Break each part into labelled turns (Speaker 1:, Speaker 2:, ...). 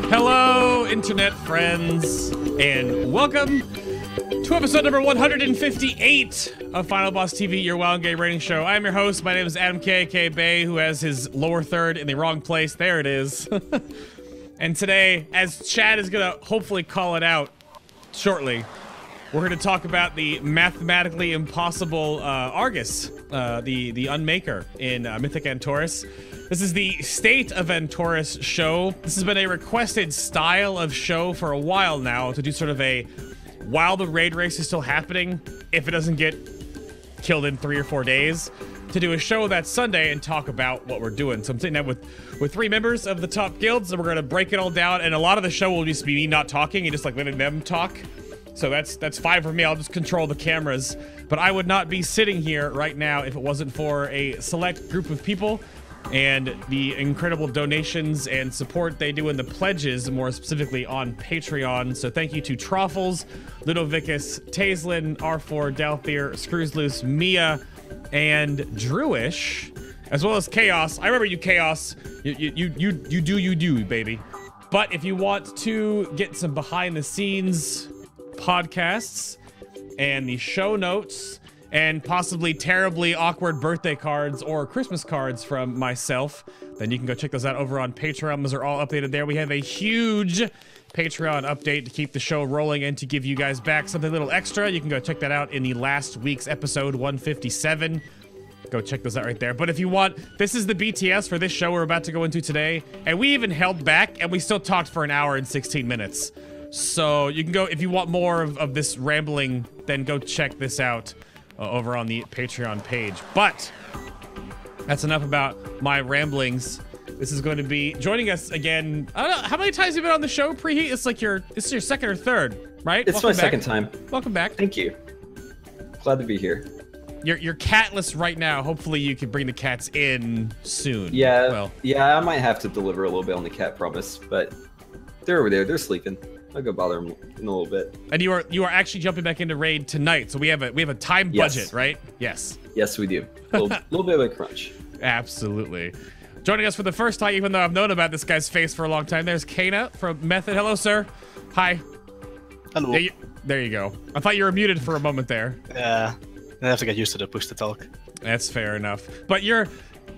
Speaker 1: Hello, internet friends, and welcome to episode number 158 of Final Boss TV, your wild and gay rating show. I am your host. My name is Adam K.K. Bay, who has his lower third in the wrong place. There it is. And today, as Chad is going to hopefully call it out shortly, we're going to talk about the mathematically impossible Argus, the Unmaker in Mythic Antorus. This is the State of Antorus show. This has been a requested style of show for a while now, to do sort of a, while the raid race is still happening, if it doesn't get killed in 3 or 4 days, to do a show that Sunday and talk about what we're doing. So I'm sitting down with 3 members of the top guilds, and we're going to break it all down, and a lot of the show will just be me not talking and just like letting them talk. So that's fine for me. I'll just control the cameras. But I would not be sitting here right now if it wasn't for a select group of people and the incredible donations and support they do in the pledges, more specifically on Patreon. So thank you to Troffles, Ludovicus, Taislin, R4, Dalthir, Screws Loose, Mia, and Drewish, as well as Chaos. I remember you, Chaos. You do, baby. But if you want to get some behind the scenes podcasts and the show notes and possibly terribly awkward birthday cards or Christmas cards from myself, then you can go check those out over on Patreon. Those are all updated there. We have a huge Patreon update to keep the show rolling and to give you guys back something a little extra. You can go check that out in the last week's episode 157. Go check those out right there. But if you want, this is the BTS for this show we're about to go into today, and we even held back and we still talked for an hour and 16 minutes. So you can go, if you want more of this rambling, then go check this out over on the Patreon page. But that's enough about my ramblings. This is going to be joining us again. I don't know, how many times have you been on the show, Preheat? It's like your second or third, right?
Speaker 2: It's my second time.
Speaker 1: Welcome back.
Speaker 2: Thank you. Glad to be here.
Speaker 1: You're catless right now. Hopefully you can bring the cats in soon.
Speaker 2: Yeah,
Speaker 1: well,
Speaker 2: yeah, I might have to deliver a little bit on the cat promise, but they're over there. They're sleeping. I'll go bother them in a little bit.
Speaker 1: And you are actually jumping back into raid tonight, so we have a time budget, right? Yes.
Speaker 2: Yes, we do. A little bit of a crunch.
Speaker 1: Absolutely. Joining us for the first time, even though I've known about this guy's face for a long time, there's Cayna from Method. Hello, sir. Hi.
Speaker 3: Hello.
Speaker 1: There you go. I thought you were muted for a moment there.
Speaker 3: Yeah. I have to get used to the push to talk.
Speaker 1: That's fair enough. But you're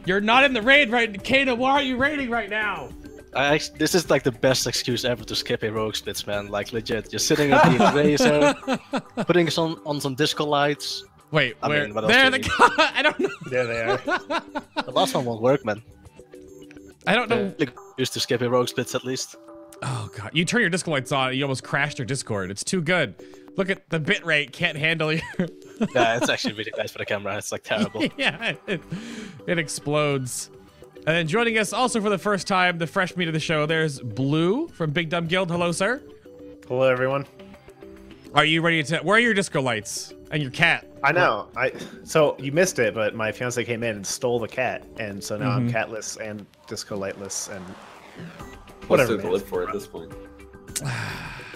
Speaker 1: not in the raid right, Cayna. Why are you raiding right now?
Speaker 3: This is like the best excuse ever to skip a rogue splits, man. Like legit, just sitting at the razor, putting on some disco lights.
Speaker 1: Wait,
Speaker 3: I
Speaker 1: where?
Speaker 3: mean,
Speaker 1: There they go. I don't know.
Speaker 3: There they are. The last one won't work, man.
Speaker 1: I don't know.
Speaker 3: Used to skip a rogue splits at least.
Speaker 1: Oh god, you turn your disco lights on, you almost crashed your Discord. It's too good. Look at the bitrate, can't handle you.
Speaker 3: Yeah, it's actually really nice for the camera. It's like terrible.
Speaker 1: Yeah, it explodes. And then joining us also for the first time, the fresh meat of the show, there's Bloo from BigDumbGuild. Hello, sir.
Speaker 4: Hello, everyone.
Speaker 1: Are you ready to... Where are your disco lights? And your cat?
Speaker 4: I know. So you missed it, but my fiance came in and stole the cat, and so now I'm catless and disco lightless and
Speaker 2: What's there to live for at this point?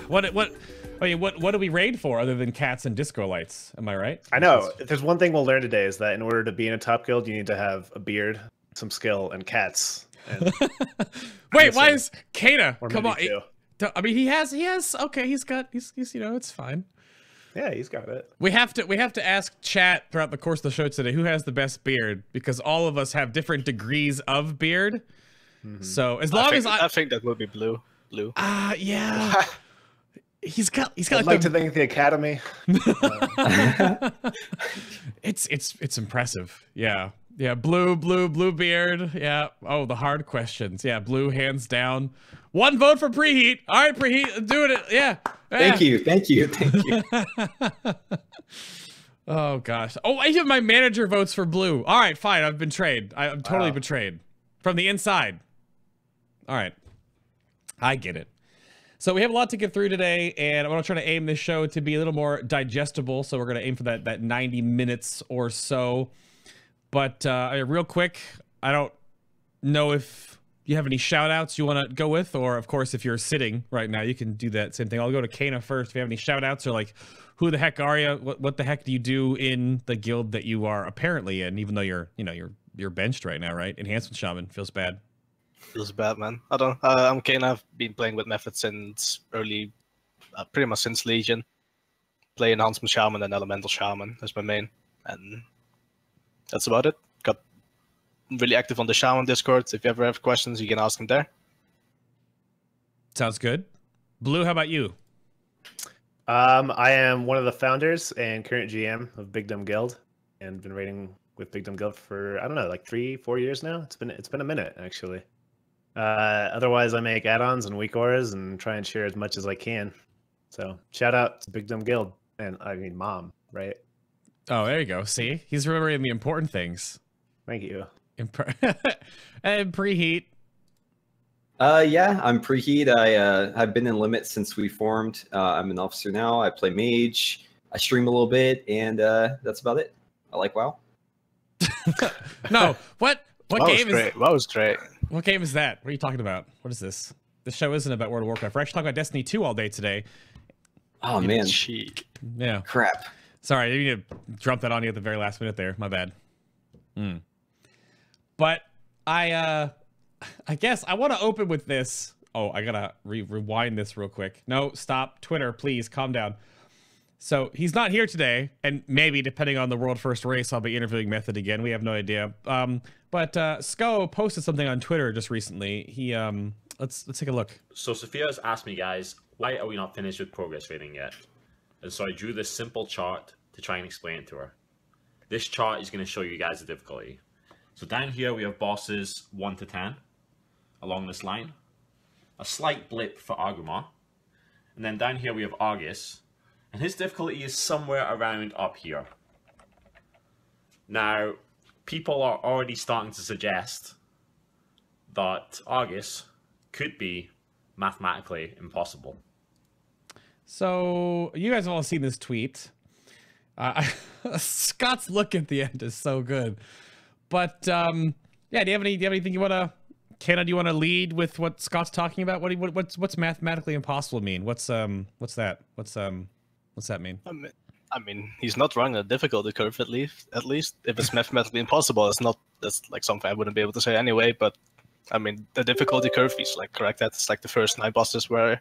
Speaker 1: What do we raid for other than cats and disco lights? Am I right?
Speaker 4: I know. If there's one thing we'll learn today is that in order to be in a top guild, you need to have a beard, some skill, and cats. And
Speaker 1: wait, why is Cayna? Come on. I mean, he has. Okay, he's you know, it's fine.
Speaker 4: Yeah, he's got it.
Speaker 1: We have to ask chat throughout the course of the show today who has the best beard, because all of us have different degrees of beard. So as long as
Speaker 3: I think that would be Blue.
Speaker 1: Yeah. He's got
Speaker 4: I'd like to thank the Academy.
Speaker 1: It's impressive. Yeah. Yeah, blue beard. Yeah. Oh, the hard questions. Yeah, Blue hands down. 1 vote for Preheat. All right, Preheat, doing it. Yeah.
Speaker 2: Thank you.
Speaker 1: Oh gosh. Oh, even my manager votes for Blue. All right, fine. I've been betrayed. I'm totally betrayed from the inside. All right. I get it. So we have a lot to get through today, and I'm going to try to aim this show to be a little more digestible. So we're going to aim for that 90 minutes or so. But real quick, I don't know if you have any shout outs you want to go with? Or of course, if you're sitting right now, you can do that same thing. I'll go to Cayna first. If you have any shout outs or like, who the heck are you? What the heck do you do in the guild that you are apparently in, even though you're benched right now, right? Enhancement Shaman feels bad.
Speaker 3: Feels bad, man. I don't. I'm Cayna. I've been playing with Method since early, pretty much since Legion. Play Enhancement Shaman and Elemental Shaman as my main, and that's about it. Got really active on the Shaman Discord. If you ever have questions, you can ask him there.
Speaker 1: Sounds good. Blue, how about you?
Speaker 4: I am one of the founders and current GM of BigDumbGuild, and been raiding with BigDumbGuild for, I don't know, like 3-4 years now. It's been a minute actually. Otherwise, I make add-ons and weak auras and try and share as much as I can. So shout out to BigDumbGuild, and I mean Mom, right?
Speaker 1: Oh, there you go. See, he's remembering the important things.
Speaker 4: Thank you.
Speaker 1: And Preheat.
Speaker 2: Yeah, I'm Preheat. I've been in Limit since we formed. I'm an officer now. I play Mage. I stream a little bit, and that's about it. I like WoW.
Speaker 1: No, what game is
Speaker 3: that? That was great.
Speaker 1: What game is that? What are you talking about? What is this? This show isn't about World of Warcraft. We're actually talking about Destiny 2 all day today.
Speaker 2: Oh man,
Speaker 3: cheek.
Speaker 1: Yeah.
Speaker 2: Crap.
Speaker 1: Sorry, I need to drop that on you at the very last minute there. My bad. But I guess I want to open with this. Oh, I gotta rewind this real quick. No, stop. Twitter, please calm down. So he's not here today, and maybe depending on the world first race, I'll be interviewing Method again. We have no idea. But Sko posted something on Twitter just recently. He let's take a look.
Speaker 5: So Sophia's asked me, guys, why are we not finished with progress rating yet? And so I drew this simple chart to try and explain it to her. This chart is going to show you guys the difficulty. So down here we have bosses 1 to 10 along this line. A slight blip for Agumar. And then down here we have Argus. And his difficulty is somewhere around up here. Now, people are already starting to suggest that Argus could be mathematically impossible.
Speaker 1: So you guys have all seen this tweet. Scott's look at the end is so good. But yeah, do you have anything you want to, Cayna, do you want to lead with what Scott's talking about? What's mathematically impossible mean? What's that? What's that mean?
Speaker 3: I mean, he's not wrong on the difficulty curve, at least. If it's mathematically impossible, that's like something I wouldn't be able to say anyway. But I mean, the difficulty curve is like correct. That's like the first 9 bosses were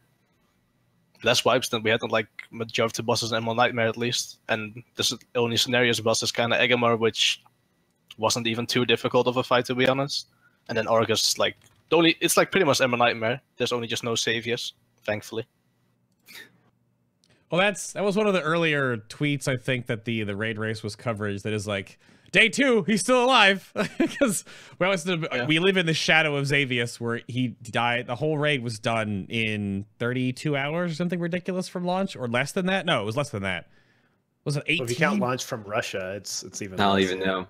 Speaker 3: less wipes than we had on like majority of bosses in Emerald Nightmare, at least. And the only scenarios boss is kind of Egamar, which wasn't even too difficult of a fight, to be honest. And then Argus, like it's like pretty much Emerald Nightmare. There's only just no saviors, thankfully.
Speaker 1: Well, that was one of the earlier tweets, I think, that the raid race was coverage that is like, day 2, he's still alive. Because we live in the shadow of Xavius, where he died. The whole raid was done in 32 hours or something ridiculous from launch, or less than that. No, it was less than that. Was it 18?
Speaker 4: Well, if you count launch from Russia, it's even.
Speaker 2: I don't even know.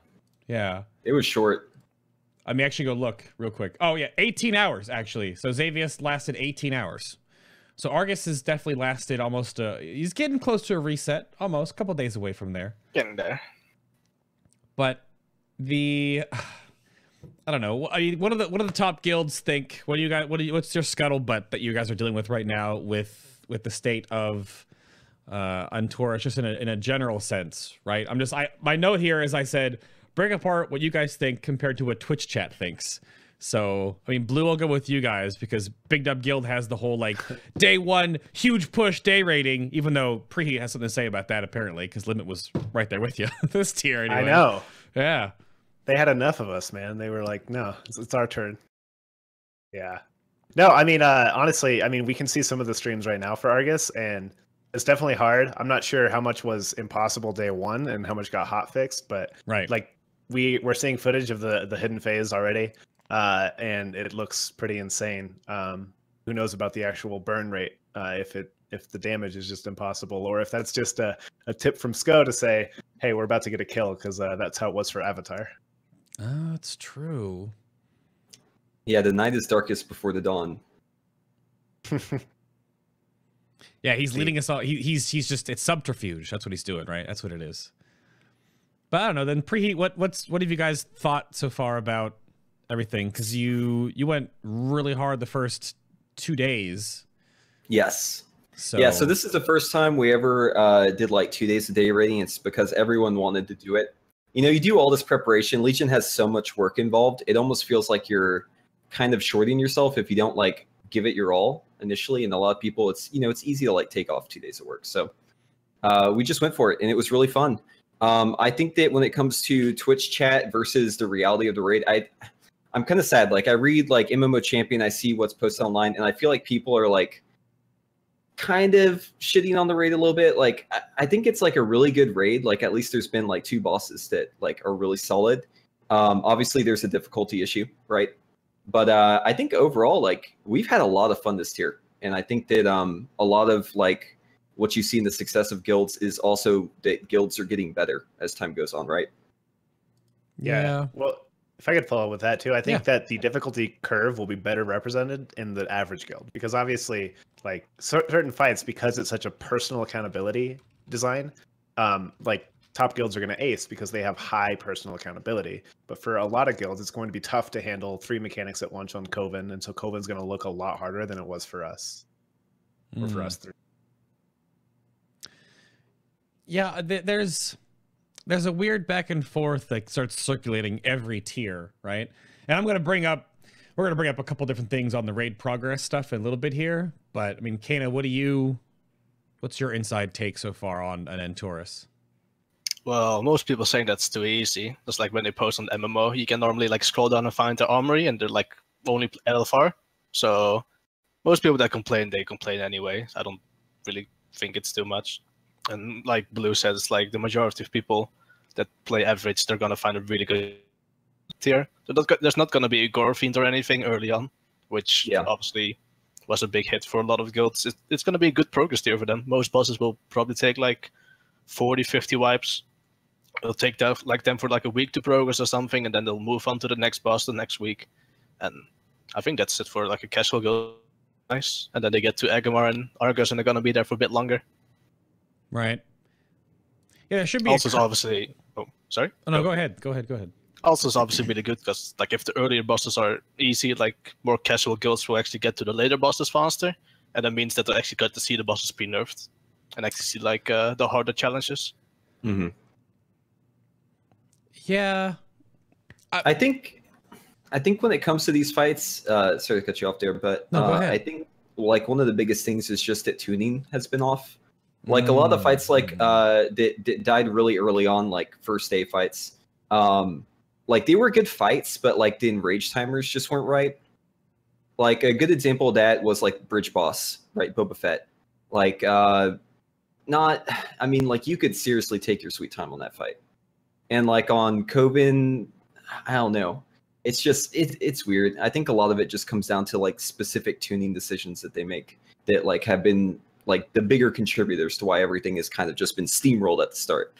Speaker 1: Yeah,
Speaker 2: it was short.
Speaker 1: I mean, actually, go look real quick. Oh yeah, 18 hours actually. So Xavius lasted 18 hours. So Argus has definitely lasted almost. He's getting close to a reset, almost a couple days away from there.
Speaker 3: Getting there.
Speaker 1: But I don't know. I mean, what do the top guilds think? What do you guys? What's your scuttlebutt that you guys are dealing with right now with the state of Antorus, just in a general sense, right? My note here is I said break apart what you guys think compared to what Twitch chat thinks. So, I mean, Blue will go with you guys because BigDumbGuild has the whole, like, day 1, huge push day rating, even though Preheat has something to say about that, apparently, because Limit was right there with you. This tier, anyway.
Speaker 4: I know.
Speaker 1: Yeah.
Speaker 4: They had enough of us, man. They were like, no, it's our turn. Yeah. No, I mean, honestly, I mean, we can see some of the streams right now for Argus, and it's definitely hard. I'm not sure how much was impossible day 1 and how much got hotfixed, but,
Speaker 1: right.
Speaker 4: Like, we're seeing footage of the hidden phase already. And it looks pretty insane. Who knows about the actual burn rate? If the damage is just impossible, or if that's just a tip from Sko to say, "Hey, we're about to get a kill," because that's how it was for Avatar.
Speaker 1: Oh, that's true.
Speaker 2: Yeah, the night is darkest before the dawn.
Speaker 1: Yeah, he's leading us all. He's just, it's subterfuge. That's what he's doing, right? That's what it is. But I don't know. Then Preheat, what have you guys thought so far about everything, because you went really hard the first 2 days.
Speaker 2: Yes.
Speaker 1: So
Speaker 2: Yeah, so this is the first time we ever did like 2 days a day rating. It's because everyone wanted to do it. You know, you do all this preparation. Legion has so much work involved. It almost feels like you're kind of shorting yourself if you don't like give it your all initially. And a lot of people, it's, you know, it's easy to like take off 2 days of work. So we just went for it, and it was really fun. I think that when it comes to Twitch chat versus the reality of the raid, I'm kind of sad. Like I read like MMO Champion, I see what's posted online, and I feel like people are like kind of shitting on the raid a little bit. Like I think it's like a really good raid. Like at least there's been like 2 bosses that like are really solid. Obviously there's a difficulty issue, right? But I think overall, like we've had a lot of fun this tier, and I think that a lot of like what you see in the success of guilds is also that guilds are getting better as time goes on, right?
Speaker 1: yeah.
Speaker 4: Well, if I could follow up with that too, I think that the difficulty curve will be better represented in the average guild, because obviously, like certain fights, because it's such a personal accountability design, like top guilds are going to ace because they have high personal accountability. But for a lot of guilds, it's going to be tough to handle 3 mechanics at once on Coven, and so Coven's going to look a lot harder than it was for us, or for us 3.
Speaker 1: Yeah, there's a weird back and forth that starts circulating every tier, right? And we're gonna bring up a couple different things on the raid progress stuff in a little bit here. But I mean, Cayna, what's your inside take so far on an Antorus?
Speaker 3: Well, most people saying that's too easy. Just like when they post on MMO, you can normally like scroll down and find the armory, and they're like only LFR. So most people that complain, they complain anyway. I don't really think it's too much. And like Blue says, like the majority of people that play average, they're gonna find a really good tier. So there's not gonna be a gore fiend or anything early on, which obviously was a big hit for a lot of guilds. It's gonna be a good progress tier for them. Most bosses will probably take like 40, 50 wipes. It'll take them for like a week to progress or something, and then they'll move on to the next boss the next week. And I think that's it for like a casual guild. Nice. And then they get to Agamar and Argus, and they're gonna be there for a bit longer.
Speaker 1: Right. Yeah, it should be.
Speaker 3: Also, obviously. Oh, sorry.
Speaker 1: Oh, no, go ahead. Go ahead.
Speaker 3: Also, it's obviously really good because, like, if the earlier bosses are easy, like more casual guilds will actually get to the later bosses faster, and that means that they actually get to see the bosses be nerfed and actually see like the harder challenges.
Speaker 2: Mm-hmm.
Speaker 1: Yeah.
Speaker 2: I think when it comes to these fights, sorry to cut you off there, but
Speaker 1: no, go ahead.
Speaker 2: I think like one of the biggest things is just that tuning has been off. Like a lot of fights, like that died really early on, like first day fights. Like they were good fights, but like the enrage timers just weren't right. Like a good example of that was like Bridge Boss, right? Boba Fett. Like I mean, like you could seriously take your sweet time on that fight. And like on Coven, I don't know. It's just it's weird. I think a lot of it just comes down to like specific tuning decisions that they make that like have been like the bigger contributors to why everything has kind of just been steamrolled at the start.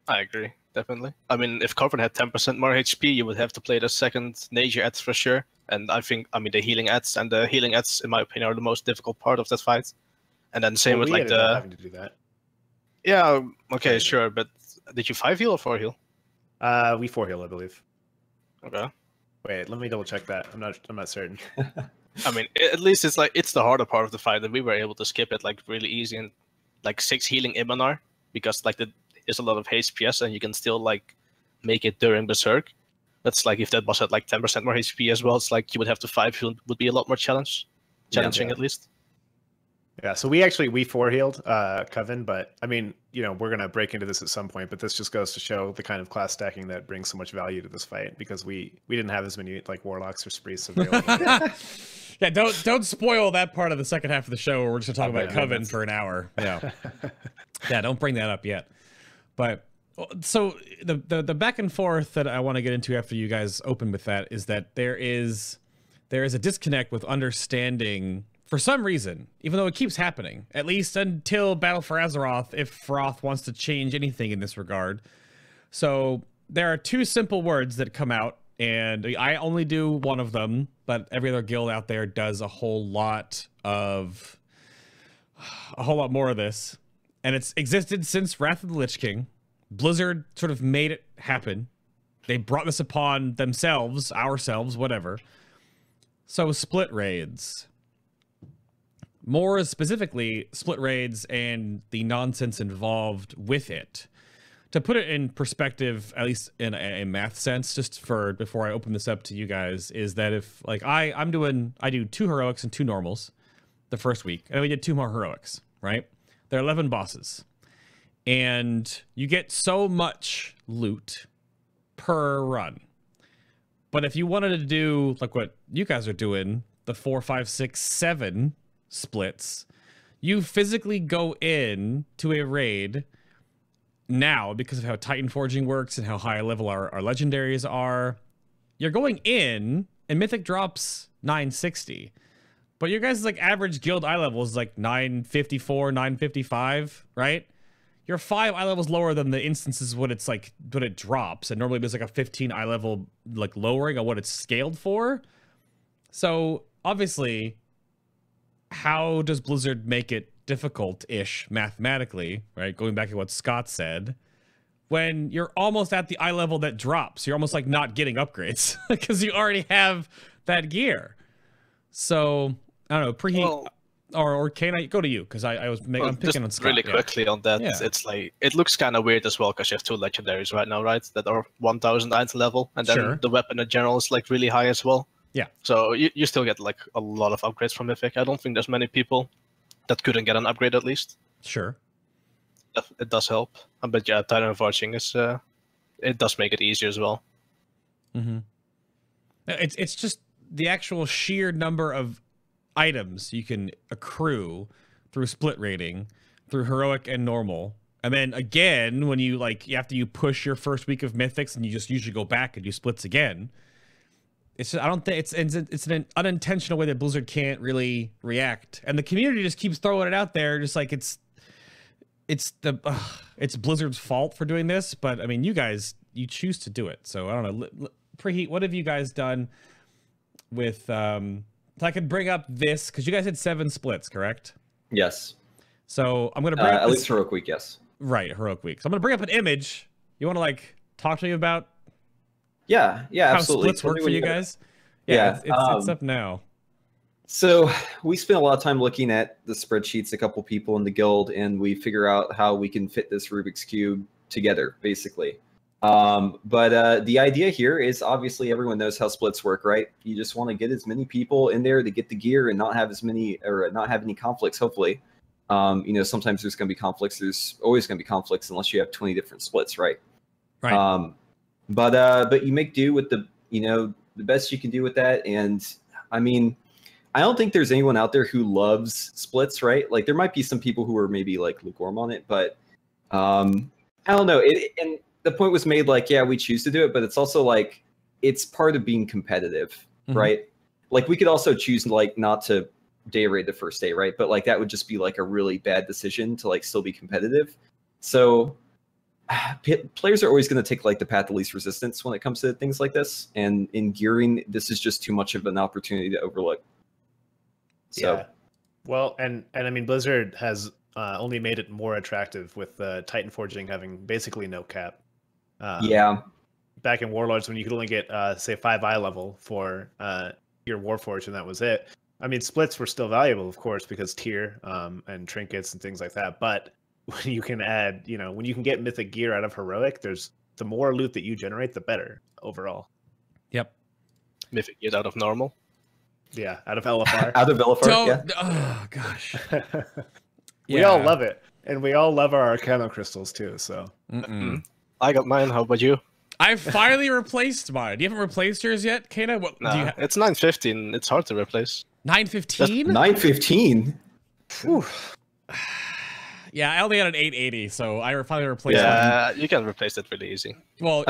Speaker 3: I agree, definitely. I mean, if Coven had 10% more HP, you would have to play the second nature ads for sure. And I mean, the healing ads in my opinion, are the most difficult part of that fight. And then same with like the
Speaker 4: having to do that.
Speaker 3: Yeah, okay, sure. But did you 5 heal or 4 heal?
Speaker 4: We 4 heal, I believe.
Speaker 3: Okay.
Speaker 4: Wait, let me double check that. I'm not certain.
Speaker 3: I mean, at least it's the harder part of the fight, and we were able to skip it like really easy, and like 6 healing Imanar, because like there's a lot of HPS and you can still like make it during Berserk. That's like if that boss had like 10% more HP as well, it's like you would have to 5 heal, would be a lot more challenging at least.
Speaker 4: Yeah, so we 4 healed Coven, but I mean, you know, we're gonna break into this at some point, but this just goes to show the kind of class stacking that brings so much value to this fight, because we didn't have as many like warlocks or sprees available.
Speaker 1: Yeah, don't spoil that part of the second half of the show where we're just gonna talk about Coven for an hour. Yeah. Yeah, don't bring that up yet. But so the back and forth that I want to get into after you guys open with that is that there is a disconnect with understanding, for some reason, even though it keeps happening, at least until Battle for Azeroth, if Froth wants to change anything in this regard. So there are 2 simple words that come out, and I only do one of them, but every other guild out there does a whole lot more of this. And it's existed since Wrath of the Lich King. Blizzard sort of made it happen. They brought this upon themselves, ourselves, whatever. So split raids. More specifically, split raids and the nonsense involved with it. To put it in perspective, at least in a math sense, just for before I open this up to you guys, is that if like I do 2 heroics and 2 normals the first week, and we did 2 more heroics, right? There are 11 bosses, and you get so much loot per run. But if you wanted to do like what you guys are doing, the 4, 5, 6, 7 splits, you physically go in to a raid. Now, because of how Titanforging works and how high level our legendaries are, you're going in and Mythic drops 960. But your guys' like average guild eye level is like 954, 955, right? You're 5 eye levels lower than the instances when it's like when it drops, and normally there's like a 15 eye level like lowering on what it's scaled for. So obviously, how does Blizzard make it difficult-ish mathematically, right? Going back to what Scott said, when you're almost at the eye level that drops, you're almost like not getting upgrades because you already have that gear. So I don't know, Preheat or Cayna, go to you because I'm picking on Scott.
Speaker 3: Really quickly on that, it's like it looks kind of weird as well because you have 2 legendaries right now, right? That are 1000 item level, and then the weapon in general is like really high as well. Yeah. So you still get like a lot of upgrades from Mythic. I don't think there's many people that couldn't get an upgrade at least. Sure. It does help. But yeah, Titanforging is it does make it easier as well. Mm-hmm.
Speaker 1: It's just the actual sheer number of items you can accrue through split rating, through heroic and normal. And then again, when you after you push your first week of mythics and you just usually go back and do splits again. It's just, I don't think it's an unintentional way that Blizzard can't really react, and the community just keeps throwing it out there, just like it's Blizzard's fault for doing this. But I mean, you guys choose to do it, so I don't know. Preheat, what have you guys done with? So I could bring up this because you guys had 7 splits, correct?
Speaker 2: Yes.
Speaker 1: So I'm gonna bring up
Speaker 2: at least heroic week, yes.
Speaker 1: Right, heroic week. So I'm gonna bring up an image. You want to talk to me about?
Speaker 2: Yeah,
Speaker 1: how
Speaker 2: absolutely.
Speaker 1: Splits work for you guys? Yeah, it's up now.
Speaker 2: So we spent a lot of time looking at the spreadsheets, a couple people in the guild, and we figure out how we can fit this Rubik's Cube together, basically. But the idea here is obviously everyone knows how splits work, right? You just want to get as many people in there to get the gear and not have as many, or not have any conflicts, hopefully. Sometimes there's going to be conflicts. There's always going to be conflicts unless you have 20 different splits, right? Right. But you make do with the best you can do with that. And I mean, I don't think there's anyone out there who loves splits, right? Like there might be some people who are maybe like lukewarm on it, but I don't know. And the point was made like, yeah, we choose to do it, but it's also like it's part of being competitive, right? Like we could also choose like not to day raid the first day, right? But like that would just be like a really bad decision to like still be competitive. So players are always going to take like the path of least resistance when it comes to things like this, and in gearing, this is just too much of an opportunity to overlook. So,
Speaker 4: yeah. Well, and I mean, Blizzard has only made it more attractive with Titanforging having basically no cap. Back in Warlords, when you could only get say 5 eye level for your Warforged, and that was it. I mean, splits were still valuable, of course, because tier and trinkets and things like that, but when you can add, when you can get mythic gear out of heroic, the more loot that you generate, the better overall.
Speaker 1: Yep.
Speaker 3: Mythic gear out of normal.
Speaker 4: Yeah, out of LFR.
Speaker 2: Out of LFR. Yeah.
Speaker 1: Oh gosh.
Speaker 4: We all love it, and we all love our Arcana crystals too. So.
Speaker 3: I got mine. How about you?
Speaker 1: I finally replaced mine. You haven't replaced yours yet, Cayna? What?
Speaker 3: Nah, it's 915. It's hard to replace.
Speaker 1: 915.
Speaker 2: 915.
Speaker 1: Yeah, I only had an 880, so I finally replaced it.
Speaker 3: Yeah, you can replace it really easy.
Speaker 1: Well,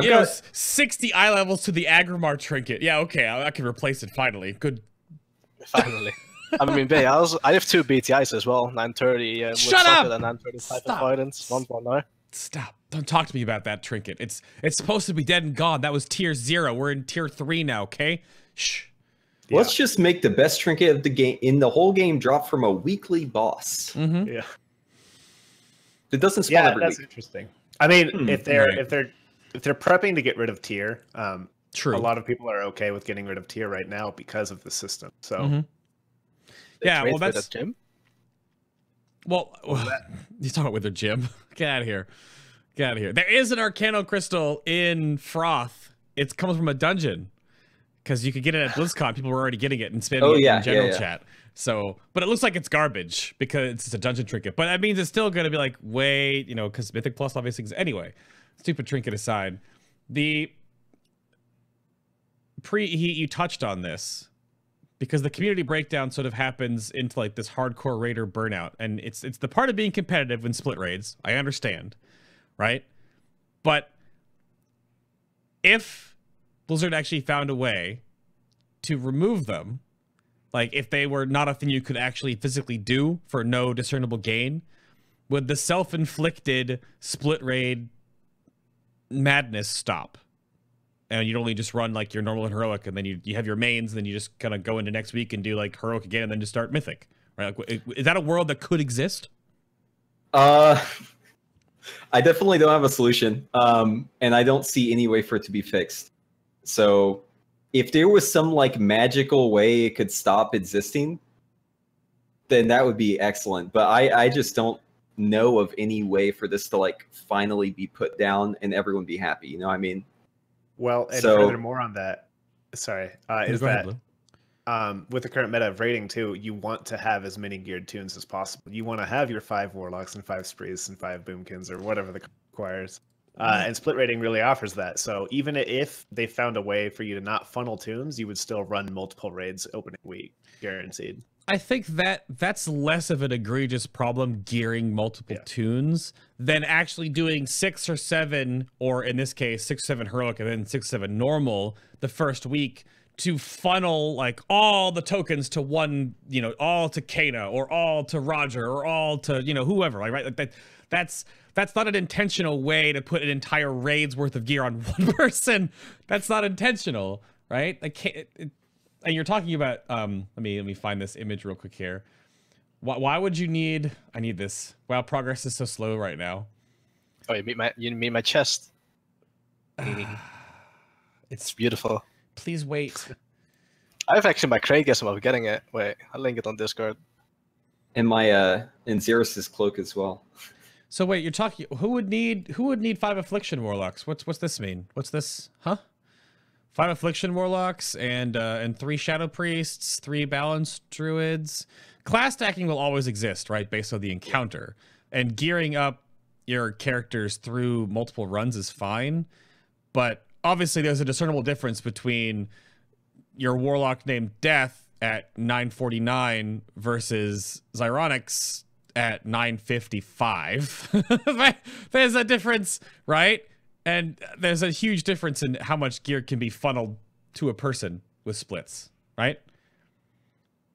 Speaker 1: 60 eye levels to the Agrimar trinket. Yeah, okay, I can replace it finally. Good.
Speaker 3: Finally. I mean, I have 2 BTIs as well. 930
Speaker 1: Shut up!
Speaker 3: And 935 avoidance. 1.9.
Speaker 1: Stop. Don't talk to me about that trinket. It's supposed to be dead and gone. That was tier 0. We're in tier 3 now, okay? Shh.
Speaker 2: Yeah. Let's just make the best trinket of the game in the whole game drop from a weekly boss.
Speaker 4: Yeah.
Speaker 2: It doesn't spawn every
Speaker 4: that's
Speaker 2: week.
Speaker 4: Interesting. I mean, if they're they're prepping to get rid of tier.
Speaker 1: True.
Speaker 4: A lot of people are okay with getting rid of tier right now because of the system. So,
Speaker 1: yeah, well, that's
Speaker 3: Jim.
Speaker 1: Well, you talking about with their Jim? Get out of here! Get out of here! There is an Arcano crystal in Froth. It comes from a dungeon because you could get it at BlizzCon. People were already getting it and spamming it in general chat. So, but it looks like it's garbage because it's a dungeon trinket. But that means it's still going to be like way, you know, because Mythic Plus obviously. Anyway, stupid trinket aside, the Preheat, you touched on this because the community breakdown sort of happens into like this hardcore raider burnout, and it's the part of being competitive in split raids. I understand, right? But if Blizzard actually found a way to remove them, like if they were not a thing you could actually physically do for no discernible gain, would the self-inflicted split raid madness stop? And you'd only just run like your normal and heroic, and then you have your mains, and then you just kind of go into next week and do like heroic again, and then just start mythic, right? Like, is that a world that could exist?
Speaker 2: I definitely don't have a solution, and I don't see any way for it to be fixed. So, if there was some like magical way it could stop existing, then that would be excellent. But I just don't know of any way for this to like finally be put down and everyone be happy. You know what I mean?
Speaker 4: Well, and furthermore on that, sorry, is that with the current meta of raiding too, you want to have as many geared tunes as possible. You want to have your 5 warlocks and 5 sprees and 5 boomkins or whatever the requires. And split raiding really offers that. So even if they found a way for you to not funnel tunes, you would still run multiple raids opening week, guaranteed.
Speaker 1: I think that's less of an egregious problem gearing multiple tunes than actually doing 6 or 7, or in this case 6 or 7 heroic and then 6 or 7 normal the first week to funnel like all the tokens to one, you know, all to Cayna or all to Roger or all to, you know, whoever, like, right? Like that's not an intentional way to put an entire raid's worth of gear on one person. That's not intentional, right? Like, and you're talking about let me find this image real quick here. Why would you need? I need this. Wow, progress is so slow right now.
Speaker 3: Oh, you mean my chest? It's beautiful.
Speaker 1: Please wait.
Speaker 3: I have actually my Craig guess about getting it. Wait, I'll link it on Discord.
Speaker 2: And my and Xerxes cloak as well.
Speaker 1: So wait, you're talking who would need 5 affliction warlocks? What's this mean? What's this? Huh? 5 affliction warlocks and 3 shadow priests, 3 balanced druids. Class stacking will always exist, right? Based on the encounter, and gearing up your characters through multiple runs is fine, but obviously there's a discernible difference between your warlock named Death at 949 versus Xyronix at 955. There's a difference, right? And there's a huge difference in how much gear can be funneled to a person with splits, right?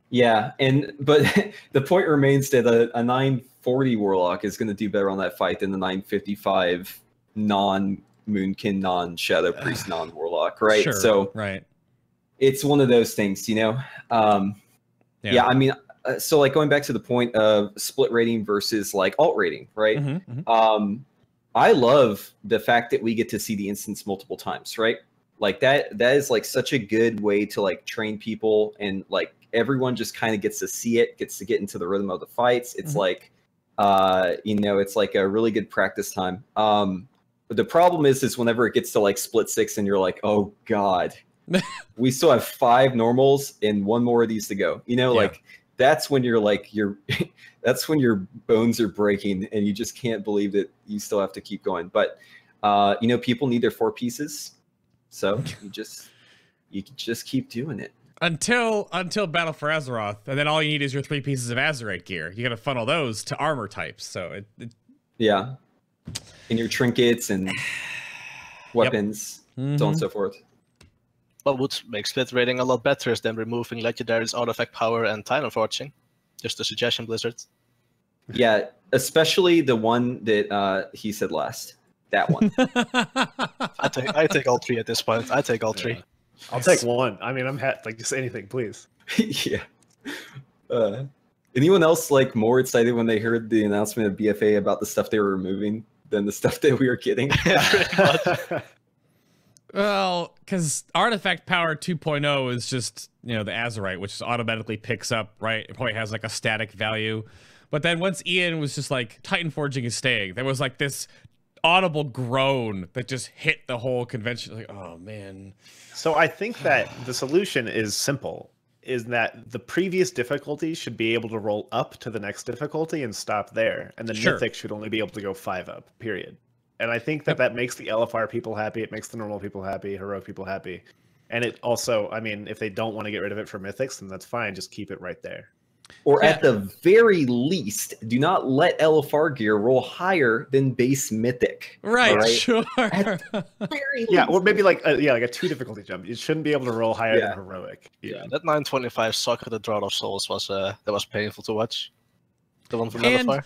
Speaker 2: Yeah, but the point remains that a 940 warlock is going to do better on that fight than the 955 non-moonkin, non-shadow priest, non-warlock, right?
Speaker 1: Sure,
Speaker 2: so
Speaker 1: right.
Speaker 2: It's one of those things, you know? Yeah, I mean, so like going back to the point of split rating versus like alt rating, right? I love the fact that we get to see the instance multiple times, right? Like that is like such a good way to like train people, and like everyone just kind of gets to see it, gets to get into the rhythm of the fights. It's like, you know, it's like a really good practice time. But the problem is whenever it gets to like split 6 and you're like, oh God, we still have 5 normals and 1 more of these to go. You know, like that's when you're like, that's when your bones are breaking and you just can't believe that you still have to keep going. But, you know, people need their 4 pieces. So you just keep doing it.
Speaker 1: Until Battle for Azeroth, and then all you need is your 3 pieces of Azerite gear. You got to funnel those to armor types. So
Speaker 2: yeah, and your trinkets and weapons, so on and so forth.
Speaker 3: What would make split rating a lot better is then removing legendary's artifact power and Titanforging. Just a suggestion, Blizzard.
Speaker 2: Yeah, especially the one that he said last. That one.
Speaker 3: I take all 3 at this point. I take all 3.
Speaker 4: I'll take 1. I mean, I'm like just anything, please.
Speaker 2: Yeah. Anyone else like more excited when they heard the announcement of BFA about the stuff they were removing? than the stuff that we were getting.
Speaker 1: Well, because Artifact Power 2.0 is just, the Azurite, which automatically picks up, right? It probably has like a static value. But then once Ian was just like, Titanforging is staying, there was like this audible groan that just hit the whole convention. Like, oh man.
Speaker 4: So I think that the solution is simple, is that the previous difficulty should be able to roll up to the next difficulty and stop there. And the Mythic should only be able to go 5 up, period. And I think that that makes the LFR people happy. It makes the normal people happy, heroic people happy. And it also, I mean, if they don't want to get rid of it for Mythics, then that's fine. Just keep it right there.
Speaker 2: Or at the very least, do not let LFR gear roll higher than base Mythic.
Speaker 1: Right, sure.
Speaker 2: At the very least.
Speaker 4: Yeah, or maybe like a 2 difficulty jump. It shouldn't be able to roll higher than heroic.
Speaker 3: Yeah, that 925 suck at the Drought of Souls was that was painful to watch. The one from LFR.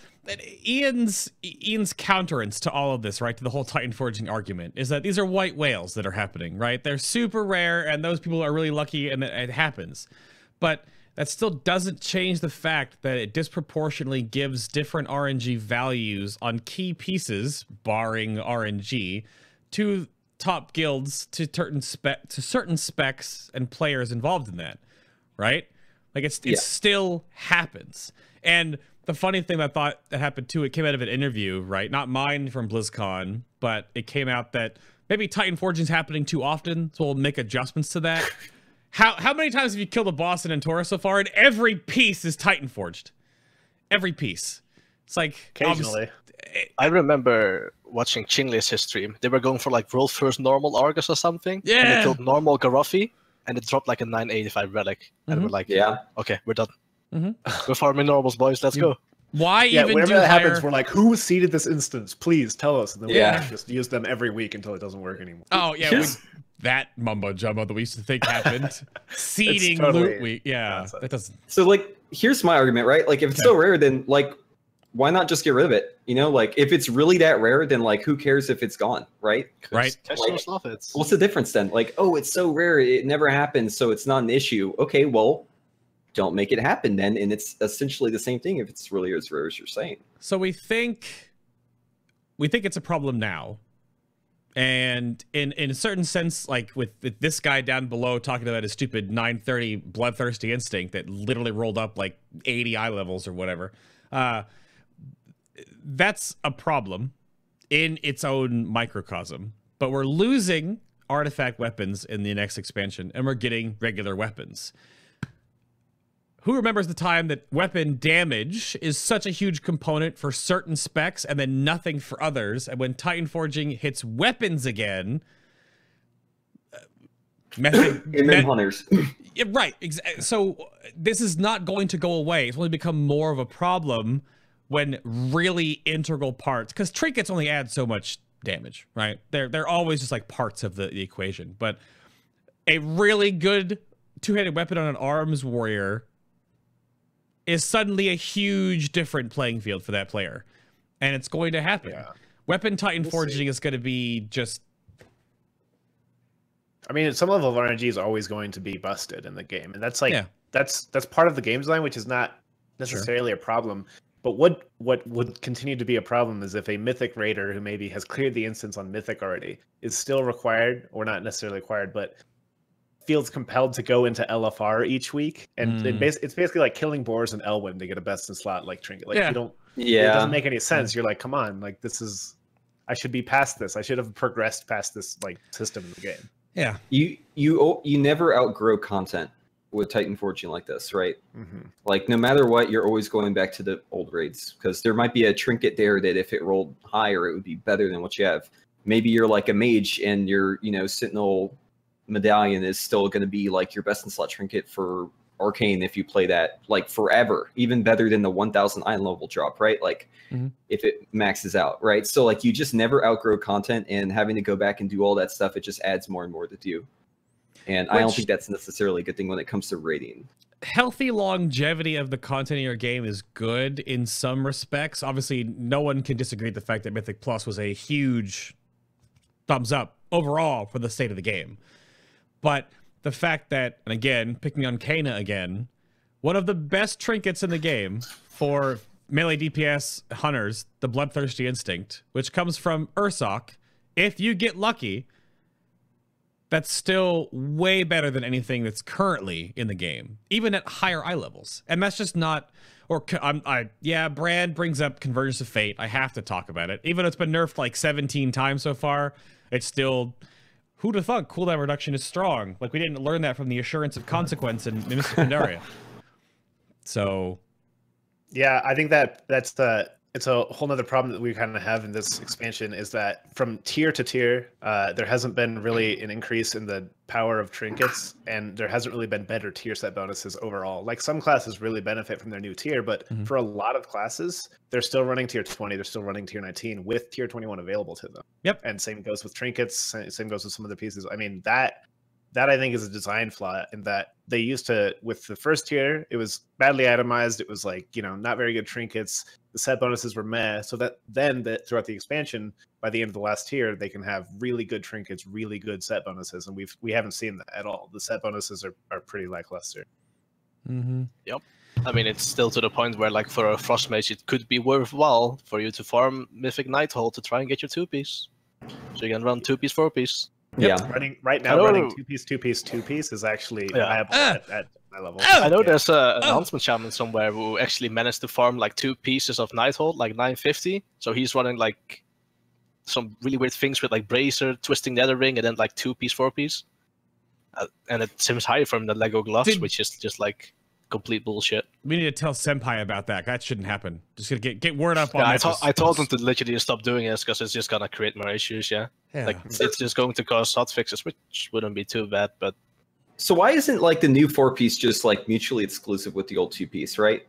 Speaker 1: Ian's counterance to all of this, right, to the whole Titanforging argument, is that these are white whales that are happening, right? They're super rare, and those people are really lucky, and it happens. But that still doesn't change the fact that it disproportionately gives different RNG values on key pieces, barring RNG, to top guilds, to certain specs and players involved in that, right? Like it still happens. And the funny thing that happened too, it came out of an interview, right? Not mine from BlizzCon, but it came out that maybe Titanforging is happening too often, so we'll make adjustments to that. How many times have you killed a boss in Antorus so far? And every piece is Titanforged. Every piece. It's like
Speaker 4: occasionally.
Speaker 3: I remember watching Chingli's his stream. They were going for like world first normal Argus or something.
Speaker 1: Yeah.
Speaker 3: And they killed normal Garoffi, and it dropped like a 985 relic. And we're like, okay, we're done. We're farming normals, boys. Let's go.
Speaker 1: Why even
Speaker 4: whenever
Speaker 1: do
Speaker 4: that
Speaker 1: higher...
Speaker 4: happens, we're like, who seeded this instance? Please tell us. And then we just use them every week until it doesn't work anymore.
Speaker 1: Oh, yeah. That mumbo jumbo that we used to think happened. Seeding loot week. Yeah, that doesn't.
Speaker 2: So, like, here's my argument, right? Like, if it's so rare, then, like, why not just get rid of it? You know, like, if it's really that rare, then, like, who cares if it's gone, right?
Speaker 1: Right.
Speaker 2: What's the difference then? Like, oh, it's so rare, it never happens, so it's not an issue. Okay, well, don't make it happen then, and it's essentially the same thing if it's really as rare as you're saying.
Speaker 1: So we think it's a problem now. And in a certain sense, like with this guy down below talking about his stupid 930 bloodthirsty instinct that literally rolled up like 80 eye levels or whatever, that's a problem in its own microcosm. But we're losing artifact weapons in the next expansion, and we're getting regular weapons. Who remembers the time that weapon damage is such a huge component for certain specs and then nothing for others? And when Titanforging hits weapons again,
Speaker 2: hunters.
Speaker 1: Yeah, right. So this is not going to go away. It's only become more of a problem when really integral parts, because trinkets only add so much damage, right? They're always just like parts of the equation. But a really good two-handed weapon on an arms warrior is suddenly a huge different playing field for that player. And it's going to happen. Yeah. Weapon Titanforging is going to be just...
Speaker 4: I mean, some level of RNG is always going to be busted in the game. And that's like, that's part of the game design, which is not necessarily a problem. But what would continue to be a problem is if a Mythic Raider who maybe has cleared the instance on Mythic already is still required, or not necessarily required, but feels compelled to go into LFR each week, and it's basically like killing Boars and Elwyn to get a best in slot like trinket. Like you don't, it doesn't make any sense. You're like, come on, like this is, I should be past this. I should have progressed past this like system in the game.
Speaker 1: Yeah,
Speaker 2: you never outgrow content with Titanforging like this, right? Like no matter what, you're always going back to the old raids because there might be a trinket there that if it rolled higher, it would be better than what you have. Maybe you're like a mage and your Sentinel medallion is still going to be like your best in slot trinket for arcane if you play that like forever, even better than the 1000 iron level drop, right? Like if it maxes out, right? So like you just never outgrow content, and having to go back and do all that stuff, it just adds more and more to do. And I don't think that's necessarily a good thing when it comes to raiding.
Speaker 1: Healthy longevity of the content in your game is good in some respects. Obviously, no one can disagree with the fact that Mythic Plus was a huge thumbs up overall for the state of the game. But the fact that, and again, picking on Cayna again, one of the best trinkets in the game for melee DPS hunters the Bloodthirsty Instinct, which comes from Ursoc. If you get lucky, that's still way better than anything that's currently in the game, even at higher eye levels. And that's just not, or yeah, Brad brings up Convergence of Fate. I have to talk about it. Even though it's been nerfed like 17 times so far, it's still, who'd have thought cooldown reduction is strong? Like, we didn't learn that from the Assurance of Consequence in Mystic Pandaria. So,
Speaker 4: yeah, I think that's it's a whole nother problem that we kind of have in this expansion, is that from tier to tier, there hasn't been really an increase in the power of trinkets, and there hasn't really been better tier set bonuses overall. Like, some classes really benefit from their new tier, but for a lot of classes, they're still running tier 20, they're still running tier 19 with tier 21 available to them.
Speaker 1: Yep.
Speaker 4: And same goes with trinkets, same goes with some other pieces. I mean, that I think is a design flaw, in that they used to, with the first tier, it was badly itemized. It was like, you know, not very good trinkets. The set bonuses were meh. So that throughout the expansion, by the end of the last tier, they can have really good trinkets, really good set bonuses. And we haven't seen that at all. The set bonuses are pretty lackluster.
Speaker 3: Yep. I mean, it's still to the point where, like, for a Frost Mage, it could be worthwhile for you to farm Mythic Nighthold to try and get your 2-piece. So you can run 2-piece, 4-piece.
Speaker 2: Yeah.
Speaker 4: Running 2-piece, 2-piece, 2-piece is actually viable at my level.
Speaker 3: I know there's an announcement shaman somewhere who actually managed to farm like 2 pieces of Nighthold, like 950. So he's running like some really weird things with like Bracer, Twisting Nether Ring, and then like 2-piece, 4-piece. And it seems higher from the Lego Gloves, which is just like complete bullshit.
Speaker 1: We need to tell Senpai about that. That shouldn't happen. Just gonna get word up on
Speaker 3: that. I told him to literally stop doing this because it's just gonna create more issues. Yeah. Like, it's just going to cause hotfixes, which wouldn't be too bad. But
Speaker 2: so why isn't like the new 4-piece just like mutually exclusive with the old 2-piece, right?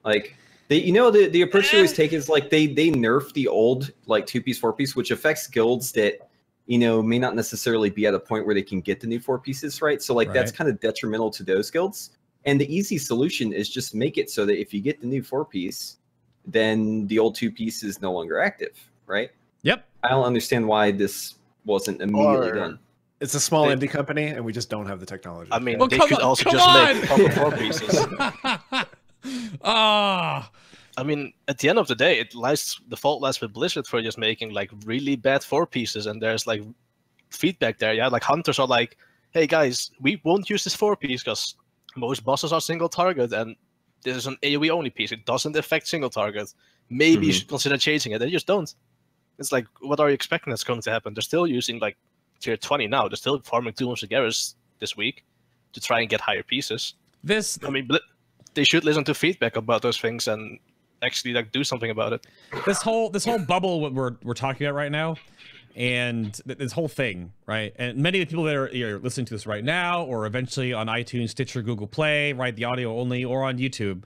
Speaker 2: Like, they, you know, the approach they always take is like they nerf the old like 2-piece, 4-piece, which affects guilds that, you know, may not necessarily be at a point where they can get the new 4-pieces, right? So like that's kind of detrimental to those guilds. And the easy solution is just make it so that if you get the new 4-piece, then the old 2-piece is no longer active, right?
Speaker 1: Yep.
Speaker 2: I don't understand why this wasn't immediately done.
Speaker 4: It's a small indie company, and we just don't have the technology.
Speaker 3: I mean, they could also just make proper 4-pieces. I mean, at the end of the day, the fault lies with Blizzard for just making like really bad 4-pieces, and there's like feedback there. Yeah, like hunters are like, hey guys, we won't use this 4-piece because most bosses are single target, and this is an AoE only piece. It doesn't affect single target. Maybe you should consider changing it. They just don't. It's like, what are you expecting that's going to happen? They're still using like tier 20 now. They're still farming 2 months Garrus this week to try and get higher pieces. I mean, they should listen to feedback about those things and actually like do something about it.
Speaker 1: This whole bubble what we're talking about right now, and this whole thing, right? And many of the people that are listening to this right now, or eventually on iTunes, Stitcher, Google Play, right, the audio only, or on YouTube,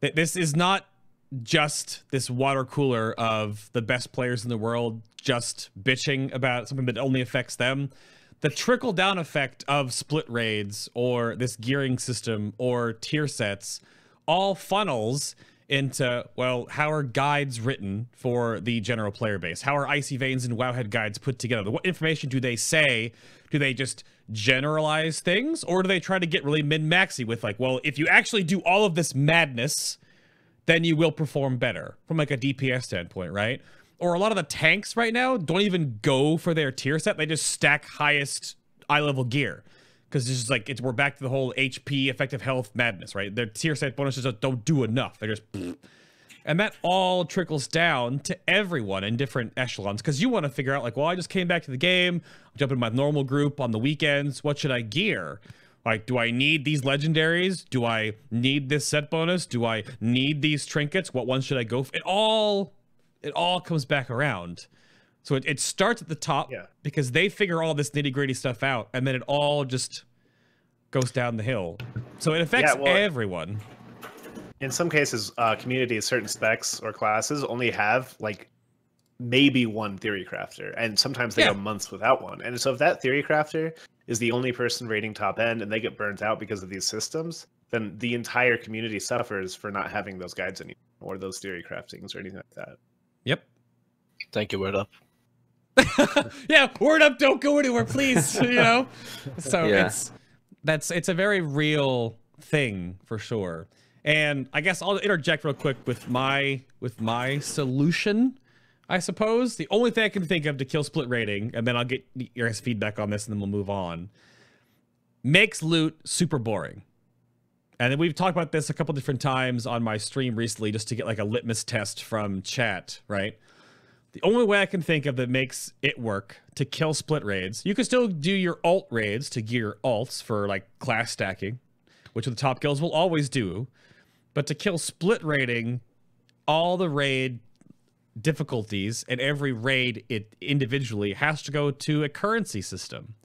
Speaker 1: that this is not just this water cooler of the best players in the world just bitching about something that only affects them. The trickle down effect of split raids or this gearing system or tier sets all funnels into, well, how are guides written for the general player base? How are Icy Veins and Wowhead guides put together? What information do they say? Do they just generalize things? Or do they try to get really min-maxy with like, well, if you actually do all of this madness, then you will perform better from like a DPS standpoint, right? Or a lot of the tanks right now don't even go for their tier set. They just stack highest eye level gear. Because it's just like, we're back to the whole HP, effective health madness, right? Their tier set bonuses just don't do enough. They're just... And that all trickles down to everyone in different echelons. Because you want to figure out, like, well, I just came back to the game. I'm jumping in my normal group on the weekends. What should I gear? Like, do I need these legendaries? Do I need this set bonus? Do I need these trinkets? What ones should I go for? It all comes back around. So it starts at the top because they figure all this nitty-gritty stuff out, and then it all just goes down the hill. So it affects everyone.
Speaker 4: In some cases, communities, certain specs or classes only have like maybe one theory crafter, and sometimes they go months without one. And so if that theory crafter is the only person rating top end and they get burnt out because of these systems, then the entire community suffers for not having those guides anymore or those theory craftings or anything like that.
Speaker 1: Yep.
Speaker 3: Thank you, word up.
Speaker 1: Yeah, word up, don't go anywhere, please. You know? So it's a very real thing for sure. And I guess I'll interject real quick with my solution, I suppose. The only thing I can think of to kill split rating, and then I'll get your guys' feedback on this, and then we'll move on. Makes loot super boring. And then we've talked about this a couple different times on my stream recently, just to get like a litmus test from chat, right? The only way I can think of that makes it work to kill split raids, you can still do your alt raids to gear your alts for like class stacking, which the top guilds will always do. But to kill split raiding, all the raid difficulties and every raid it individually has to go to a currency system.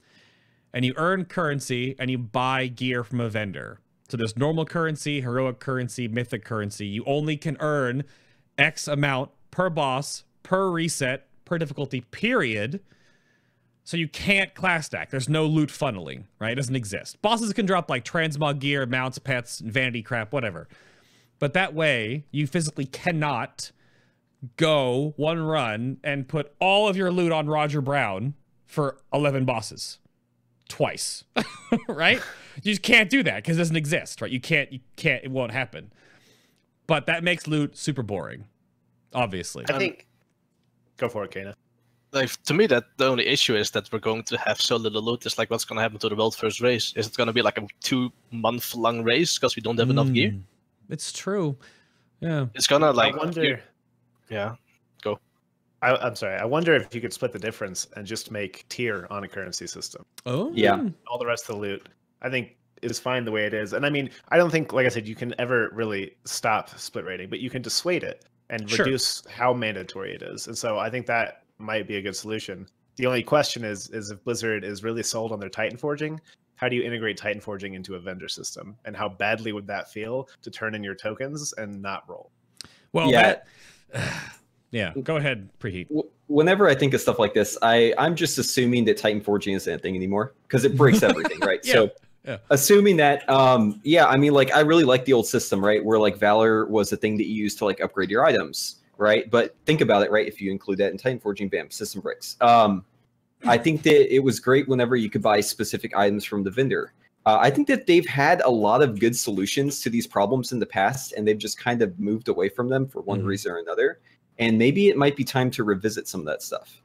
Speaker 1: And you earn currency and you buy gear from a vendor. So there's normal currency, heroic currency, mythic currency. You only can earn X amount per boss, per reset, per difficulty, period. So you can't class stack. There's no loot funneling, right? It doesn't exist. Bosses can drop like transmog gear, mounts, pets, vanity crap, whatever. But that way, you physically cannot go one run and put all of your loot on Roger Brown for 11 bosses. Twice, right? You just can't do that because it doesn't exist, right? You can't, it won't happen. But that makes loot super boring, obviously.
Speaker 4: I think, go for it, Cayna.
Speaker 3: Like, to me, that the only issue is that we're going to have so little loot. It's like, what's going to happen to the world first race? Is it going to be like a 2-month-long race because we don't have enough gear?
Speaker 1: It's true. Yeah.
Speaker 3: It's going to like...
Speaker 4: I wonder...
Speaker 3: Yeah, go.
Speaker 4: I'm sorry. I wonder if you could split the difference and just make tier on a currency system.
Speaker 1: Oh.
Speaker 2: Yeah.
Speaker 4: All the rest of the loot, I think, is fine the way it is. And I mean, I don't think, like I said, you can ever really stop split rating, but you can dissuade it and reduce how mandatory it is. And so I think that might be a good solution. The only question is if Blizzard is really sold on their Titanforging, how do you integrate Titanforging into a vendor system? And how badly would that feel to turn in your tokens and not roll?
Speaker 1: Well,
Speaker 2: Yeah.
Speaker 1: Yeah, go ahead, Preheat.
Speaker 2: Whenever I think of stuff like this, I'm just assuming that Titanforging isn't a thing anymore because it breaks everything, right?
Speaker 1: Yeah.
Speaker 2: So assuming that, yeah, I mean, like, I really like the old system, right? Where like Valor was the thing that you used to like upgrade your items, right? But think about it, right? If you include that in Titanforging, bam, system breaks. I think that it was great whenever you could buy specific items from the vendor. I think that they've had a lot of good solutions to these problems in the past, and they've just kind of moved away from them for one reason or another. And maybe it might be time to revisit some of that stuff.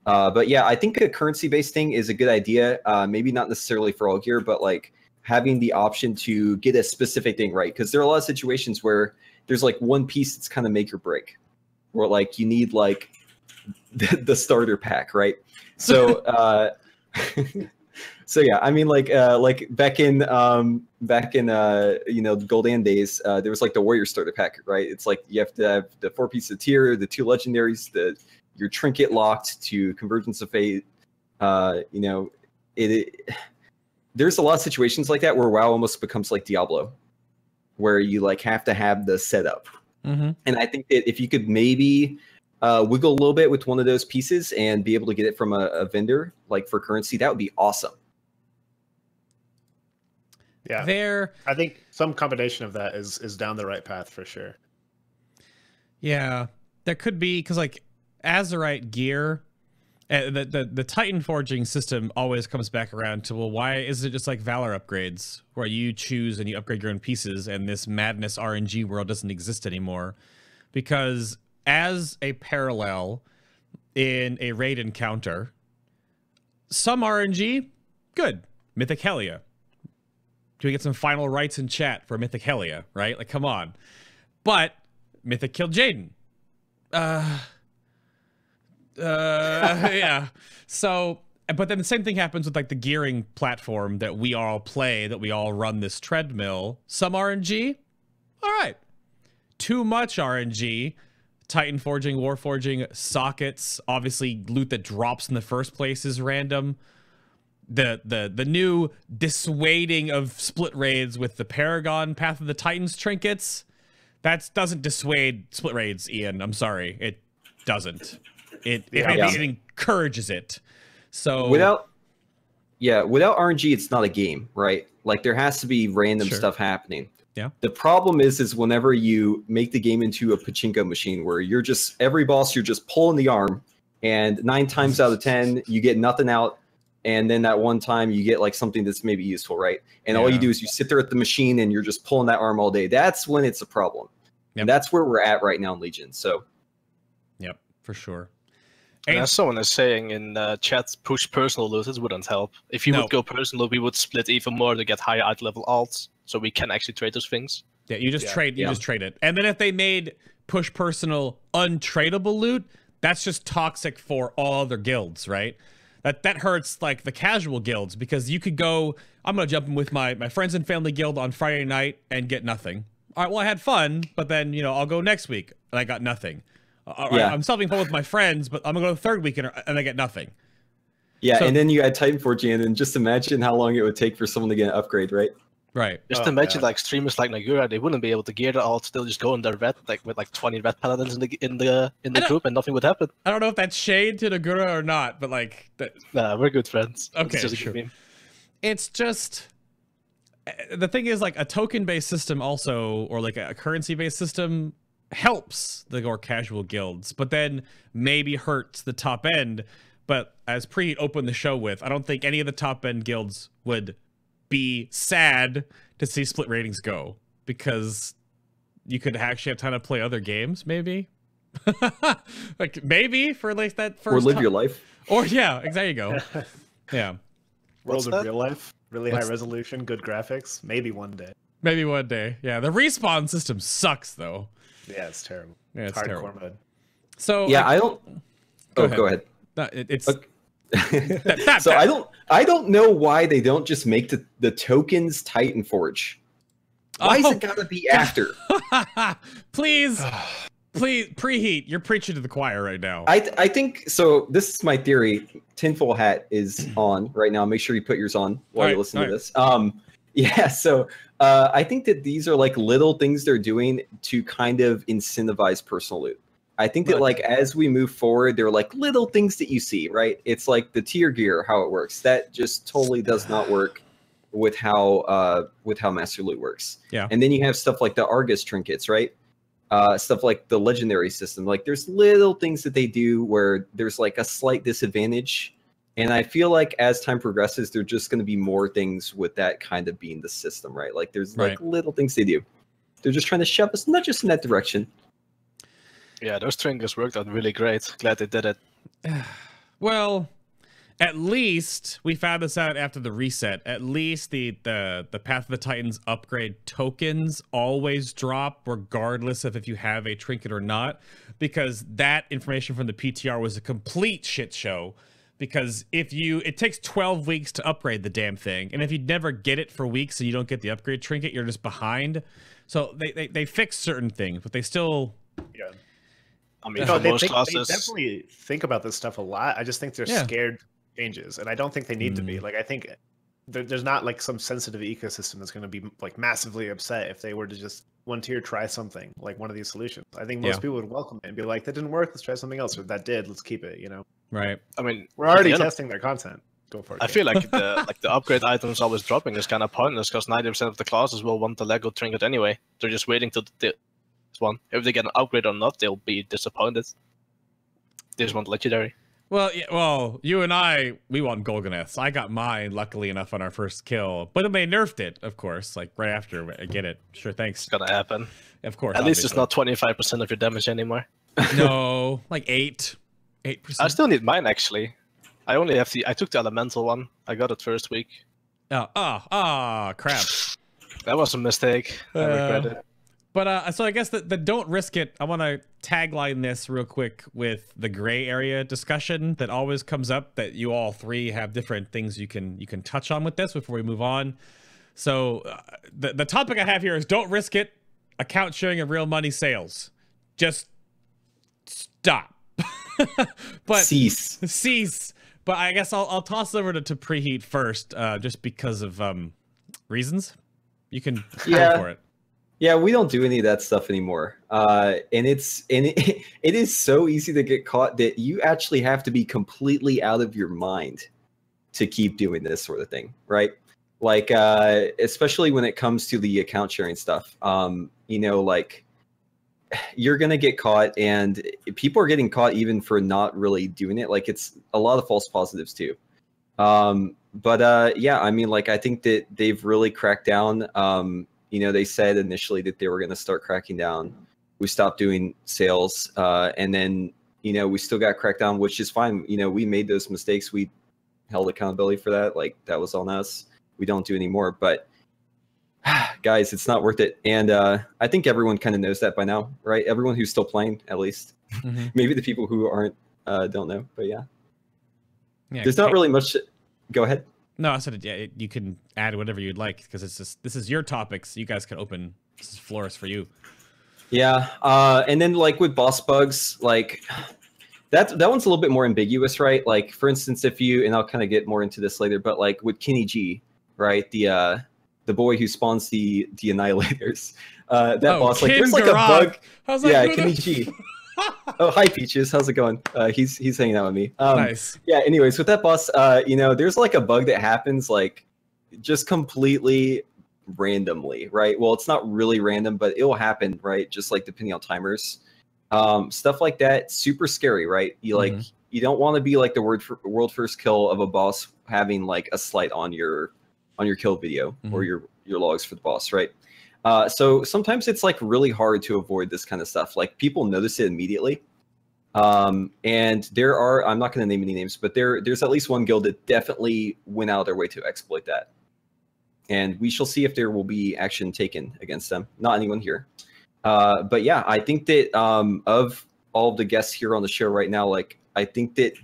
Speaker 2: But yeah, I think a currency-based thing is a good idea. Maybe not necessarily for all gear, but like having the option to get a specific thing right. Because there are a lot of situations where there's like one piece that's kind of make or break. Where like you need like the starter pack, right? So so yeah, I mean, like back in you know, the Goldan days, there was like the Warrior starter pack, right? It's like you have to have the 4 pieces of tier, the 2 legendaries, your trinket locked to Convergence of Fate. You know, there's a lot of situations like that where WoW almost becomes like Diablo, where you like have to have the setup. And I think that if you could maybe wiggle a little bit with one of those pieces and be able to get it from a vendor, like for currency, that would be awesome.
Speaker 4: Yeah, I think some combination of that is down the right path for sure.
Speaker 1: Yeah, there could be, because like Azerite gear, the Titanforging system always comes back around to, well, why is it just like Valor upgrades where you choose and you upgrade your own pieces and this madness RNG world doesn't exist anymore? Because as a parallel in a raid encounter, some RNG, good. Mythic Helia. Can we get some final rights in chat for Mythic Helia, right? Like, come on. But Mythic killed Jaden. Yeah. So, but then the same thing happens with like the gearing platform that we all play, that we all run this treadmill. Some RNG, all right. Too much RNG. Titanforging, Warforging, sockets. Obviously, loot that drops in the first place is random. The new dissuading of split raids with the Paragon Path of the Titans trinkets, that doesn't dissuade split raids, Ian. I'm sorry, it doesn't. It encourages it. So
Speaker 2: without RNG, it's not a game, right? Like there has to be random stuff happening.
Speaker 1: Yeah.
Speaker 2: The problem is whenever you make the game into a pachinko machine where you're just every boss you're just pulling the arm, and 9 times out of 10 you get nothing out. and then that one time you get like something that's maybe useful, right? And all you do is you sit there at the machine and you're just pulling that arm all day. That's when it's a problem. And that's where we're at right now in Legion. So,
Speaker 1: yep, for sure.
Speaker 3: And as someone is saying in chat, push personal loot, it wouldn't help. If you would go personal, we would split even more to get higher item level alts, so we can actually trade those things.
Speaker 1: Yeah, you just trade. You just trade it. And then if they made push personal untradeable loot, that's just toxic for all other guilds, right? That hurts like the casual guilds, because you could go, I'm gonna jump in with my friends and family guild on Friday night and get nothing. All right, well, I had fun, but then, you know, I'll go next week and I got nothing. I'm having fun with my friends, but I'm gonna go the third weekend and I get nothing.
Speaker 2: Yeah, so, and then you add Titanforging, and then just imagine how long it would take for someone to get an upgrade, right?
Speaker 1: Right.
Speaker 3: Just imagine like streamers like Nagura, they wouldn't be able to gear the alt. They'll just go in their red, like with like 20 red paladins in the group, and nothing would happen.
Speaker 1: I don't know if that's shade to Nagura or not, but like
Speaker 3: nah, we're good friends.
Speaker 1: Okay, it's just the thing is, like, a token-based system also, or like a currency-based system, helps the more casual guilds, but then maybe hurts the top end. But as Preheat opened the show with, I don't think any of the top end guilds would be sad to see split ratings go, because you could actually have time to play other games, maybe. Like maybe for like that first,
Speaker 2: or live your life,
Speaker 1: or there you go. Yeah,
Speaker 4: world of real life, really high resolution, good graphics. Maybe one day.
Speaker 1: Maybe one day. Yeah, the respawn system sucks though.
Speaker 4: Yeah, it's terrible.
Speaker 1: Yeah, it's
Speaker 4: hardcore
Speaker 1: terrible.
Speaker 4: mode.
Speaker 1: So
Speaker 2: yeah, I don't. Go ahead.
Speaker 1: No, it's
Speaker 2: okay. So I don't know why they don't just make the tokens Titanforge. Why is it gotta be after?
Speaker 1: Please, Preheat. You're preaching to the choir right now.
Speaker 2: I think so. This is my theory. Tinfoil hat is on right now. Make sure you put yours on while you listen to this. Yeah. So I think that these are like little things they're doing to kind of incentivize personal loot. I think that like as we move forward, they're like little things that you see, right? It's like the tier gear, how it works. That just totally does not work with how Master Loot works.
Speaker 1: Yeah.
Speaker 2: And then you have stuff like the Argus trinkets, right? Stuff like the legendary system. Like there's little things that they do where there's like a slight disadvantage. And I feel like as time progresses, there's just going to be more things with that kind of being the system, right? Like there's like little things they do. They're just trying to shove us not just in that direction.
Speaker 3: Yeah, those trinkets worked out really great. Glad they did it.
Speaker 1: Well, at least we found this out after the reset. At least the Path of the Titans upgrade tokens always drop regardless of if you have a trinket or not, because that information from the PTR was a complete shit show. Because it takes 12 weeks to upgrade the damn thing, and if you never get it for weeks and you don't get the upgrade trinket, you're just behind. So they fix certain things, but they still
Speaker 3: I mean,
Speaker 4: they definitely think about this stuff a lot. I just think they're scared changes, and I don't think they need to be. Like, I think there's not like some sensitive ecosystem that's going to be like massively upset if they were to just one tier try something like one of these solutions. I think most people would welcome it and be like, that didn't work, let's try something else, or that did, let's keep it, you know.
Speaker 1: Right.
Speaker 3: I mean,
Speaker 4: we're already testing their content. Go for it.
Speaker 3: I feel like the upgrade items always dropping is kind of pointless, because 90% of the classes will want the Lego trinket anyway. They're just waiting till this one. If they get an upgrade or not, they'll be disappointed. They just want legendary.
Speaker 1: Well, yeah, well, you and we want Golgoneths. I got mine, luckily enough, on our first kill. But they nerfed it, of course, like right after. I get it. Sure, thanks.
Speaker 3: It's gonna happen.
Speaker 1: Of course.
Speaker 3: At least it's not 25% of your damage anymore.
Speaker 1: No, like 8%.
Speaker 3: I still need mine, actually. I only have I took the elemental one. I got it first week.
Speaker 1: Crap.
Speaker 3: That was a mistake. I regret it.
Speaker 1: But so I guess the don't risk it. I want to tagline this real quick with the gray area discussion that always comes up, that you all three have different things you can touch on with this before we move on. So the topic I have here is don't risk it. Account sharing and real money sales. Just stop. But cease. But I guess I'll toss it over to Preheat first, just because of reasons. You can go for it.
Speaker 2: Yeah, we don't do any of that stuff anymore. And it is so easy to get caught that you actually have to be completely out of your mind to keep doing this sort of thing, right? Like, especially when it comes to the account sharing stuff. You know, like, you're going to get caught, and people are getting caught even for not really doing it. Like, it's a lot of false positives too. Yeah, I mean, like, I think that they've really cracked down. You know, they said initially that they were going to start cracking down. We stopped doing sales, and then, you know, we still got cracked down, which is fine. You know, we made those mistakes. We held accountability for that. Like, that was on us. We don't do anymore. But guys, it's not worth it. And I think everyone kind of knows that by now, right? Everyone who's still playing, at least.
Speaker 1: Mm-hmm.
Speaker 2: Maybe the people who aren't don't know, but yeah.
Speaker 1: Yeah,
Speaker 2: there's not really much. Go ahead.
Speaker 1: No, I said you can add whatever you'd like, because it's just, this is your topics. You guys can open. This is floor is for you.
Speaker 2: Yeah, and then like with boss bugs, like that one's a little bit more ambiguous, right? Like, for instance, if you, and I'll kind of get more into this later, but like with Kenny G, right? The boy who spawns the annihilators. That boss, like, there's like a bug.
Speaker 1: How's that
Speaker 2: yeah,
Speaker 1: going?
Speaker 2: Kenny G. Oh, hi Peaches, how's it going? He's hanging out with me.
Speaker 1: Nice.
Speaker 2: Yeah, anyways, with that boss, you know, there's like a bug that happens like just completely randomly, right? Well, it's not really random, but it'll happen, right? Just like depending on timers. Stuff like that, super scary, right? You like, you don't want to be like the world first kill of a boss having like a slight on your kill video or your logs for the boss, right? So sometimes it's like really hard to avoid this kind of stuff. Like, people notice it immediately. And there are, I'm not going to name any names, but there's at least one guild that definitely went out of their way to exploit that. And we shall see if there will be action taken against them. Not anyone here. But yeah, I think that of all of the guests here on the show right now, like, I think that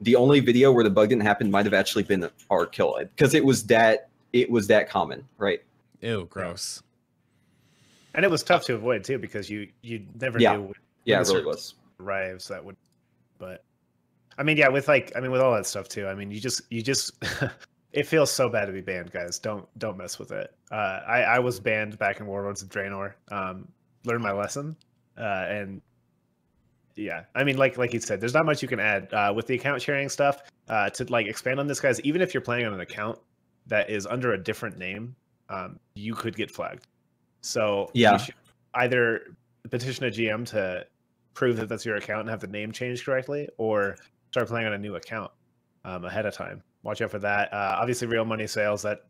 Speaker 2: the only video where the bug didn't happen might have actually been our kill, because it was that common, right?
Speaker 1: Ew, gross.
Speaker 4: And it was tough to avoid too, because you never
Speaker 2: Yeah.
Speaker 4: knew when
Speaker 2: Yeah,
Speaker 4: the
Speaker 2: it really
Speaker 4: certain
Speaker 2: was.
Speaker 4: arrives that would. But I mean, yeah, with all that stuff too. I mean, you just it feels so bad to be banned, guys. Don't mess with it. I was banned back in Warlords of Draenor. Learned my lesson, and yeah, I mean, like you said, there's not much you can add with the account sharing stuff. To like expand on this, guys, even if you're playing on an account that is under a different name, you could get flagged. So
Speaker 2: yeah,
Speaker 4: you should either petition a GM to prove that that's your account and have the name changed correctly, or start playing on a new account ahead of time. Watch out for that. Obviously, real money sales, that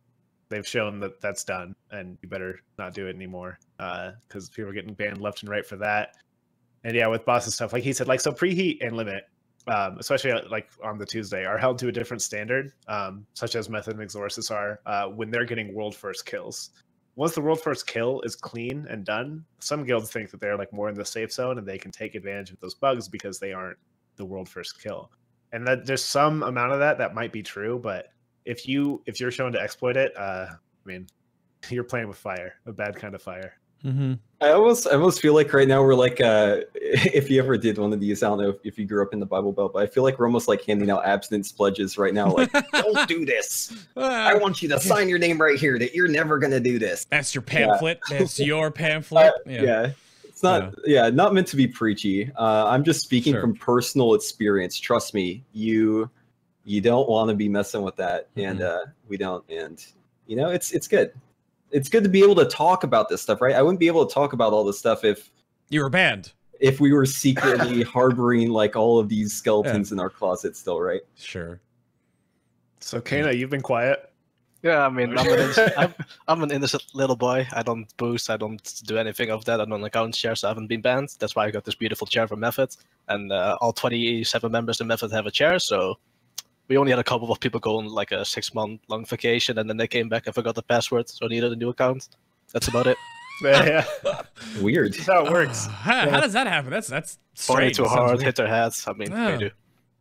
Speaker 4: they've shown that that's done, and you better not do it anymore, because people are getting banned left and right for that. And yeah, with bosses stuff, like he said, like, so preheat and limit, especially like on the Tuesday, are held to a different standard, such as Method and Exorcist are, when they're getting world first kills. Once the world first kill is clean and done, some guilds think that they're like more in the safe zone and they can take advantage of those bugs because they aren't the world first kill. And that there's some amount of that might be true, but if you're shown to exploit it, I mean, you're playing with fire, a bad kind of fire.
Speaker 2: I almost feel like right now we're like, if you ever did one of these, I don't know if you grew up in the Bible Belt, but I feel like we're almost like handing out abstinence pledges right now. Like, don't do this. I want you to sign your name right here that you're never gonna do this.
Speaker 1: That's your pamphlet. Yeah. That's your pamphlet.
Speaker 2: Yeah. It's not, not meant to be preachy. I'm just speaking from personal experience. Trust me, you don't want to be messing with that, and we don't. And you know, it's good. It's good to be able to talk about this stuff, right? I wouldn't be able to talk about all this stuff if
Speaker 1: you were banned. If
Speaker 2: we were secretly harboring like all of these skeletons in our closet still, right?
Speaker 1: Sure.
Speaker 4: So Cayna, you've been quiet.
Speaker 3: Yeah, I mean, I'm an innocent little boy. I don't boost. I don't do anything of that. I don't account share, so I haven't been banned. That's why I got this beautiful chair from Method, and all 27 members in Method have a chair. So we only had a couple of people go on like a 6-month-long vacation, and then they came back and forgot the password, so I needed a new account. That's about it.
Speaker 4: Yeah.
Speaker 2: Weird.
Speaker 4: That's how it works.
Speaker 1: How does that happen? That's
Speaker 3: Party
Speaker 1: strange.
Speaker 3: too hard, hit their heads. I mean, they do.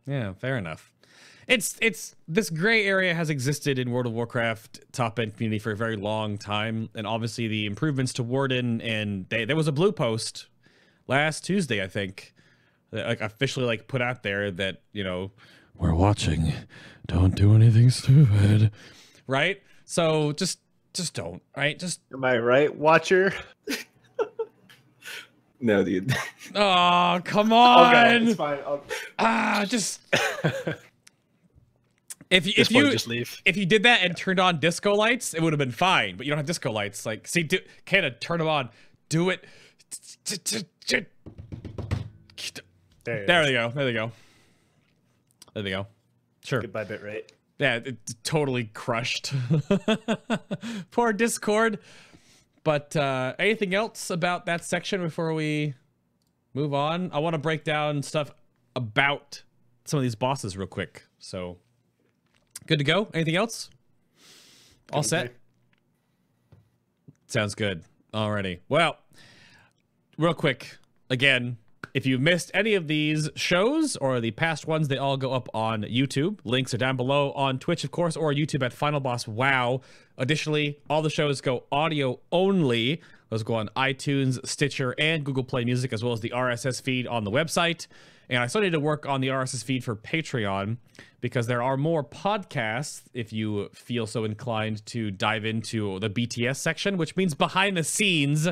Speaker 1: Yeah, fair enough. It's this gray area has existed in World of Warcraft top end community for a very long time, and obviously the improvements to Warden, and there was a Bloo post last Tuesday, I think, that like officially like put out there that, you know, we're watching, don't do anything stupid, right? So just don't, right? Just,
Speaker 4: am I right, Watcher?
Speaker 2: No, dude.
Speaker 1: Oh, come on.
Speaker 4: Okay, it's fine.
Speaker 1: Just if you did that and turned on disco lights, it would have been fine. But you don't have disco lights. Like, see, Cayna, turn them on. Do it. There we go. There we go. Sure.
Speaker 4: Goodbye, bitrate.
Speaker 1: Yeah, it's totally crushed. Poor Discord. But anything else about that section before we move on? I want to break down stuff about some of these bosses real quick. So, good to go? Anything else? All set? Sounds good. Alrighty. Well, real quick, again, if you missed any of these shows or the past ones, they all go up on YouTube. Links are down below on Twitch, of course, or YouTube at Final Boss WoW. Additionally, all the shows go audio only. Those go on iTunes, Stitcher, and Google Play Music, as well as the RSS feed on the website. And I still need to work on the RSS feed for Patreon because there are more podcasts if you feel so inclined to dive into the BTS section, which means behind the scenes,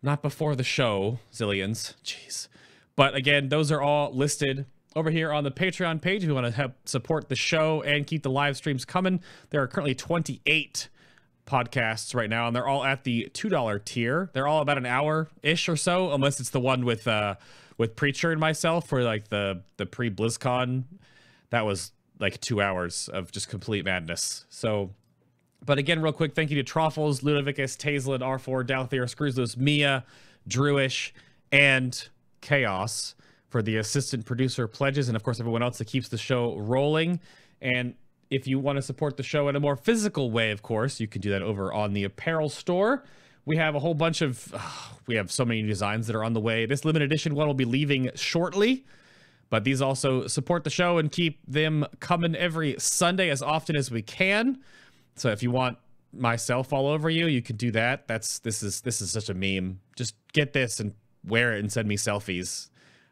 Speaker 1: not before the show, zillions. Jeez. But again, those are all listed over here on the Patreon page if you want to help support the show and keep the live streams coming. There are currently 28 podcasts right now, and they're all at the $2 tier. They're all about an hour-ish or so, unless it's the one with Preacher and myself for like the pre-BlizzCon. That was like 2 hours of just complete madness. So, but again, real quick, thank you to Troffles, Ludovicus, Tazelin, R4, Dalthier, Screwsloose, Mia, Drewish, and Chaos for the assistant producer pledges, and of course everyone else that keeps the show rolling. And if you want to support the show in a more physical way, of course, you can do that over on the apparel store. We have a whole bunch of, we have so many designs that are on the way. This limited edition one will be leaving shortly, but these also support the show and keep them coming every Sunday as often as we can. So if you want myself all over you, you can do that. This is such a meme. Just get this and wear it and send me selfies.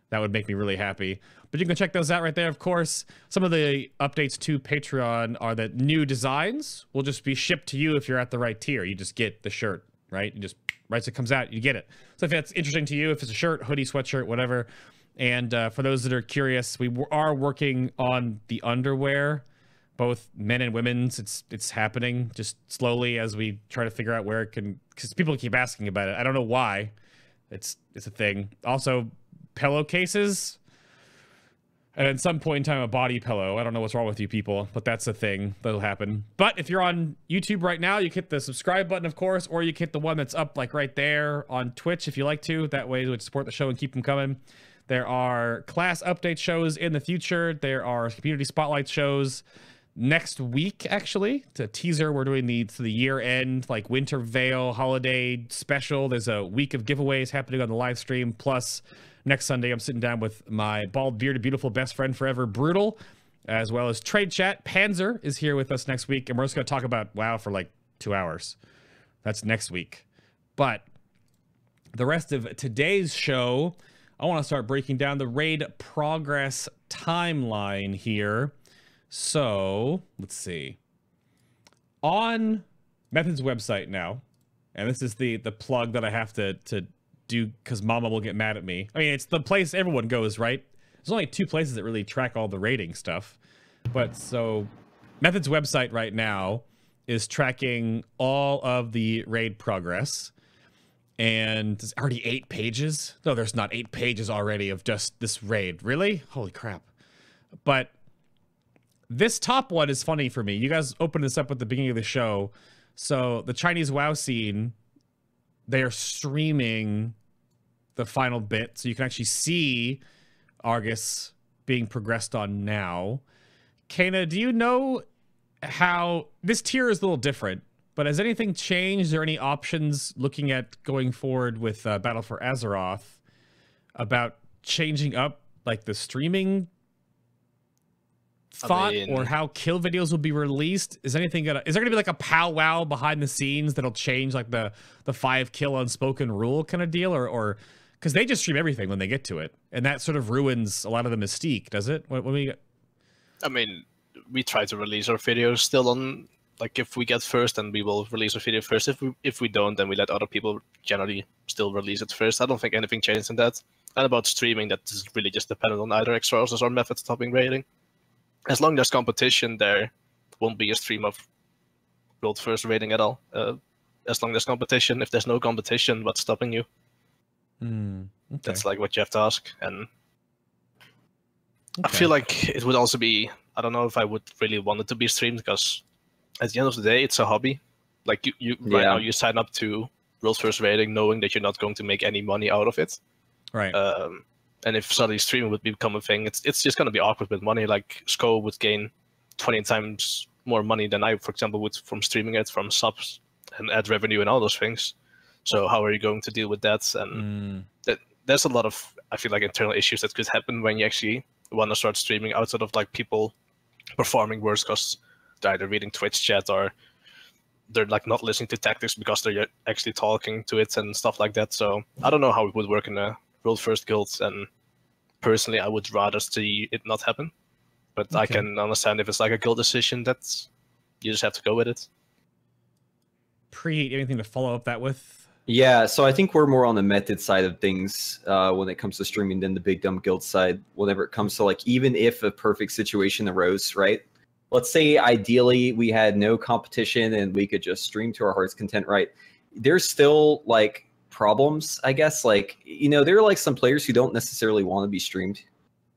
Speaker 1: That would make me really happy. But you can check those out right there, of course. Some of the updates to Patreon are that new designs will just be shipped to you if you're at the right tier. You just get the shirt, right? You just, right as it comes out, you get it. So if that's interesting to you, if it's a shirt, hoodie, sweatshirt, whatever. And for those that are curious, we are working on the underwear, both men and women's. It's happening just slowly as we try to figure out where it can, because people keep asking about it. I don't know why. It's a thing. Also, pillowcases, and at some point in time a body pillow. I don't know what's wrong with you people, but that's a thing that'll happen. But if you're on YouTube right now, you hit the subscribe button, of course, or you hit the one that's up like right there on Twitch if you like to. That way it would support the show and keep them coming. There are class update shows in the future. There are community spotlight shows next week, actually. To teaser, we're doing the year end like Winter Veil holiday special. There's a week of giveaways happening on the live stream. Plus next Sunday, I'm sitting down with my bald, bearded, beautiful best friend forever, Brutal, as well as Trade Chat. Panzer is here with us next week, and we're just going to talk about WoW for like 2 hours. That's next week. But the rest of today's show, I want to start breaking down the raid progress timeline here. So, let's see. On Method's website now, and this is the plug that I have to do because Mama will get mad at me. I mean, it's the place everyone goes, right? There's only 2 places that really track all the rating stuff. But so Method's website right now is tracking all of the raid progress. And there's already 8 pages. No, there's not 8 pages already of just this raid. Really? Holy crap. But this top one is funny for me. You guys opened this up at the beginning of the show. So the Chinese WoW scene, they are streaming the final bit, so you can actually see Argus being progressed on now. Cayna, do you know how this tier is a little different, but has anything changed? Is there any options looking at going forward with Battle for Azeroth about changing up like the streaming thought, or how kill videos will be released? Is there gonna be like a powwow behind the scenes that'll change like the 5 kill unspoken rule kind of deal, or because they just stream everything when they get to it, and that sort of ruins a lot of the mystique, does it? When we get...
Speaker 3: I mean, we try to release our videos still on, like, if we get first, then we will release a video first. If we don't, then we let other people generally still release it first. I don't think anything changed in that. And about streaming, that is really just dependent on either Extraorders or Method's topping rating. As long as there's competition, there won't be a stream of world first rating at all. As long as there's competition. If there's no competition, what's stopping you?
Speaker 1: Okay.
Speaker 3: That's like what you have to ask. And I feel like it would also be, I don't know if I would really want it to be streamed, because at the end of the day, it's a hobby. Like right now you sign up to World First Rating knowing that you're not going to make any money out of it.
Speaker 1: Right.
Speaker 3: And if suddenly streaming would become a thing, it's just going to be awkward with money. Like Sko would gain 20 times more money than I, for example, would from streaming it, from subs and ad revenue and all those things. So how are you going to deal with that? And there's a lot of, I feel like, internal issues that could happen when you actually want to start streaming, outside of like people performing worse because they're either reading Twitch chat or they're like not listening to tactics because they're actually talking to it and stuff like that. So I don't know how it would work in a World First Guild, and personally I would rather see it not happen. But I can understand if it's like a guild decision that you just have to go with it.
Speaker 1: Preheat, anything to follow up that with?
Speaker 2: Yeah, so I think we're more on the method side of things when it comes to streaming than the Big Dumb Guild side. Whenever it comes to, like, even if a perfect situation arose, right? Let's say ideally we had no competition and we could just stream to our heart's content, right? There's still like problems, I guess. Like, you know, there are like some players who don't necessarily want to be streamed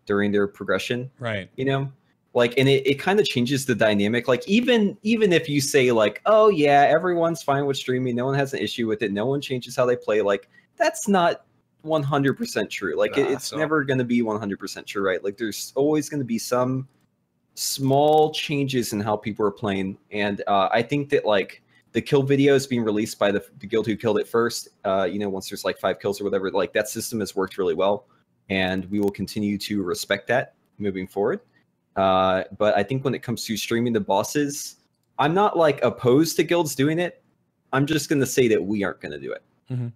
Speaker 2: during their progression,
Speaker 1: right?
Speaker 2: You know, like, and it kind of changes the dynamic. Like, even if you say like, oh yeah, everyone's fine with streaming, no one has an issue with it, no one changes how they play, like, that's not 100% true. Like, it's never going to be 100% true, right? Like, there's always going to be some small changes in how people are playing. And I think that, like, the kill videos being released by the guild who killed it first, you know, once there's like 5 kills or whatever, like, that system has worked really well, and we will continue to respect that moving forward. But I think when it comes to streaming the bosses, I'm not like opposed to guilds doing it. I'm just going to say that we aren't going to do it.
Speaker 1: And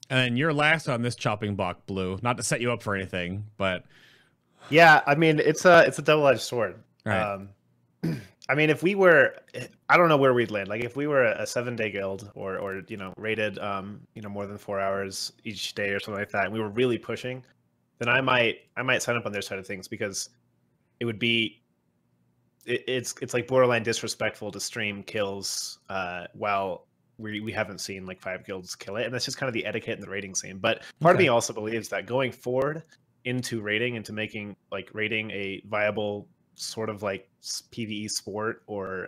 Speaker 1: then you're last on this chopping block, Blue. Not to set you up for anything, but
Speaker 4: yeah, I mean, it's a double-edged sword.
Speaker 1: Right.
Speaker 4: I mean, if we were, I don't know where we'd land. Like, if we were a 7-day guild or you know, rated you know, more than 4 hours each day or something like that, and we were really pushing, then I might sign up on their side of things, because it would be it's like borderline disrespectful to stream kills while we haven't seen like 5 guilds kill it, and that's just kind of the etiquette in the rating scene. But part of me also believes that going forward into rating, into making like rating a viable sort of like PvE sport, or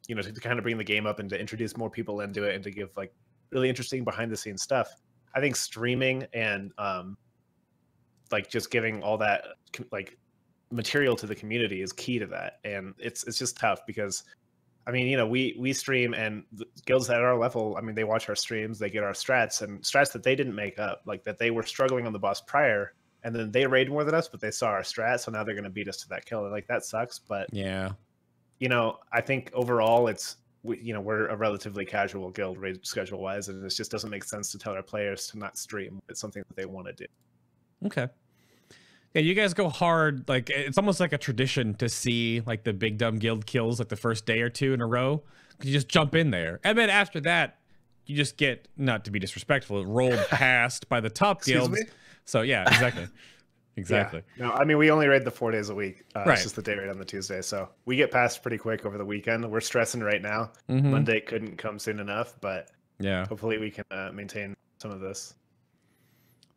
Speaker 4: you know, to kind of bring the game up and to introduce more people into it and to give like really interesting behind the scenes stuff, I think streaming and like just giving all that like material to the community is key to that. And it's just tough because, I mean, you know, we stream, and the guilds at our level, I mean, they watch our streams, they get our strats, and strats that they didn't make up, like that they were struggling on the boss prior, and then they raid more than us, but they saw our strat, so now they're going to beat us to that kill. And like, that sucks. But
Speaker 1: yeah,
Speaker 4: you know, I think overall you know, we're a relatively casual guild raid schedule wise, and it just doesn't make sense to tell our players to not stream. It's something that they want to do.
Speaker 1: Okay. Yeah, you guys go hard. Like, it's almost like a tradition to see like the Big Dumb Guild kills like the first day or 2 in a row. You just jump in there, and then after that, you just get, not to be disrespectful, rolled past by the top guilds.
Speaker 4: Me?
Speaker 1: So yeah, exactly.
Speaker 4: Yeah. No, I mean, we only raid the 4 days a week.
Speaker 1: Right.
Speaker 4: It's just the day raid on the Tuesday, so we get past pretty quick over the weekend. We're stressing right now. Monday couldn't come soon enough, but
Speaker 1: yeah,
Speaker 4: hopefully we can maintain some of this.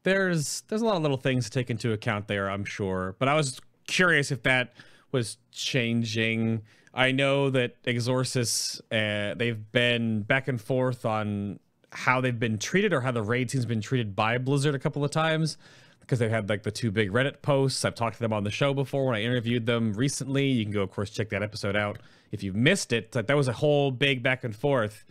Speaker 1: There's a lot of little things to take into account there, I'm sure. But I was curious if that was changing. I know that Exorcist, they've been back and forth on how they've been treated, or how the raid team's been treated by Blizzard a couple of times, because they've had like the 2 big Reddit posts. I've talked to them on the show before when I interviewed them recently. You can go, of course, check that episode out if you've missed it. Like, that was a whole big back and forth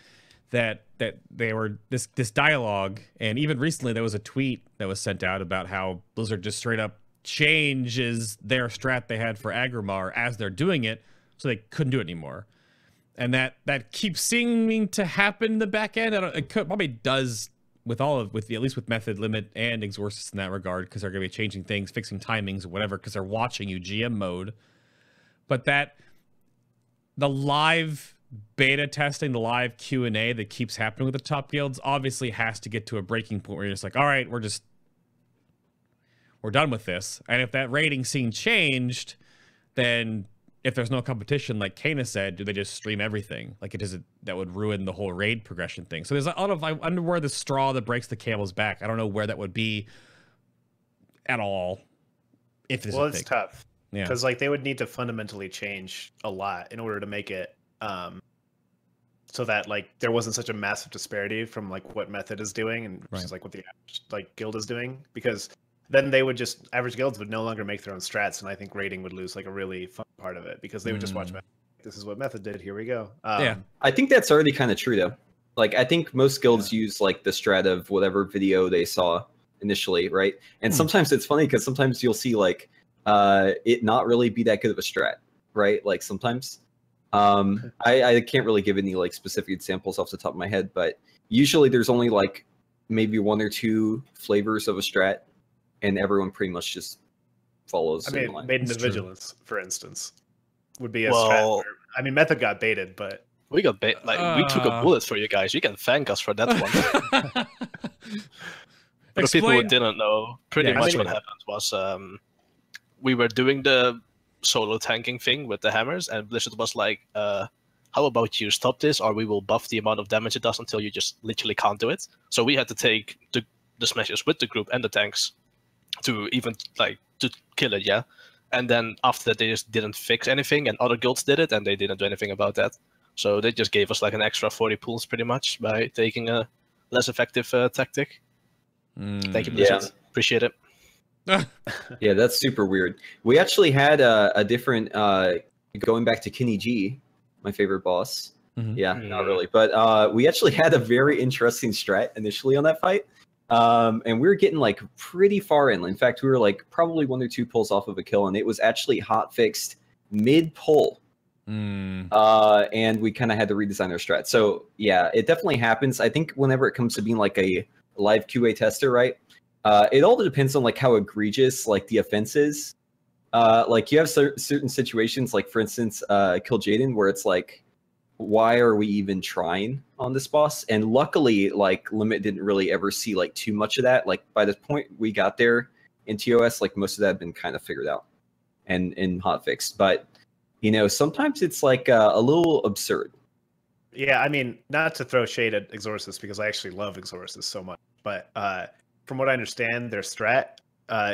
Speaker 1: that they were this dialogue. And even recently there was a tweet that was sent out about how Blizzard just straight up changes their strat they had for Agrimar as they're doing it, so they couldn't do it anymore. And that keeps seeming to happen in the back end. Probably does with at least with Method Limit and Exorcist in that regard, because they're going to be changing things, fixing timings or whatever, because they're watching you GM mode. But the live beta testing, the live Q&A that keeps happening with the top guilds obviously has to get to a breaking point where you're just like, all right, we're done with this. And if that rating scene changed, then if there's no competition, like Cayna said, do they just stream everything? Like, that would ruin the whole raid progression thing. So there's a lot of, I wonder where the straw that breaks the camel's back. I don't know where that would be at all. If this
Speaker 4: Well,
Speaker 1: is
Speaker 4: it's
Speaker 1: big.
Speaker 4: tough
Speaker 1: Yeah.
Speaker 4: because like they would need to fundamentally change a lot in order to make it so that like there wasn't such a massive disparity from like what Method is doing and versus like what the average, like guild is doing, because then they would just average guilds would no longer make their own strats, and I think rating would lose like a really fun part of it because they would just watch Method. This is what Method did. Here we go.
Speaker 1: Yeah.
Speaker 2: I think that's already kind of true though. Like I think most guilds use like the strat of whatever video they saw initially, right? And sometimes it's funny because sometimes you'll see like it not really be that good of a strat, right? Like sometimes I can't really give any like specific examples off the top of my head, but usually there's only like maybe 1 or 2 flavors of a strat, and everyone pretty much just follows.
Speaker 4: I mean, Maiden of Vigilance, for instance, would be a strat.
Speaker 3: Well,
Speaker 4: Where, I mean, Method got baited, but
Speaker 3: we got like we took a bullet for you guys. You can thank us for that one. For the people who didn't know, pretty much what happened was we were doing the solo tanking thing with the hammers, and Blizzard was like, how about you stop this, or we will buff the amount of damage it does until you just literally can't do it. So we had to take the smashes with the group and the tanks to even like to kill it, yeah. And then after that, they just didn't fix anything, and other guilds did it, and they didn't do anything about that. So they just gave us like an extra 40 pools pretty much by taking a less effective tactic. Thank you, Blizzard. Appreciate it.
Speaker 2: Yeah, that's super weird. We actually had a different, going back to Kenny G, my favorite boss. Yeah, not really. But we actually had a very interesting strat initially on that fight. And we were getting like pretty far in. In fact, we were like probably 1 or 2 pulls off of a kill, and it was actually hot fixed mid-pull. And we kind of had to redesign our strat. So yeah, it definitely happens. I think whenever it comes to being like a live QA tester, right? It all depends on like how egregious like the offense is. Like you have certain situations, like for instance, Kill Jaden, where it's like, why are we even trying on this boss? And luckily, like Limit didn't really ever see like too much of that. Like by the point we got there in TOS, like most of that had been kind of figured out and hot fixed. But you know, sometimes it's like a little absurd.
Speaker 4: yeah, I mean, not to throw shade at Exorcist because I actually love Exorcist so much, but from what I understand, their strat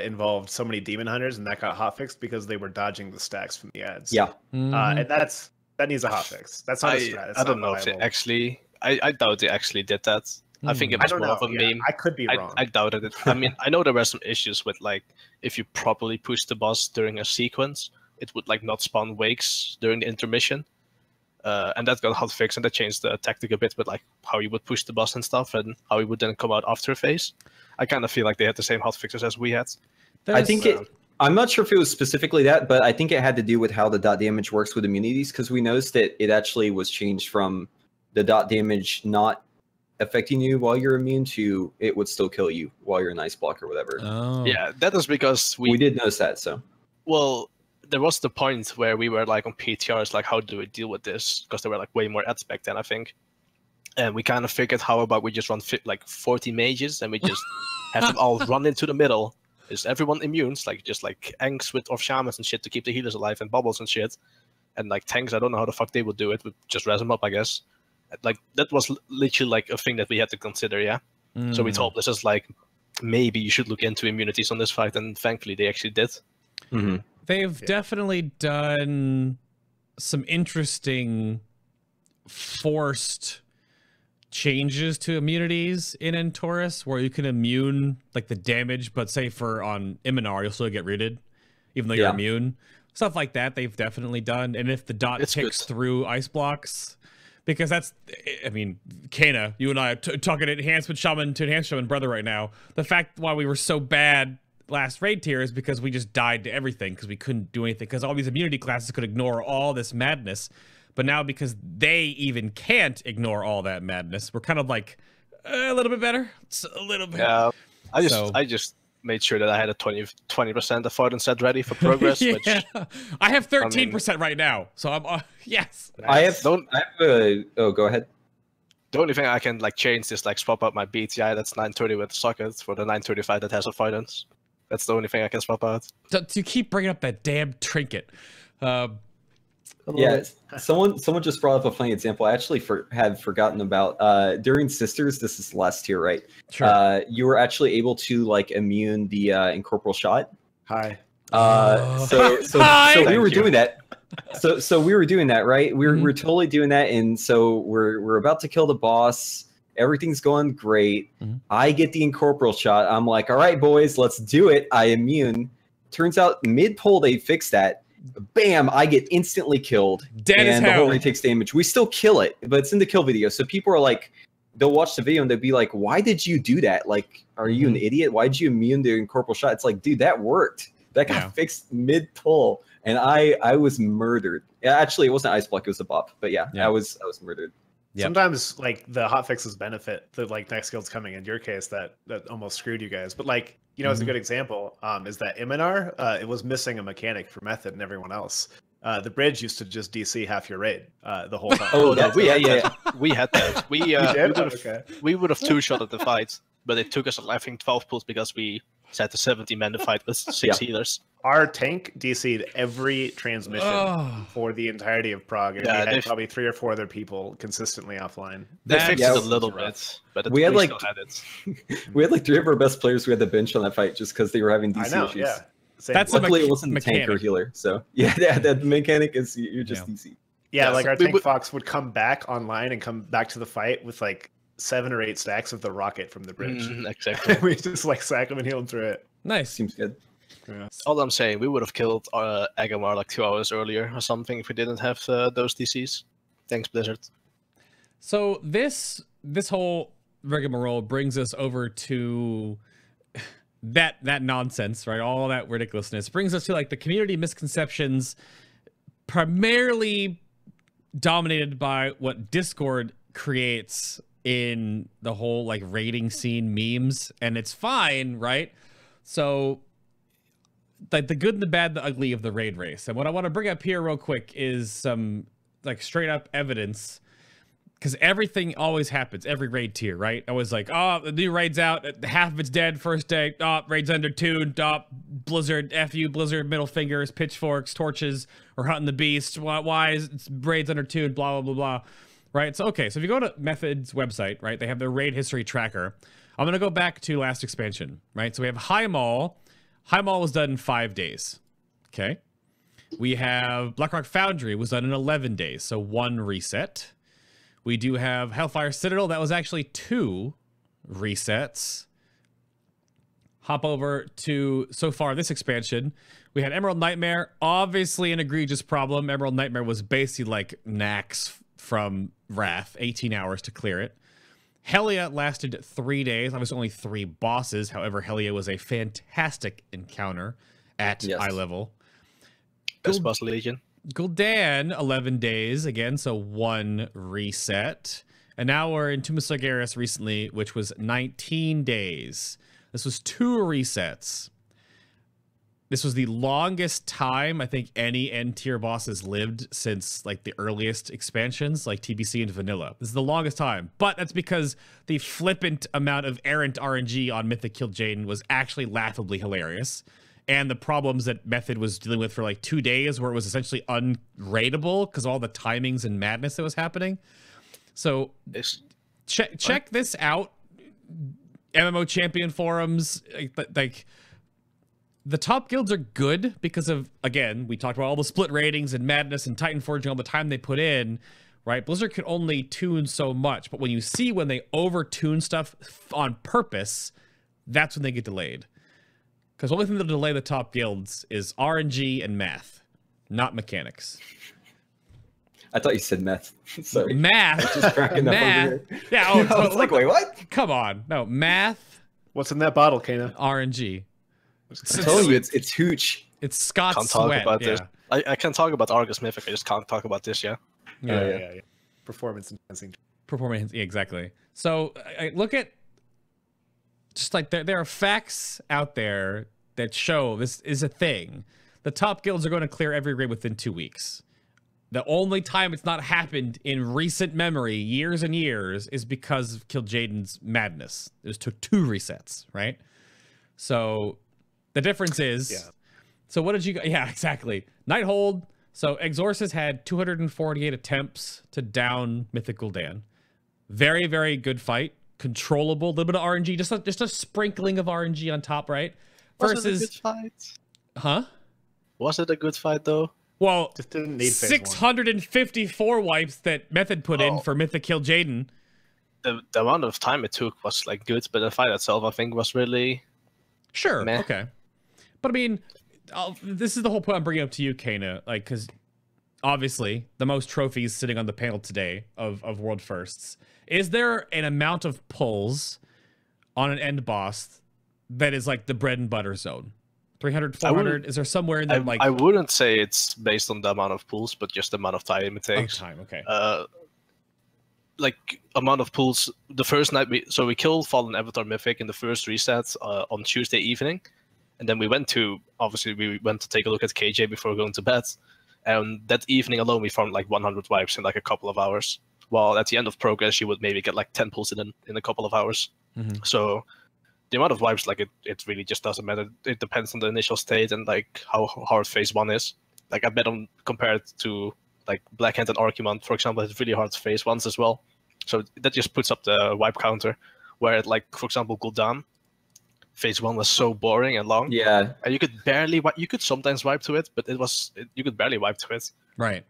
Speaker 4: involved so many demon hunters, and that got hotfixed because they were dodging the stacks from the ads.
Speaker 2: Yeah,
Speaker 4: and that needs a hotfix. That's not a strat. That's
Speaker 3: I don't
Speaker 4: not
Speaker 3: know if they
Speaker 4: viable.
Speaker 3: actually. I doubt they actually did that. I think it was more of a meme.
Speaker 4: I could be wrong.
Speaker 3: I doubted it. I mean, I know there were some issues with like if you properly push the boss during a sequence, it would like not spawn wakes during the intermission. And that got hotfixed, and that changed the tactic a bit with like how you would push the boss and stuff, and how he would then come out after a phase. I kind of feel like they had the same hotfixes as we had.
Speaker 2: I think I'm not sure if it was specifically that, but I think it had to do with how the dot damage works with immunities, because we noticed that it actually was changed from the dot damage not affecting you while you're immune to it would still kill you while you're an ice block or whatever.
Speaker 1: Oh.
Speaker 3: Yeah, that is because
Speaker 2: We did notice that, so.
Speaker 3: Well, there was the point where we were like on PTRs, like how do we deal with this? Because there were like way more ads back then, I think. And we kind of figured, how about we just run like 40 mages and we just have them all run into the middle. Is everyone immune? Like just like Anks with off shamans and shit to keep the healers alive, and bubbles and shit. And like tanks, I don't know how the fuck they would do it. We just res them up, I guess. Like that was literally like a thing that we had to consider, yeah. So we told Blizzard like, maybe you should look into immunities on this fight, and thankfully they actually did.
Speaker 1: They've definitely done some interesting forced changes to immunities in Antorus, where you can immune like the damage, but say for on Iminar, you'll still get rooted, even though you're immune. Stuff like that they've definitely done. And if the dot ticks through ice blocks, because that's, I mean, Cayna, you and I are talking enhancement shaman to enhanced shaman brother right now. The fact why we were so bad last raid tier is because we just died to everything, because we couldn't do anything, because all these immunity classes could ignore all this madness. But now, because they even can't ignore all that madness, we're kind of like a little bit better. It's a little bit.
Speaker 3: Yeah, I just made sure that I had a 20% avoidance set ready for progress.
Speaker 1: Yeah.
Speaker 3: Which
Speaker 1: I have 13% right now, so I'm yes.
Speaker 3: Nice.
Speaker 2: Oh, go ahead.
Speaker 3: The only thing I can like change is like swap out my BTI that's 930 with socket for the 935 that has avoidance. That's the only thing I can swap out.
Speaker 1: To keep bringing up that damn trinket.
Speaker 2: Yeah, someone just brought up a funny example. I actually had forgotten about during Sisters. This is last tier, right?
Speaker 1: Sure.
Speaker 2: You were actually able to like immune the incorporeal shot.
Speaker 4: Hi.
Speaker 2: So we were doing that. So we were doing that, right? We're totally doing that, and so we're about to kill the boss. Everything's going great. I get the incorporeal shot. I'm like, all right, boys, let's do it. I immune. Turns out mid-pull they fixed that. Bam! I get instantly killed.
Speaker 1: Dead as
Speaker 2: and
Speaker 1: hell.
Speaker 2: the whole raid takes damage. We still kill it, but it's in the kill video. So people are like, they'll watch the video and they'll be like, why did you do that? Like, are you an idiot? Why did you immune the incorporeal shot? It's like, dude, that worked. That got fixed mid-pull. And I was murdered. Yeah, actually, it wasn't ice block, it was a bop. But yeah, I was murdered.
Speaker 4: Yep. Sometimes like the hotfixes benefit the like next guild's coming. In your case, that almost screwed you guys. But like, you know, as a good example, is that Iminar, it was missing a mechanic for Method and everyone else. The bridge used to just DC half your raid the whole time.
Speaker 3: Oh, no, we had that. We would have two-shotted the fight, but it took us, I think, 12 pulls because we set to 70 men to fight with 6 healers.
Speaker 4: Our tank DC'd every transmission for the entirety of Prague, and we had probably 3 or 4 other people consistently offline.
Speaker 3: They fixed it a little bit, but
Speaker 2: we had like
Speaker 3: still had it.
Speaker 2: We had like 3 of our best players who had the bench on that fight just because they were having DC issues. Yeah.
Speaker 1: That's
Speaker 2: luckily it wasn't a tank or healer, so that mechanic is you're just DC.
Speaker 4: Yeah, like our tank Fox would come back online and come back to the fight with like 7 or 8 stacks of the rocket from the bridge.
Speaker 3: Exactly.
Speaker 4: We just like sack him and heal him through it.
Speaker 1: Nice.
Speaker 2: Seems good.
Speaker 4: Yeah.
Speaker 3: All I'm saying, we would have killed Agamar like 2 hours earlier or something if we didn't have those DCs. Thanks, Blizzard.
Speaker 1: So this whole rigmarole brings us over to that nonsense, right? All that ridiculousness brings us to like the community misconceptions, primarily dominated by what Discord creates in the whole like raiding scene memes, and it's fine, right? So like the good and the bad, the ugly of the raid race. And what I want to bring up here real quick is some like straight up evidence, because everything always happens, every raid tier, right? Always like, oh, the new raid's out, half of it's dead first day, oh, raid's undertuned, oh, Blizzard, F you, Blizzard, middle fingers, pitchforks, torches, or hunting the beast, why is it's raid's undertuned, blah, blah, blah, blah, right? So, okay, so if you go to Method's website, right, they have their raid history tracker. I'm going to go back to last expansion, right? So we have High Mall. High Mall was done in 5 days, okay? We have Blackrock Foundry was done in 11 days, so 1 reset. We do have Hellfire Citadel. That was actually 2 resets. Hop over to, so far, this expansion. We had Emerald Nightmare. Obviously an egregious problem. Emerald Nightmare was basically like Nax from Wrath. 18 hours to clear it. Helia lasted 3 days. I was only 3 bosses. However, Helia was a fantastic encounter at eye level.
Speaker 3: Best boss Legion.
Speaker 1: Gul'dan, 11 days again, so 1 reset. And now we're in Tomb of Sargeras recently, which was 19 days. This was 2 resets. This was the longest time I think any N-tier bosses lived since like the earliest expansions, like TBC and Vanilla. This is the longest time, but that's because the flippant amount of errant RNG on Mythic Kil'jaeden was actually laughably hilarious. And the problems that Method was dealing with for like 2 days where it was essentially unraidable because all the timings and madness that was happening. So check this out. MMO Champion forums, like the top guilds are good because of, again, we talked about all the split ratings and madness and Titanforging, all the time they put in, right? Blizzard can only tune so much, but when you see when they over-tune stuff on purpose, that's when they get delayed. Because the only thing that'll delay the top guilds is RNG and math, not mechanics.
Speaker 2: I thought you said meth. Sorry.
Speaker 1: Math.
Speaker 2: Just cracking up over here.
Speaker 1: Yeah.
Speaker 2: I was like, wait, what?
Speaker 1: Come on. No, math.
Speaker 4: What's in that bottle, Cayna?
Speaker 1: RNG.
Speaker 2: I'm telling you, it's hooch.
Speaker 1: It's Scott's
Speaker 3: can't talk
Speaker 1: sweat.
Speaker 3: about this. I can talk about Argus Mythic. I just can't talk about this. Yeah.
Speaker 4: Performance enhancing.
Speaker 1: Performance. Yeah, exactly. So I look at just like there are facts out there that show this is a thing. The top guilds are going to clear every raid within 2 weeks. The only time it's not happened in recent memory, years and years, is because of Kil'jaeden's madness. It took 2 resets, right? So the difference is, so what did you, exactly. Nighthold, so Exorcist had 248 attempts to down Mythic Gul'dan. Very, very good fight. Controllable, a little bit of RNG, just a sprinkling of RNG on top, right? Versus,
Speaker 3: good fight.
Speaker 1: Huh?
Speaker 3: Was it a good fight though?
Speaker 1: Well,
Speaker 4: Just didn't need phase
Speaker 1: 654 wipes that Method put in for Mythic kill Jaden.
Speaker 3: The amount of time it took was like good, but the fight itself, I think, was really meh.
Speaker 1: Okay. But I mean, this is the whole point I'm bringing up to you, Cayna. Like, because obviously the most trophies sitting on the panel today of world firsts. Is there an amount of pulls on an end boss that is like the bread and butter zone? 300, 400? Is there somewhere in there like...
Speaker 3: I wouldn't say it's based on the amount of pulls, but just the amount of time it takes.
Speaker 1: Oh, time, okay.
Speaker 3: Like, amount of pulls, the first night, we killed Fallen Avatar Mythic in the first reset on Tuesday evening, and then we went to take a look at KJ before going to bed, and that evening alone we farmed like 100 wipes in like a couple of hours, while at the end of progress you would maybe get like 10 pulls in a couple of hours.
Speaker 1: Mm-hmm.
Speaker 3: So the amount of wipes, like, it really just doesn't matter. It depends on the initial state and like how hard phase 1 is. Like, I bet on compared to like Blackhand and Archimon, for example, it's really hard phase 1s as well. So that just puts up the wipe counter, where like, for example, Gul'dan, phase 1 was so boring and long.
Speaker 2: Yeah.
Speaker 3: And you could sometimes wipe to it, but you could barely wipe to it.
Speaker 1: Right.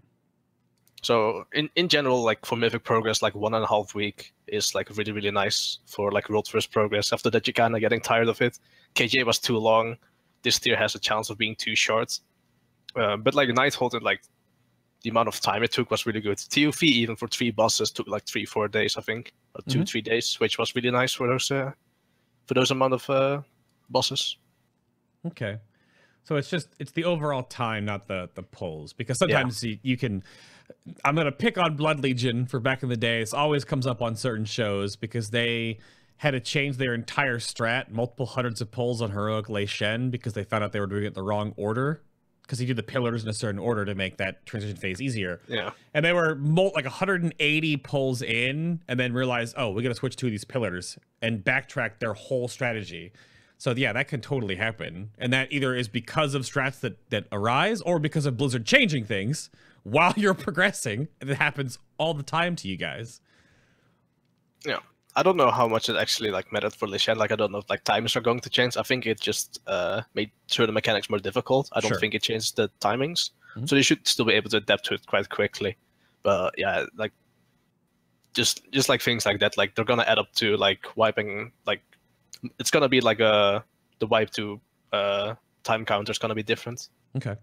Speaker 3: So in general, like for Mythic progress, like 1.5 week is like really, really nice for like world first progress. After that, you're kind of getting tired of it. KJ was too long. This tier has a chance of being too short. But like Nighthold, and like the amount of time it took was really good. TUV even for 3 bosses took like 3-4 days, I think, or 2-3 days, which was really nice for those amount of bosses.
Speaker 1: Okay. So it's the overall time, not the pulls, because sometimes you can. I'm gonna pick on Blood Legion for back in the day. It always comes up on certain shows because they had to change their entire strat, multiple hundreds of pulls on Heroic Lei Shen because they found out they were doing it in the wrong order. Because he did the pillars in a certain order to make that transition phase easier.
Speaker 3: Yeah.
Speaker 1: And they were like 180 pulls in, and then realized, oh, we got to switch 2 of these pillars and backtrack their whole strategy. So yeah, that can totally happen. And that either is because of strats that arise, or because of Blizzard changing things while you're progressing. And it happens all the time to you guys.
Speaker 3: Yeah. I don't know how much it actually like mattered for Lei Shen. Like, I don't know if like timings are going to change. I think it just made certain mechanics more difficult. I don't think it changed the timings. Mm-hmm. So they should still be able to adapt to it quite quickly. But yeah, like just like things like that, like they're gonna add up to like wiping, like it's gonna be like the wipe to time counter is gonna be different.
Speaker 1: Okay.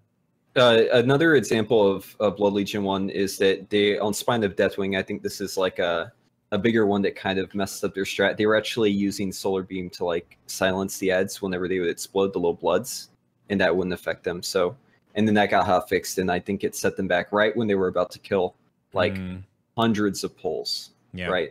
Speaker 2: Another example of Blood Legion 1 is that they, on Spine of Deathwing, I think this is like a bigger one that kind of messed up their strat. They were actually using Solar Beam to like silence the ads whenever they would explode the low bloods, and that wouldn't affect them. So, and then that got hot fixed, and I think it set them back right when they were about to kill like hundreds of pulls. Yeah. Right.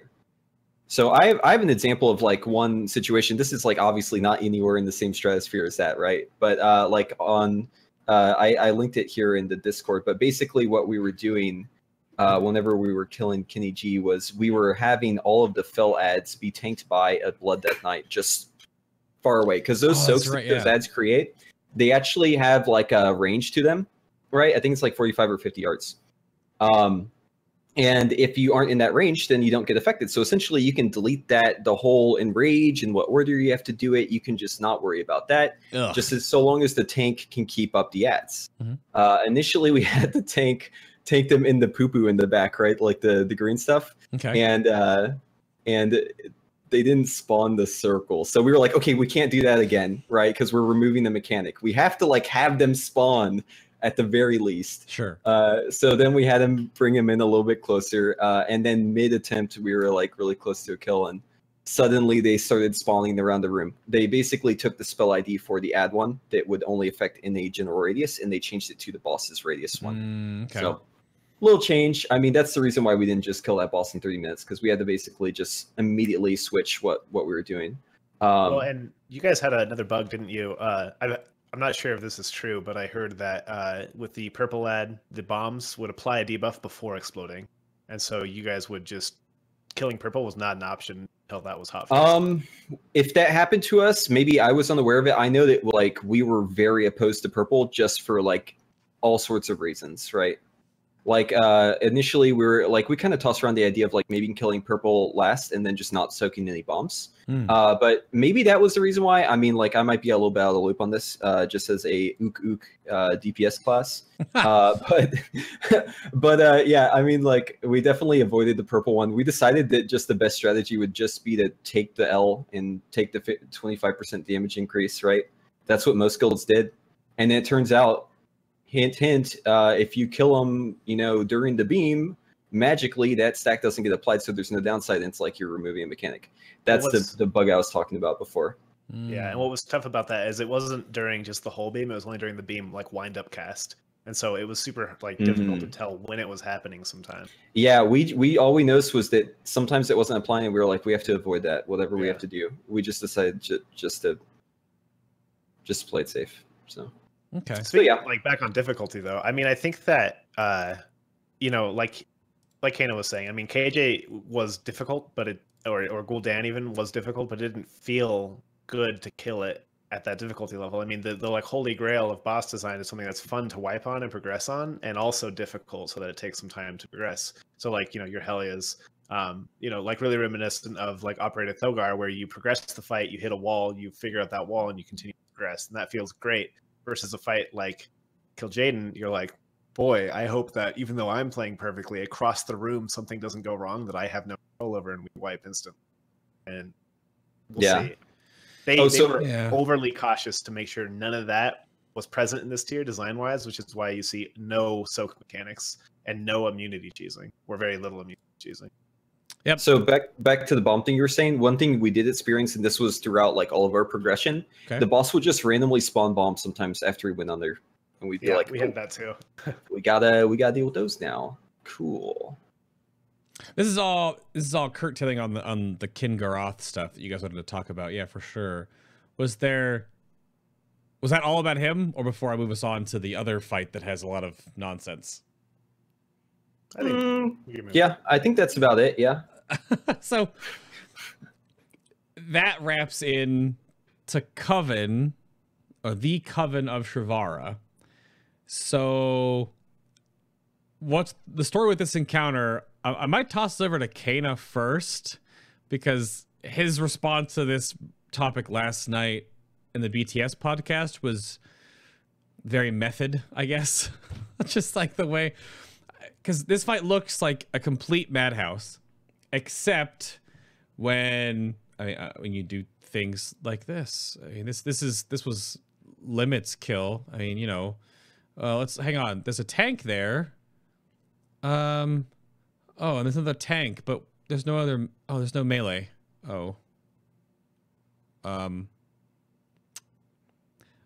Speaker 2: So I have an example of like one situation. This is like obviously not anywhere in the same stratosphere as that, right? But like on I linked it here in the Discord. But basically, what we were doing whenever we were killing Kenny G was we were having all of the fill ads be tanked by a Blood Death Knight just far away, because those soaks that those ads create, they actually have like a range to them, right? I think it's like 45 or 50 yards. And if you aren't in that range, then you don't get affected. So essentially, you can delete the whole enrage and what order you have to do it. You can just not worry about that. Just so long as the tank can keep up the ads. Mm-hmm. Initially, we had the tank take them in the poo-poo in the back, right? Like the green stuff. Okay. And they didn't spawn the circle. So we were like, okay, we can't do that again, right? Because we're removing the mechanic. We have to like have them spawn at the very least. Sure. So then we had him bring him in a little bit closer. And then mid-attempt, we were like really close to a kill. And suddenly they started spawning around the room. They basically took the spell ID for the ad one that would only affect in a general radius, and they changed it to the boss's radius one. Okay. So little change. I mean, that's the reason why we didn't just kill that boss in 30 minutes, because we had to basically just immediately switch what we were doing.
Speaker 4: Well, and you guys had another bug, didn't you? I'm not sure if this is true, but I heard that with the purple ad, the bombs would apply a debuff before exploding, and so you guys would just killing purple was not an option until that was hot.
Speaker 2: If that happened to us, maybe I was unaware of it. I know that like we were very opposed to purple just for like all sorts of reasons, right? Like initially we kind of tossed around the idea of like maybe killing purple last and then just not soaking any bombs. But maybe that was the reason why. I mean, like I might be a little bit out of the loop on this, just as a ook DPS class. But yeah, I mean, like we definitely avoided the purple one. We decided that just the best strategy would just be to take the L and take the 25% damage increase, right? That's what most guilds did, and it turns out. Hint, hint, if you kill them, you know, during the beam, magically that stack doesn't get applied, so there's no downside, and it's like you're removing a mechanic. That's the bug I was talking about before.
Speaker 4: Yeah, and what was tough about that is it wasn't during just the whole beam, it was only during the beam, like, wind-up cast. And so it was super, like, difficult to tell when it was happening sometimes.
Speaker 2: Yeah, we all we noticed was that sometimes it wasn't applying, and we were like, we have to avoid that, whatever we have to do. We just decided just to play it safe, so...
Speaker 1: Okay.
Speaker 4: Speaking, like back on difficulty though, I mean, I think that you know, like Cayna was saying, I mean, KJ was difficult, but or Gul'dan even was difficult, but it didn't feel good to kill it at that difficulty level. I mean, the like holy grail of boss design is something that's fun to wipe on and progress on, and also difficult so that it takes some time to progress. So like, you know, your Hellias, you know, like really reminiscent of like Operator Thogar, where you progress the fight, you hit a wall, you figure out that wall, and you continue to progress, and that feels great. Versus a fight like Kil'jaeden, you're like, boy, I hope that even though I'm playing perfectly, across the room something doesn't go wrong that I have no control over, and we wipe instantly. And we'll see. They were overly cautious to make sure none of that was present in this tier design-wise, which is why you see no soak mechanics and no immunity cheesing, or very little immunity cheesing.
Speaker 2: Yep. So back to the bomb thing you were saying, one thing we did experience, and this was throughout like all of our progression, the boss would just randomly spawn bombs sometimes after he went under. And we'd be like,
Speaker 4: we had that too.
Speaker 2: we gotta deal with those now. Cool.
Speaker 1: This is all curtailing on the Kingaroth stuff that you guys wanted to talk about. Yeah, for sure. Was that all about him, or before I move us on to the other fight that has a lot of nonsense?
Speaker 4: I think
Speaker 2: yeah, I think that's about it. Yeah.
Speaker 1: So that wraps in to Coven, or the Coven of Shrivara. So what's the story with this encounter? I might toss it over to Cayna first, because his response to this topic last night in the BTS podcast was very method, I guess. Just like the way, because this fight looks like a complete madhouse, except when you do things like this. I mean, this was Limit's kill. I mean, you know, let's hang on. There's a tank there. Oh, and there's another tank, but there's no other. Oh, there's no melee. Oh. I don't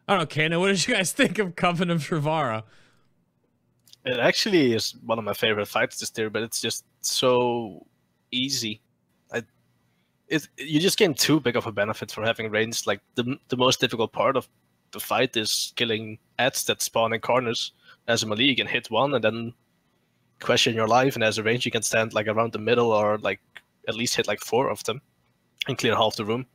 Speaker 1: know, Cayna, what did you guys think of Coven of Shrivara?
Speaker 3: It actually is one of my favorite fights this tier, but it's just so easy. You just gain too big of a benefit for having range. Like the most difficult part of the fight is killing ads that spawn in corners. As a melee, you can hit one and then question your life, and as a range, you can stand like around the middle, or like at least hit like 4 of them and clear half the room.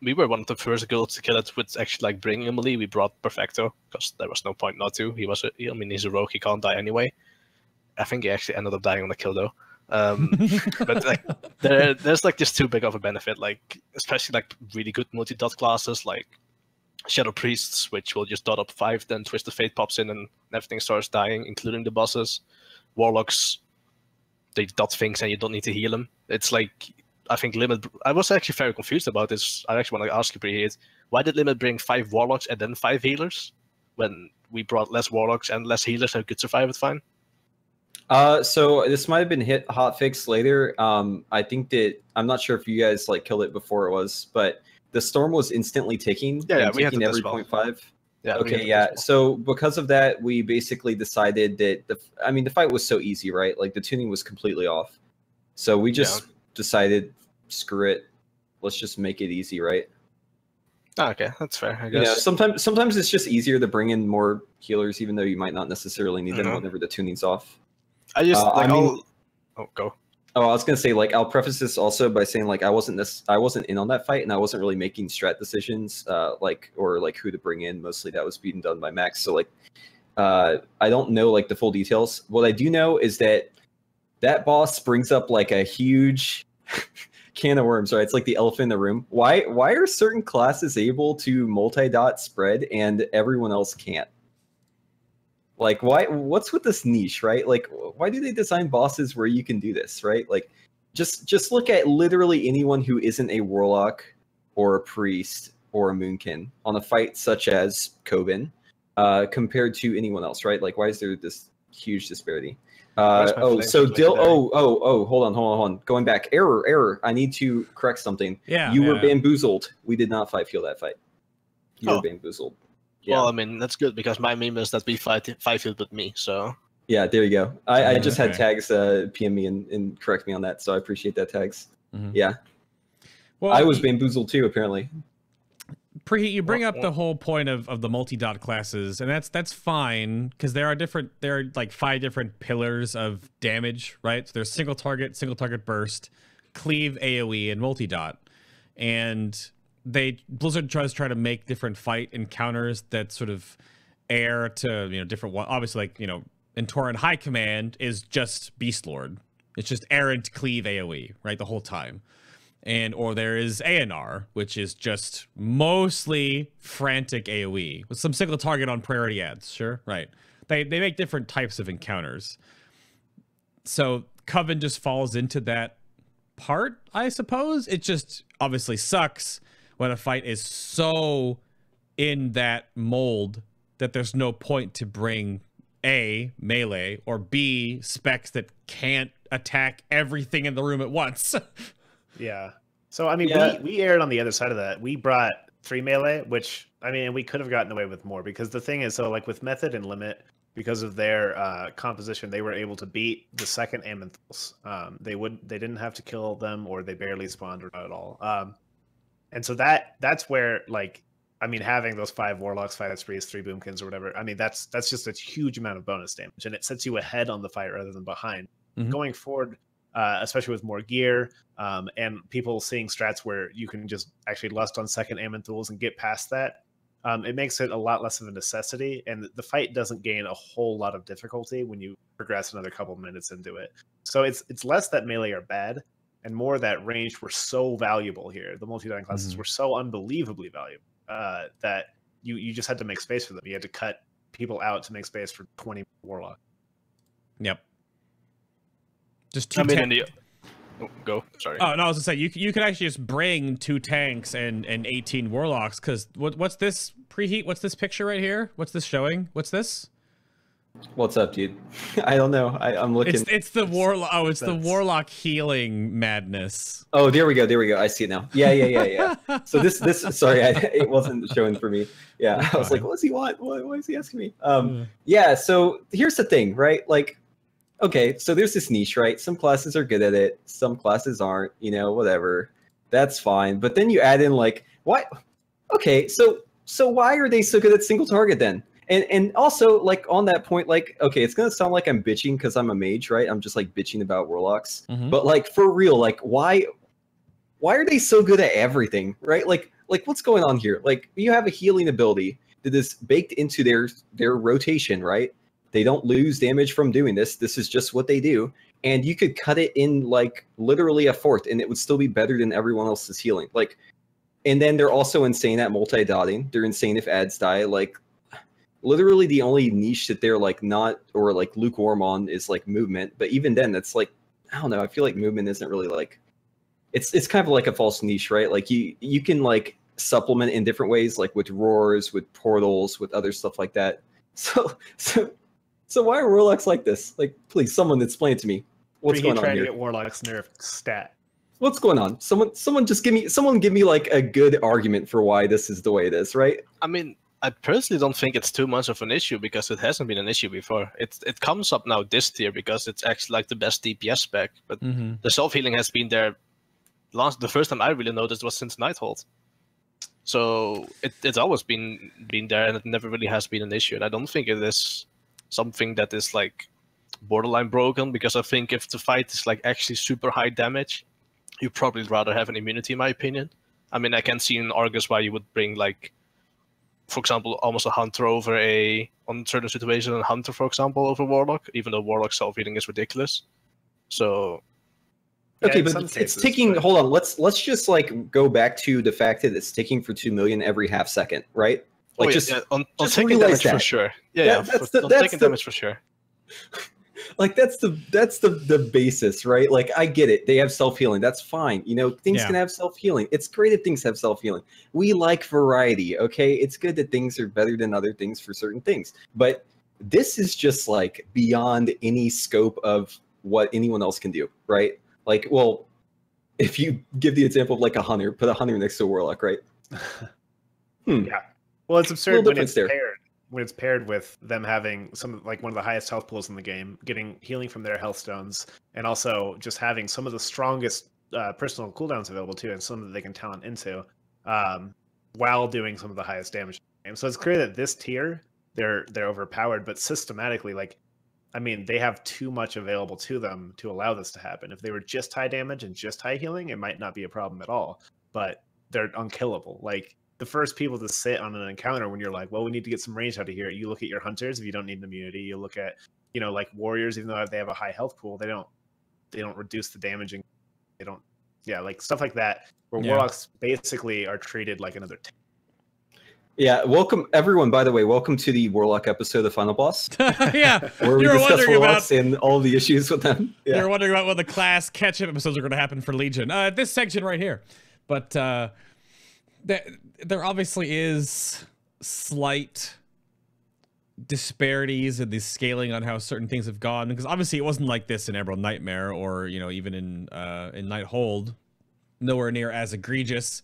Speaker 3: We were one of the first guilds to kill it with actually like bringing a melee. We brought Perfecto because there was no point not to. He's a rogue, he can't die anyway. I think he actually ended up dying on the kill though. But like there's like just too big of a benefit, like especially like really good multi-dot classes like Shadow Priests, which will just dot up 5, then Twisted Fate pops in and everything starts dying, including the bosses. Warlocks, they dot things and you don't need to heal them. It's like, I think Limit... I was actually very confused about this. I actually want to ask you, Preheat, why did Limit bring 5 Warlocks and then 5 healers? When we brought less Warlocks and less healers and could survive it fine?
Speaker 2: So this might have been hotfixed later. I think that... I'm not sure if you guys like killed it before it was, but... The storm was instantly ticking.
Speaker 3: Yeah, we
Speaker 2: ticking
Speaker 3: had
Speaker 2: every 0.5.
Speaker 3: Yeah.
Speaker 2: Okay, yeah. So because of that, we basically decided that the fight was so easy, right? Like the tuning was completely off. So we just decided, screw it. Let's just make it easy, right?
Speaker 3: Oh, okay, that's fair, I guess.
Speaker 2: You know, sometimes it's just easier to bring in more healers, even though you might not necessarily need them whenever the tuning's off.
Speaker 3: I just go.
Speaker 2: Oh, I was gonna say, like, I'll preface this also by saying, like, I wasn't in on that fight, and I wasn't really making strat decisions, or who to bring in. Mostly that was being done by Max. So, like, I don't know like the full details. What I do know is that that boss brings up like a huge can of worms, right? It's like the elephant in the room. Why are certain classes able to multi-dot spread and everyone else can't? Like, what's with this niche, right? Like, why do they design bosses where you can do this, right? Like, just look at literally anyone who isn't a warlock or a priest or a moonkin on a fight such as Coven, compared to anyone else, right? Like, why is there this huge disparity? Hold on. Going back, error. I need to correct something.
Speaker 1: Yeah,
Speaker 2: you were bamboozled. We did not fight feel that fight. You were bamboozled. Yeah.
Speaker 3: Well, I mean, that's good because my meme is that we fight with me, so...
Speaker 2: Yeah, there you go. I just had tags PM me and correct me on that, so I appreciate that, tags. Yeah. Well, I was bamboozled too, apparently.
Speaker 1: Preheat, you bring up the whole point of the multi-dot classes, and that's fine, because there are like 5 different pillars of damage, right? So there's single target burst, cleave, AoE, and multi-dot. And Blizzard tries to make different fight encounters that sort of air to different one. Obviously, like Antorus High Command is just Beast Lord. It's just errant cleave AoE, right, the whole time. Or there is ANR, which is just mostly frantic AoE with some single target on priority ads. Sure, right. They make different types of encounters. So Coven just falls into that part, I suppose. It just obviously sucks when a fight is so in that mold that there's no point to bring A, melee, or B, specs that can't attack everything in the room at once.
Speaker 4: Yeah. So, I mean, we aired on the other side of that. We brought 3 melee, which, I mean, we could have gotten away with more, because the thing is, so like with Method and Limit, because of their composition, they were able to beat the second Amenthals. They didn't have to kill them, or they barely spawned, or not at all. And so that's where, like, I mean, having those 5 Warlocks, 5 Esprits, 3 Boomkins, or whatever, I mean, that's just a huge amount of bonus damage, and it sets you ahead on the fight rather than behind. Going forward, especially with more gear, and people seeing strats where you can just actually lust on second Amenthals and get past that, it makes it a lot less of a necessity, and the fight doesn't gain a whole lot of difficulty when you progress another couple minutes into it. So it's less that melee are bad, and more that ranged were so valuable here. The multi-dot classes were so unbelievably valuable that you just had to make space for them. You had to cut people out to make space for 20 Warlock.
Speaker 1: Yep. Just 2
Speaker 3: go. Sorry.
Speaker 1: Oh no, I was gonna say you could actually just bring 2 tanks and 18 Warlocks, because what's this Preheat? What's this picture right here? What's this showing? What's this?
Speaker 2: What's up, dude? I don't know. I'm looking.
Speaker 1: It's the Warlock. Oh, it's the Warlock healing madness.
Speaker 2: Oh, there we go. I see it now. Yeah. So this. Sorry, it wasn't showing for me. Yeah, I was like, what does he want? Why is he asking me? Yeah. So here's the thing, right? Like, okay, so there's this niche, right? Some classes are good at it. Some classes aren't. Whatever. That's fine. But then you add in like, why? Okay, so why are they so good at single target then? And also, like, on that point, like, okay, it's gonna sound like I'm bitching because I'm a mage, right? I'm just like bitching about Warlocks. But like, for real, like, why are they so good at everything, right? Like what's going on here? Like, you have a healing ability that is baked into their rotation, right? They don't lose damage from doing this. This is just what they do. And you could cut it in like literally a fourth, and it would still be better than everyone else's healing. Like, and then they're also insane at multi-dotting. They're insane if ads die. Like, literally the only niche that they're like not, or like lukewarm on, is like movement. But even then, that's like, I don't know. I feel like movement isn't really like, it's kind of like a false niche, right? Like you can like supplement in different ways, like with roars, with portals, with other stuff like that. So why are Warlocks like this? Like, please, someone explain it to me. What's going on here?
Speaker 4: Trying to get Warlocks nerf stat.
Speaker 2: What's going on? Someone just give me like a good argument for why this is the way it is, right?
Speaker 3: I mean, I personally don't think it's too much of an issue, because it hasn't been an issue before. It comes up now this tier because it's actually like the best DPS spec, but the self-healing has been there. The first time I really noticed was since Nighthold. So it's always been there, and it never really has been an issue. And I don't think it is something that is like borderline broken, because I think if the fight is like actually super high damage, you probably rather have an immunity, in my opinion. I mean, I can see in Argus why you would bring like for example, almost a hunter over on certain situations, a hunter, for example, over warlock, even though warlock self-healing is ridiculous. So
Speaker 2: okay,
Speaker 4: in
Speaker 2: but
Speaker 4: some
Speaker 2: it's
Speaker 4: cases,
Speaker 2: ticking.
Speaker 4: but-
Speaker 2: Hold on, let's just like go back to the fact that it's ticking for 2 million every half second, right? Like
Speaker 3: on
Speaker 2: just
Speaker 3: taking
Speaker 2: realize
Speaker 3: damage for
Speaker 2: that.
Speaker 3: sure. On taking damage for sure.
Speaker 2: Like that's the basis, right? Like I get it. They have self-healing. That's fine. You know, things can have self-healing. It's great if things have self-healing. We like variety, okay? It's good that things are better than other things for certain things. But this is just like beyond any scope of what anyone else can do, right? Like, well, if you give the example of like a hunter, put a hunter next to a warlock, right?
Speaker 4: Yeah. Well, it's absurd
Speaker 2: Little
Speaker 4: when
Speaker 2: difference
Speaker 4: it's
Speaker 2: there.
Speaker 4: paired. When it's paired with them having like one of the highest health pools in the game, getting healing from their health stones, and also just having some of the strongest personal cooldowns available too, and some that they can talent into, while doing some of the highest damage in the game. So it's clear that this tier, they're overpowered, but systematically, like, I mean, they have too much available to them to allow this to happen. If they were just high damage and just high healing, it might not be a problem at all. But they're unkillable. Like, the first people to sit on an encounter when you're like, well, we need to get some range out of here. You look at your hunters if you don't need an immunity. You look at, you know, like warriors, even though they have a high health pool, they don't reduce the damaging. They don't, yeah, like stuff like that. Where warlocks basically are treated like another.
Speaker 2: Yeah, welcome everyone. By the way, welcome to the Warlock episode of Final Boss,
Speaker 1: Yeah,
Speaker 2: where we
Speaker 1: you were
Speaker 2: discuss
Speaker 1: wondering
Speaker 2: Warlocks
Speaker 1: about
Speaker 2: and all the issues with them. Yeah.
Speaker 1: you're wondering about when the class catch-up episodes are going to happen for Legion. This section right here, but there obviously is slight disparities in the scaling on how certain things have gone, because obviously it wasn't like this in Emerald Nightmare or, you know, even in Nighthold, nowhere near as egregious.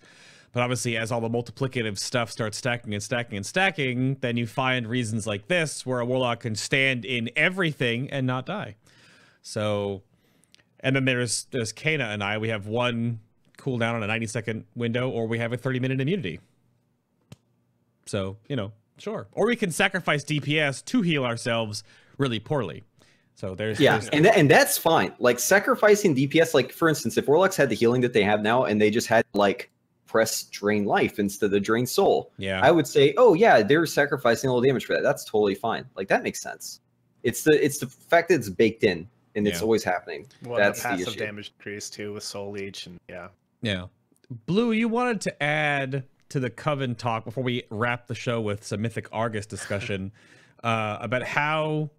Speaker 1: But obviously, as all the multiplicative stuff starts stacking and stacking and stacking, then you find reasons like this where a warlock can stand in everything and not die. So, and then there's Cayna and I. We have one cooldown on a 90-second window, or we have a 30-minute immunity. So, you know, sure. Or we can sacrifice DPS to heal ourselves really poorly. So there's
Speaker 2: and that's fine. Like sacrificing DPS, like for instance, if warlocks had the healing that they have now, and they just had like press drain life instead of drain soul, I would say, oh yeah, they're sacrificing a little damage for that. That's totally fine. Like that makes sense. It's the fact that it's baked in and it's always happening.
Speaker 4: Well,
Speaker 2: that's
Speaker 4: the passive
Speaker 2: issue.
Speaker 4: damage increase too with soul leech, and
Speaker 1: yeah. Blue, you wanted to add to the Coven talk before we wrap the show with some Mythic Argus discussion about how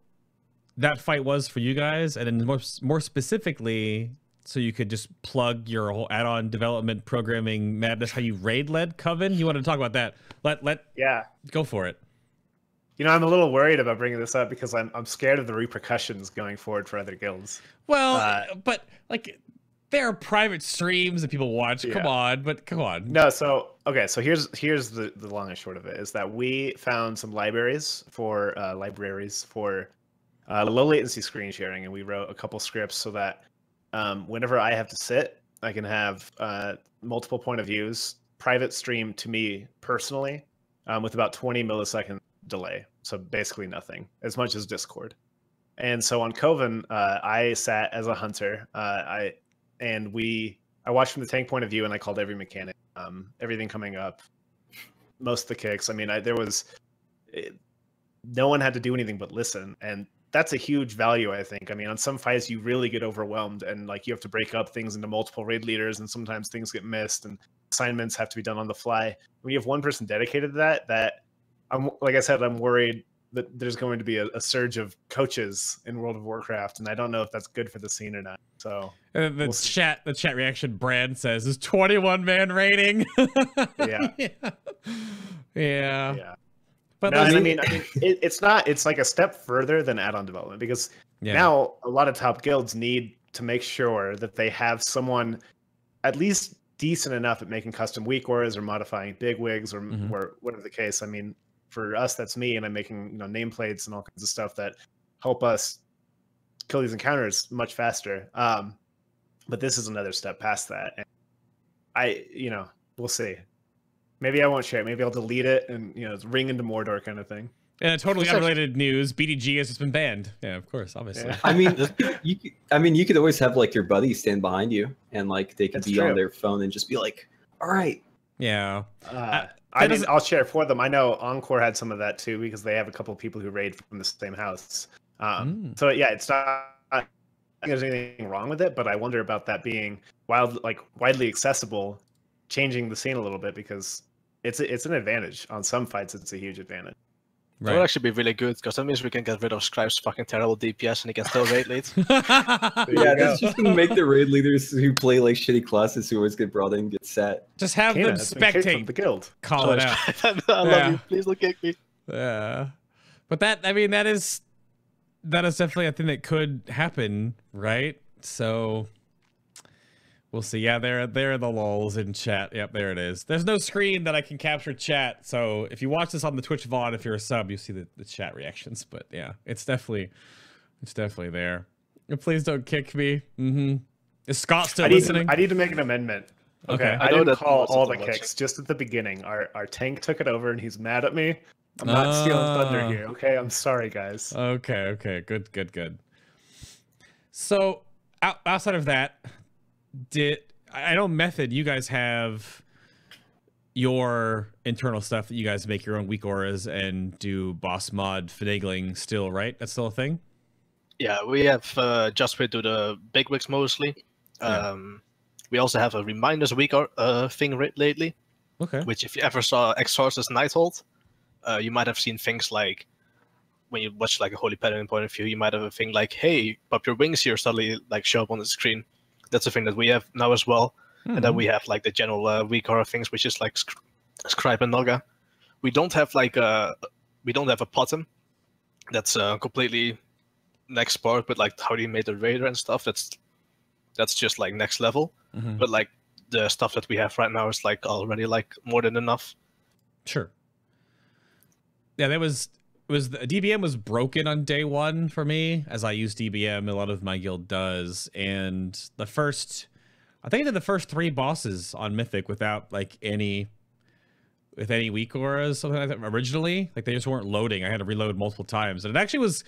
Speaker 1: that fight was for you guys, and then more specifically, so you could just plug your whole add-on development programming madness, how you raid-led Coven. You want to talk about that? Go for it.
Speaker 4: You know, I'm a little worried about bringing this up because I'm scared of the repercussions going forward for other guilds.
Speaker 1: Well, but like there are private streams that people watch. Come on.
Speaker 4: No, so okay, so here's the long and short of it is that we found some libraries for low latency screen sharing, and we wrote a couple scripts so that whenever I have to sit, I can have multiple point of views, private stream to me personally, with about 20 millisecond delay. So basically nothing, as much as Discord. And so on Coven, I sat as a hunter. I watched from the tank point of view, and I called every mechanic, everything coming up, most of the kicks. I mean, no one had to do anything but listen, and that's a huge value, I think. I mean, on some fights, you really get overwhelmed, and like you have to break up things into multiple raid leaders, and sometimes things get missed, and assignments have to be done on the fly. When you have one person dedicated to that like I said, I'm worried that there's going to be a surge of coaches in World of Warcraft, and I don't know if that's good for the scene or not. So
Speaker 1: the chat reaction Brand says is 21-man rating. Yeah. But
Speaker 4: no, I mean, it's not. It's like a step further than add-on development, because now a lot of top guilds need to make sure that they have someone at least decent enough at making custom weak auras or modifying big wigs or whatever the case. I mean, for us, that's me, and I'm making nameplates and all kinds of stuff that help us kill these encounters much faster. But this is another step past that, and we'll see. Maybe I won't share it. Maybe I'll delete it and it's ring into Mordor kind of thing.
Speaker 1: And totally unrelated news: BDG has just been banned. Yeah, of course, obviously.
Speaker 2: Yeah. You could always have like your buddies stand behind you, and like they could be on their phone and just be like, "All right,
Speaker 1: Yeah.
Speaker 4: I mean, I'll share for them. I know Encore had some of that too because they have a couple of people who raid from the same house. So yeah, it's not. I don't think there's anything wrong with it, but I wonder about that being widely accessible, changing the scene a little bit because it's an advantage on some fights. It's a huge advantage.
Speaker 3: That would actually be really good because that means we can get rid of Scribe's fucking terrible DPS and he can still raid lead.
Speaker 2: Yeah, that's just gonna make the raid leaders who play like shitty classes who always get brought in get set.
Speaker 1: Just have
Speaker 4: Cayna
Speaker 1: them
Speaker 4: has been kicked from
Speaker 1: spectate.
Speaker 4: the guild.
Speaker 1: Call it out.
Speaker 3: I love you. Please don't kick me.
Speaker 1: Yeah. But that, I mean, that is definitely a thing that could happen, right? So we'll see. Yeah, there are the lulls in chat. Yep, there it is. There's no screen that I can capture chat. So if you watch this on the Twitch VOD, if you're a sub, you see the chat reactions. But yeah, it's definitely there. And please don't kick me. Is Scott still listening?
Speaker 4: I need to make an amendment. Okay. I didn't call all the kicks. Just at the beginning. Our tank took it over and he's mad at me. I'm not stealing thunder here. Okay, I'm sorry, guys.
Speaker 1: Okay. Good. So outside of that, I know Method, you guys have your internal stuff that you guys make your own weak auras and do boss mod finagling still, right? That's still a thing?
Speaker 3: Yeah, we have just we do the big wigs mostly.
Speaker 1: Yeah.
Speaker 3: We also have a reminders week thing lately.
Speaker 1: Okay.
Speaker 3: Which if you ever saw Exorcist Nighthold, you might have seen things like when you watch like a Holy Paladin point of view, you might have a thing like, hey, pop your wings here suddenly like show up on the screen. That's a thing that we have now as well. And then we have like the general weak aura things, which is like Scribe and Naga. We don't have like a bottom. That's completely next part, but like how do you make the raider and stuff, that's just like next level. But like the stuff that we have right now is like already like more than enough.
Speaker 1: Sure. Yeah, the DBM was broken on day one for me, as I use DBM, a lot of my guild does, and I think I did the first 3 bosses on Mythic without like any weak auras, something like that originally. Like they just weren't loading. I had to reload multiple times. And it actually was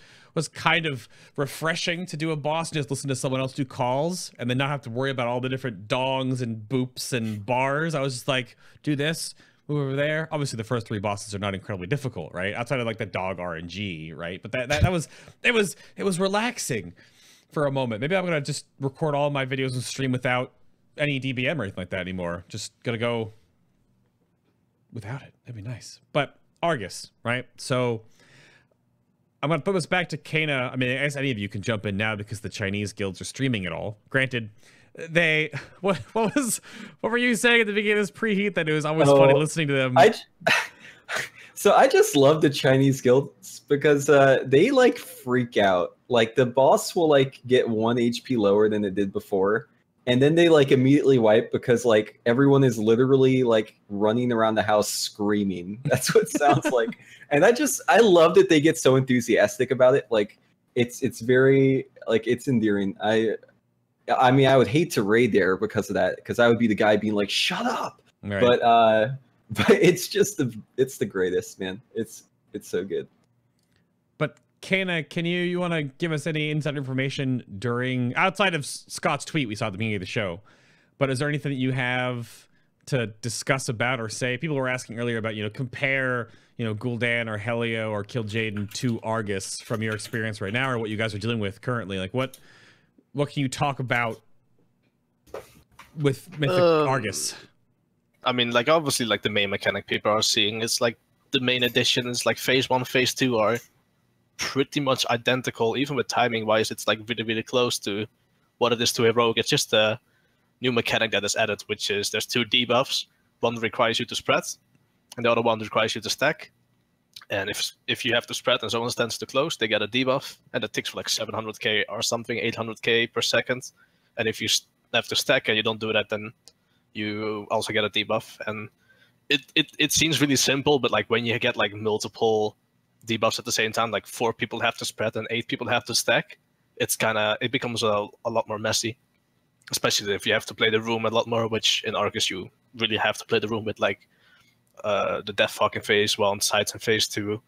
Speaker 1: kind of refreshing to do a boss and just listen to someone else do calls and then not have to worry about all the different dongs and boops and bars. I was just like, do this, move over there. Obviously the first 3 bosses are not incredibly difficult, right? Outside of like the dog RNG, right? But that was it was relaxing for a moment. Maybe I'm gonna just record all my videos and stream without any DBM or anything like that anymore. Just gonna go without it. That'd be nice. But Argus, right? So I'm gonna put this back to Cayna. I mean, I guess any of you can jump in now because the Chinese guilds are streaming it all. Granted, what were you saying at the beginning of this preheat that it was always funny listening to them?
Speaker 2: So I just love the Chinese guilds because they like freak out. Like the boss will like get 1 HP lower than it did before. And then they like immediately wipe because like everyone is literally like running around the house screaming. That's what it sounds like. And I love that they get so enthusiastic about it. Like it's very like it's endearing. I mean I would hate to raid there because of that, because I would be the guy being like, shut up. Right. But it's just it's the greatest, man. It's so good. But
Speaker 1: Cayna, can you want to give us any inside information during, outside of Scott's tweet we saw at the beginning of the show, but is there anything that you have to discuss about or say? People were asking earlier about, compare, Gul'dan or Helio or Kil'jaeden to Argus from your experience right now or what you guys are dealing with currently. Like what can you talk about with Mythic Argus?
Speaker 3: I mean, like obviously like the main mechanic people are seeing is like the main additions, like phase 1, phase 2 are pretty much identical, even with timing wise. It's like really, really close to what it is to heroic. It's just a new mechanic that is added, which is there's 2 debuffs. One requires you to spread, and the other one requires you to stack. And if you have to spread and someone stands too close, they get a debuff, and it ticks for like 700k or something, 800k per second. And if you have to stack and you don't do that, then you also get a debuff. And it seems really simple, but like when you get like multiple debuffs at the same time, like 4 people have to spread and 8 people have to stack, it becomes a lot more messy, especially if you have to play the room a lot more, which in Argus you really have to play the room with like the death fuck in phase 1, sides in phase 2,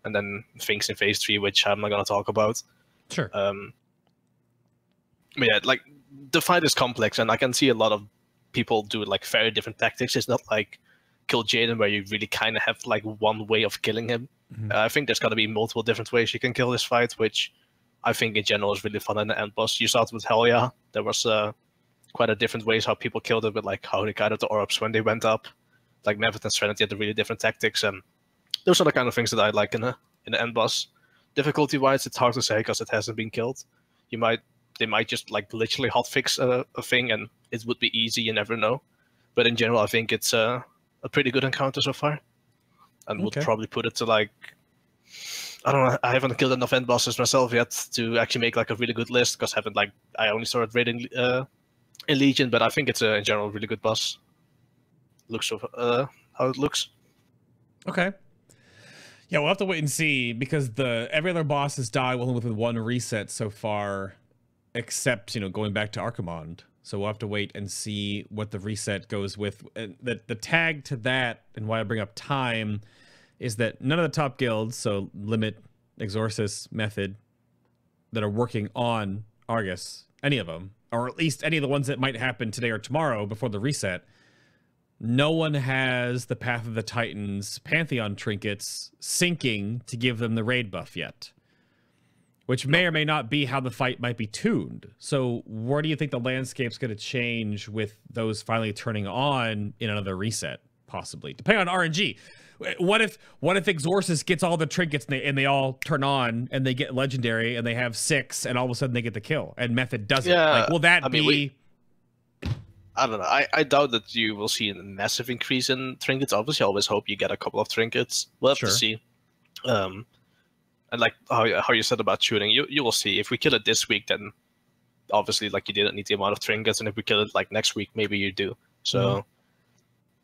Speaker 3: and then things in phase 3, which I'm not gonna talk about.
Speaker 1: Sure.
Speaker 3: But yeah, like the fight is complex, and I can see a lot of people do like very different tactics. It's not like Kill Jaden, where you really kind of have like one way of killing him. I think there's got to be multiple different ways you can kill this fight, which I think in general is really fun in the end boss. You started with Helya. There was quite a different ways how people killed it, with like how they guided the orbs when they went up. Like Method and Serenity had the really different tactics, and those are the kind of things that I like in the end boss. Difficulty wise, it's hard to say because it hasn't been killed. They might just like literally hotfix a thing and it would be easy, you never know. But in general, I think it's a pretty good encounter so far. And would probably put it to like, I don't know, I haven't killed enough end bosses myself yet to actually make like a really good list, because I only started raiding in Legion, but I think it's in general a really good boss. Looks how it looks.
Speaker 1: Okay. Yeah, we'll have to wait and see, because every other boss has died with one reset so far, except, going back to Archimond. So we'll have to wait and see what the reset goes with. The tag to that, and why I bring up time, is that none of the top guilds, so Limit, Exorcist, Method, that are working on Argus, any of them, or at least any of the ones that might happen today or tomorrow before the reset, no one has the Path of the Titans Pantheon trinkets syncing to give them the raid buff yet. Which may or may not be how the fight might be tuned. So where do you think the landscape's going to change with those finally turning on in another reset, possibly? Depending on RNG. What if Exorcist gets all the trinkets and they all turn on and they get legendary and they have 6 and all of a sudden they get the kill and Method doesn't?
Speaker 3: Yeah,
Speaker 1: like, will that be...
Speaker 3: I don't know. I doubt that you will see a massive increase in trinkets. Obviously, I always hope you get a couple of trinkets. We'll have to see. And like how you said about shooting, you will see. If we kill it this week, then obviously like you didn't need the amount of trinkets, and if we kill it like next week, maybe you do. So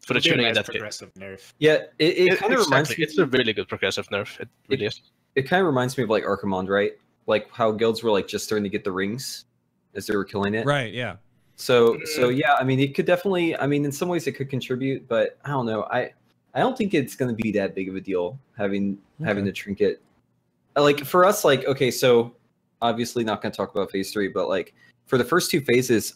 Speaker 3: for the shooting, that
Speaker 4: progressive nerf.
Speaker 2: Yeah, it kind of reminds me.
Speaker 3: It's a really good progressive nerf. It really is.
Speaker 2: It kind of reminds me of like Archimond, right? Like how guilds were like just starting to get the rings as they were killing it.
Speaker 1: Right. Yeah.
Speaker 2: So yeah, I mean, it could definitely. I mean, in some ways, it could contribute, but I don't know. I don't think it's going to be that big of a deal having the trinket. Like for us, like, okay, so obviously not going to talk about phase 3, but like for the first 2 phases,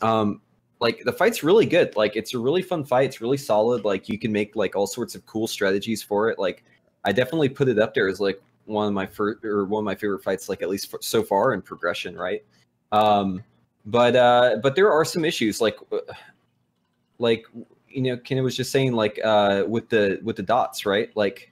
Speaker 2: like the fight's really good. Like it's a really fun fight. It's really solid. Like you can make like all sorts of cool strategies for it. Like I definitely put it up there as like one of my favorite fights, like at least so far in progression, right? But there are some issues, like Cayna was just saying, like with the dots, right? Like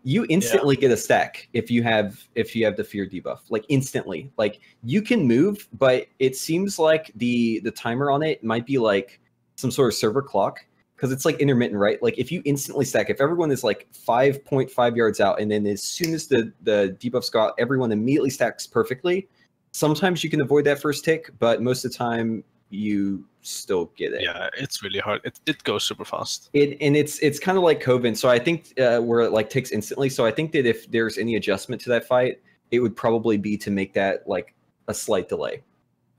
Speaker 2: you instantly get a stack if you have the fear debuff, like instantly. Like you can move, but it seems like the timer on it might be like some sort of server clock, because it's like intermittent, right? Like if you instantly stack, if everyone is like 5.5 yards out, and then as soon as the debuffs go out, everyone immediately stacks perfectly. Sometimes you can avoid that first tick, but most of the time you still get it.
Speaker 3: Yeah, it's really hard. It goes super fast.
Speaker 2: It's kind of like Coven. So I think where it like ticks instantly. So I think that if there's any adjustment to that fight, it would probably be to make that like a slight delay,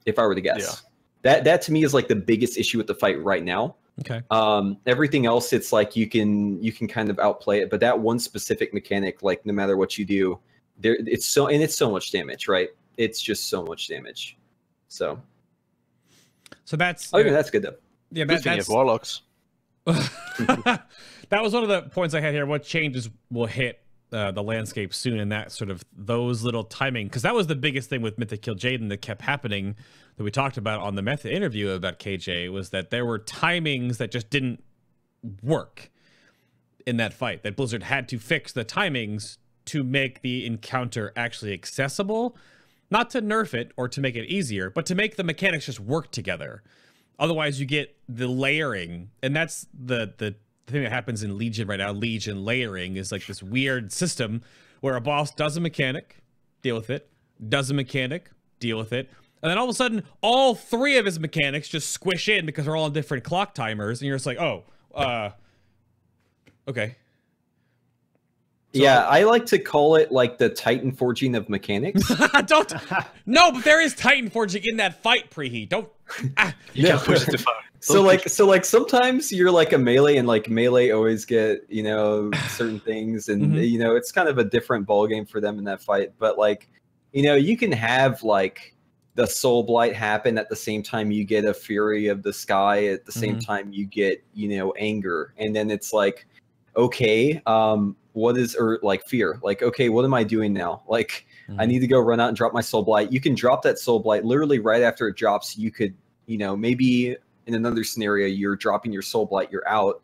Speaker 2: if I were to guess. Yeah. That to me is like the biggest issue with the fight right now.
Speaker 1: Okay.
Speaker 2: Everything else, it's like you can kind of outplay it, but that one specific mechanic, like no matter what you do, it's so much damage, right? It's just so much damage. So that's that's good though.
Speaker 1: Yeah,
Speaker 3: that's warlocks.
Speaker 1: That was one of the points I had here. What changes will hit the landscape soon, and that sort of those little timing, because that was the biggest thing with Mythic Kill Jaden that kept happening, that we talked about on the Method interview about KJ, was that there were timings that just didn't work in that fight, that Blizzard had to fix the timings to make the encounter actually accessible. Not to nerf it or to make it easier, but to make the mechanics just work together. Otherwise, you get the layering, and that's the thing that happens in Legion right now. Legion layering is like this weird system where a boss does a mechanic, deal with it, does a mechanic, deal with it, and then all of a sudden, all 3 of his mechanics just squish in because they're all on different clock timers, and you're just like, oh, okay.
Speaker 2: So, yeah, I like to call it like the Titanforging of mechanics.
Speaker 1: No, but there is Titanforging in that fight, Preheat.
Speaker 3: You can't push it too far.
Speaker 2: So like sometimes you're like a melee, and like melee always get, certain things, and it's kind of a different ball game for them in that fight. But like, you can have like the Soul Blight happen at the same time you get a Fury of the Sky, at the same time you get, you know, Anger. And then it's like, okay, what is, or like Fear, like, okay, what am I doing now? Like, I need to go run out and drop my Soul Blight. You can drop that Soul Blight literally right after it drops. You could, you know, maybe in another scenario, you're dropping your Soul Blight, you're out.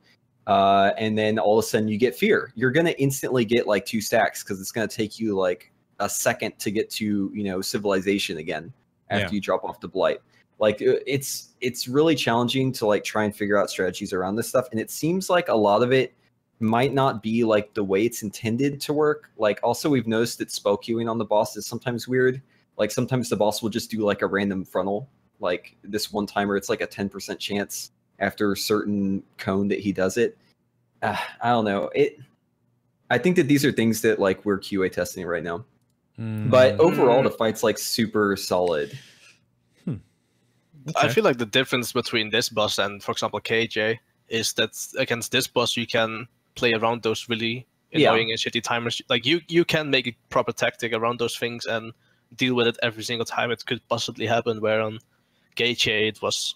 Speaker 2: And then all of a sudden you get Fear. You're going to instantly get like 2 stacks because it's going to take you like a second to get to, you know, Civilization again after you drop off the Blight. Like it's really challenging to like try and figure out strategies around this stuff. And it seems like a lot of it might not be like the way it's intended to work. Like also we've noticed that spell queuing on the boss is sometimes weird. Like sometimes the boss will just do like a random frontal. Like this one timer, it's like a 10% chance after a certain cone that he does it. I don't know. I think that these are things that like we're QA testing right now. But overall, the fight's like super solid.
Speaker 1: Okay.
Speaker 3: I feel like the difference between this boss and, for example, KJ, is that against this boss you can play around those really annoying and shitty timers. Like you can make a proper tactic around those things and deal with it every single time it could possibly happen. Where on KJ it was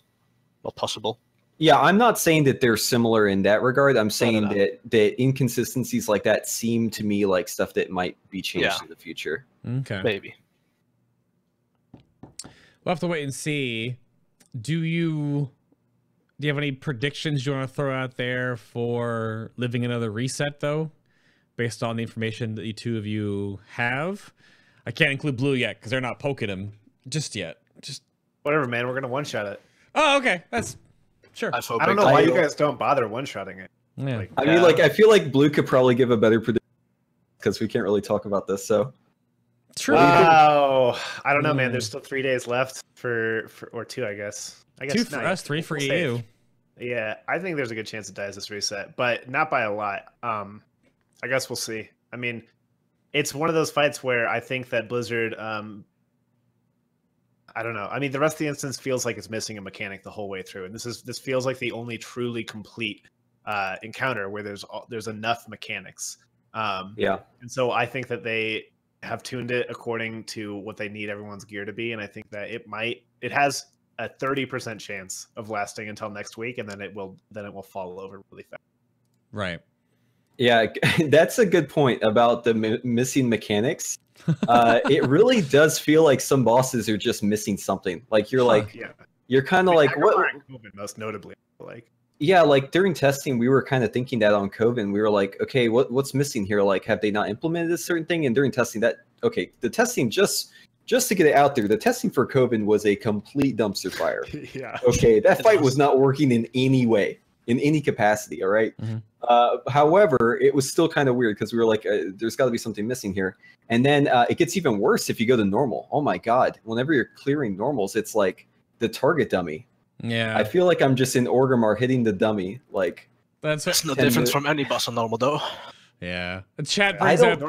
Speaker 3: not possible.
Speaker 2: Yeah, I'm not saying that they're similar in that regard. I'm saying that inconsistencies like that seem to me like stuff that might be changed in the future.
Speaker 1: Okay.
Speaker 3: Maybe.
Speaker 1: We'll have to wait and see. Do you have any predictions you want to throw out there for living another reset, though, based on the information that the two of you have? I can't include Bloo yet because they're not poking him just yet. Just
Speaker 4: Whatever, man. We're gonna one-shot it.
Speaker 1: oh, okay. That's sure.
Speaker 4: I don't know why you guys don't bother one-shotting it.
Speaker 1: Yeah.
Speaker 4: Like,
Speaker 2: I mean, like I feel like Blue could probably give a better prediction because we can't really talk about this. So
Speaker 1: True.
Speaker 4: wow. I don't know, man. There's still 3 days left for or 2, I guess.
Speaker 1: 2 for us, 3 for EU.
Speaker 4: Yeah, I think there's a good chance it dies this reset, but not by a lot. I guess we'll see. I mean, it's one of those fights where I think that Blizzard, I don't know. I mean, the rest of the instance feels like it's missing a mechanic the whole way through, and this feels like the only truly complete encounter where there's enough mechanics.
Speaker 2: yeah,
Speaker 4: and so I think that they have tuned it according to what they need everyone's gear to be, and I think that it has a 30% chance of lasting until next week, and then it will fall over really fast.
Speaker 1: Right.
Speaker 2: yeah, that's a good point about the missing mechanics. It really does feel like some bosses are just missing something. Like you're like, you're kind of like what?
Speaker 4: COVID, most notably, like.
Speaker 2: Yeah, like during testing, we were kind of thinking that on COVID. We were like, okay, what's missing here? Like, have they not implemented a certain thing? And during testing, the testing just to get it out there, the testing for COVID was a complete dumpster fire.
Speaker 4: Yeah.
Speaker 2: Okay, that fight was not working in any way, in any capacity. All right. However, it was still kind of weird because we were like, there's got to be something missing here. And then it gets even worse if you go to normal. Oh my God! Whenever you're clearing normals, it's like the target dummy.
Speaker 1: Yeah.
Speaker 2: I feel like I'm just in Orgrimmar hitting the dummy. Like
Speaker 1: that's
Speaker 3: no difference from any boss on normal though.
Speaker 1: Yeah. The chat brings up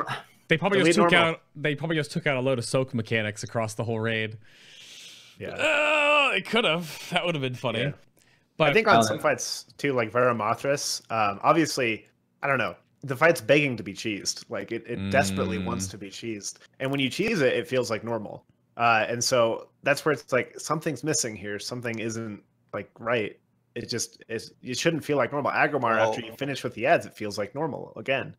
Speaker 1: they probably just took out a load of soak mechanics across the whole raid.
Speaker 4: Yeah.
Speaker 1: It could have. That would have been funny.
Speaker 4: Yeah.
Speaker 1: But
Speaker 4: I think on some fights too, like Veramothras, obviously, I don't know. The fight's begging to be cheesed. Like it desperately wants to be cheesed. And when you cheese it, it feels like normal. And so that's where it's like something's missing here. Something isn't like right. It shouldn't feel like normal. Agromar, after you finish with the ads, it feels like normal again,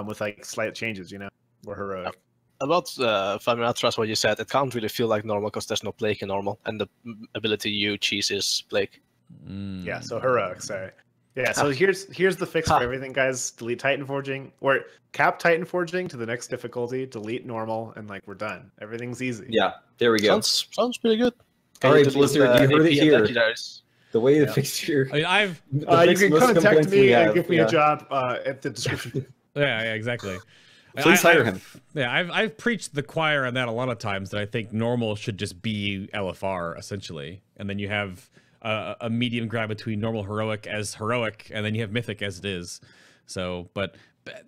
Speaker 4: with like slight changes, you know, or heroic.
Speaker 3: About Veramothras, what you said, it can't really feel like normal because there's no Plague in normal, and the ability you cheese is Plague.
Speaker 4: Yeah, so heroic, sorry. Yeah, so here's the fix for everything, guys. Delete Titanforging, or cap Titanforging to the next difficulty, delete normal, and like we're done. Everything's easy.
Speaker 2: Yeah, there we go.
Speaker 3: Sounds pretty good.
Speaker 2: All right, Blizzard, you heard it here. The way to fix your...
Speaker 1: I mean,
Speaker 4: you can contact me and give me a job at the description.
Speaker 1: yeah, exactly.
Speaker 2: Please hire him.
Speaker 1: Yeah, I've preached the choir on that a lot of times, that I think normal should just be LFR, essentially. And then you have a medium ground between normal heroic as heroic, and then you have mythic as it is. So, but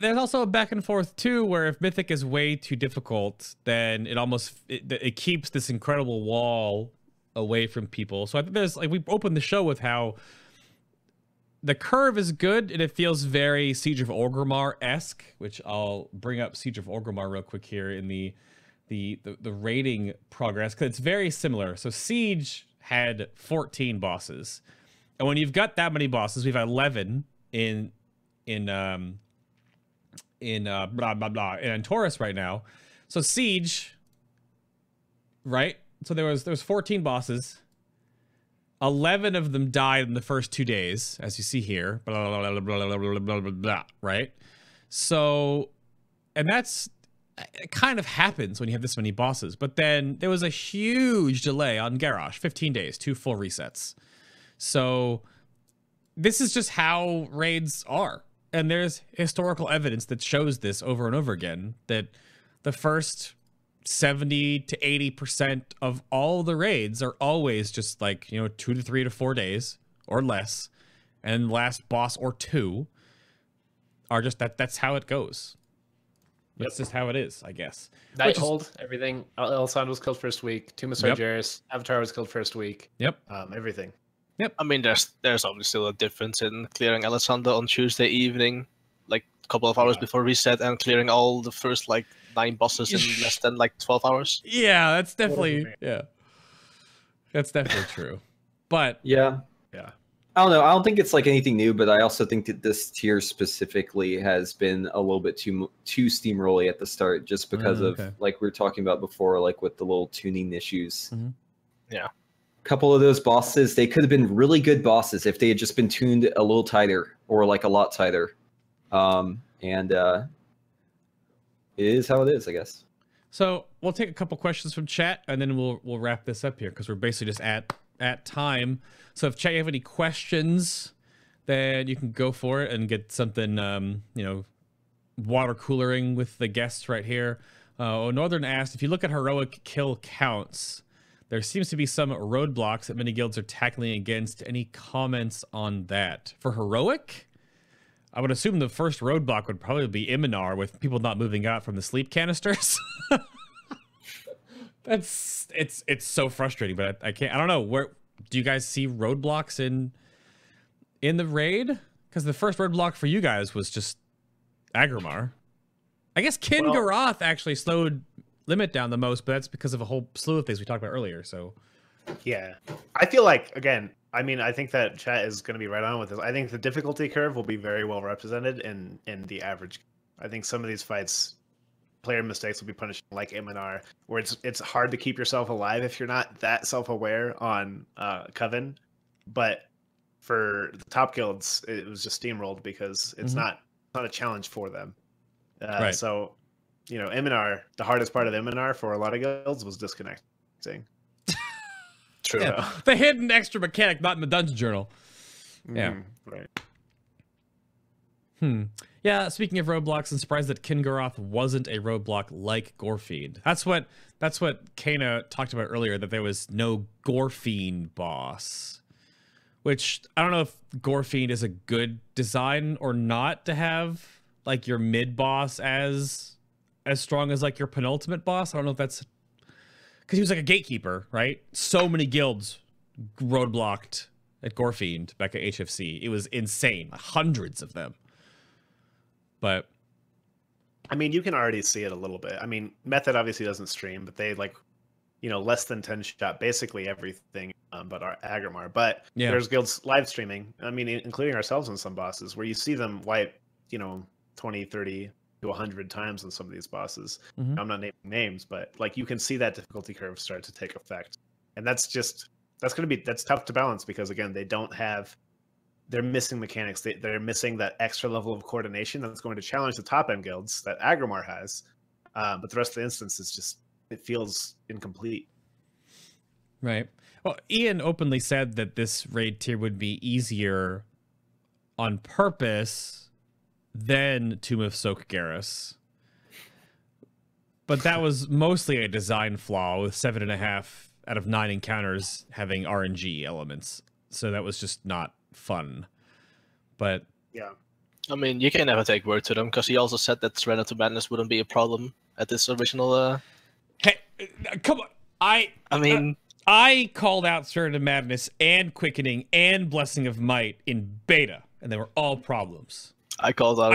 Speaker 1: there's also a back and forth too, where if mythic is way too difficult, then it keeps this incredible wall away from people. So I think there's like, we opened the show with how the curve is good and it feels very Siege of Orgrimmar-esque, which I'll bring up Siege of Orgrimmar real quick here in the the rating progress, because it's very similar. So Siege had 14 bosses, and when you've got that many bosses, we've 11 in blah blah blah in Antorus right now. So Siege, right? So there was 14 bosses. 11 of them died in the first 2 days, as you see here. Blah blah blah blah blah blah blah blah blah. Right? So, and it kind of happens when you have this many bosses. But then there was a huge delay on Garrosh, 15 days, 2 full resets. So this is just how raids are. And there's historical evidence that shows this over and over again, that the first 70 to 80% of all the raids are always just like, 2 to 3 to 4 days or less. And the last boss or 2 are just that's how it goes. That's just how it is, I guess.
Speaker 4: Nighthold, everything. Elisand was killed first week. Tomb of Sargeras, Avatar was killed first week.
Speaker 1: Yep.
Speaker 4: Everything.
Speaker 1: Yep.
Speaker 3: I mean, there's obviously still a difference in clearing Alessandra on Tuesday evening, like a couple of hours before reset, and clearing all the first 9 bosses in less than 12 hours.
Speaker 1: Yeah, that's definitely that's definitely true. But
Speaker 2: yeah. I don't know. I don't think it's anything new, but I also think that this tier specifically has been a little bit too steamrolly at the start, just because of like we were talking about before, with the little tuning issues.
Speaker 1: Mm-hmm.
Speaker 3: Yeah.
Speaker 2: A couple of those bosses, they could have been really good bosses if they had just been tuned a little tighter, or a lot tighter. And it is how it is, I guess.
Speaker 1: So we'll take a couple questions from chat, and then we'll wrap this up here, because we're basically just at time. So if chat, you have any questions, then you can go for it and get something, water coolering with the guests right here. Northern asked, if you look at heroic kill counts, there seems to be some roadblocks that many guilds are tackling against. Any comments on that? For heroic, I would assume the first roadblock would probably be Iminar, with people not moving out from the sleep canisters. It's so frustrating, but I can't. I don't know. Where do you guys see roadblocks in the raid? Because the first roadblock for you guys was just Agrimar. I guess Kingaroth actually slowed limit down the most, but that's because of a whole slew of things we talked about earlier. So
Speaker 4: yeah, I feel again, I think that chat is going to be right on with this. I think the difficulty curve will be very well represented in the average. I think some of these fights, player mistakes will be punished, like Iminar, where it's hard to keep yourself alive if you're not that self-aware on Coven. But for the top guilds, it was just steamrolled because it's not a challenge for them.
Speaker 1: Right.
Speaker 4: So, Iminar, the hardest part of Iminar for a lot of guilds was disconnecting.
Speaker 3: True.
Speaker 1: Yeah, the hidden extra mechanic, not in the dungeon journal. Yeah.
Speaker 4: Right.
Speaker 1: Yeah, speaking of roadblocks, I'm surprised that Kingaroth wasn't a roadblock like Gorefiend. That's what Cayna talked about earlier, that there was no Gorefiend boss. Which, I don't know if Gorefiend is a good design or not, to have your mid boss as strong as your penultimate boss. I don't know if that's because he was a gatekeeper, right? So many guilds roadblocked at Gorefiend back at HFC. It was insane. Hundreds of them. But
Speaker 4: you can already see it a little bit. Method obviously doesn't stream, but they less than 10 shot basically everything but our Agrimar. But there's guilds live streaming, including ourselves in some bosses, where you see them wipe 20, 30 to 100 times on some of these bosses. I'm not naming names, but you can see that difficulty curve start to take effect. And that's tough to balance, because again, they're missing mechanics. They're missing that extra level of coordination that's going to challenge the top end guilds that Agrimar has. But the rest of the instance is it feels incomplete.
Speaker 1: Right. Well, Ian openly said that this raid tier would be easier on purpose than Tomb of Soak-Garrus. But that was mostly a design flaw, with 7.5 out of 9 encounters having RNG elements. So that was just not fun. But
Speaker 4: yeah,
Speaker 3: you can never take word to them, because he also said that Surrender to Madness wouldn't be a problem at this original.
Speaker 1: Hey, come on! I called out Surrender to Madness and Quickening and Blessing of Might in beta, and they were all problems.
Speaker 3: I called out.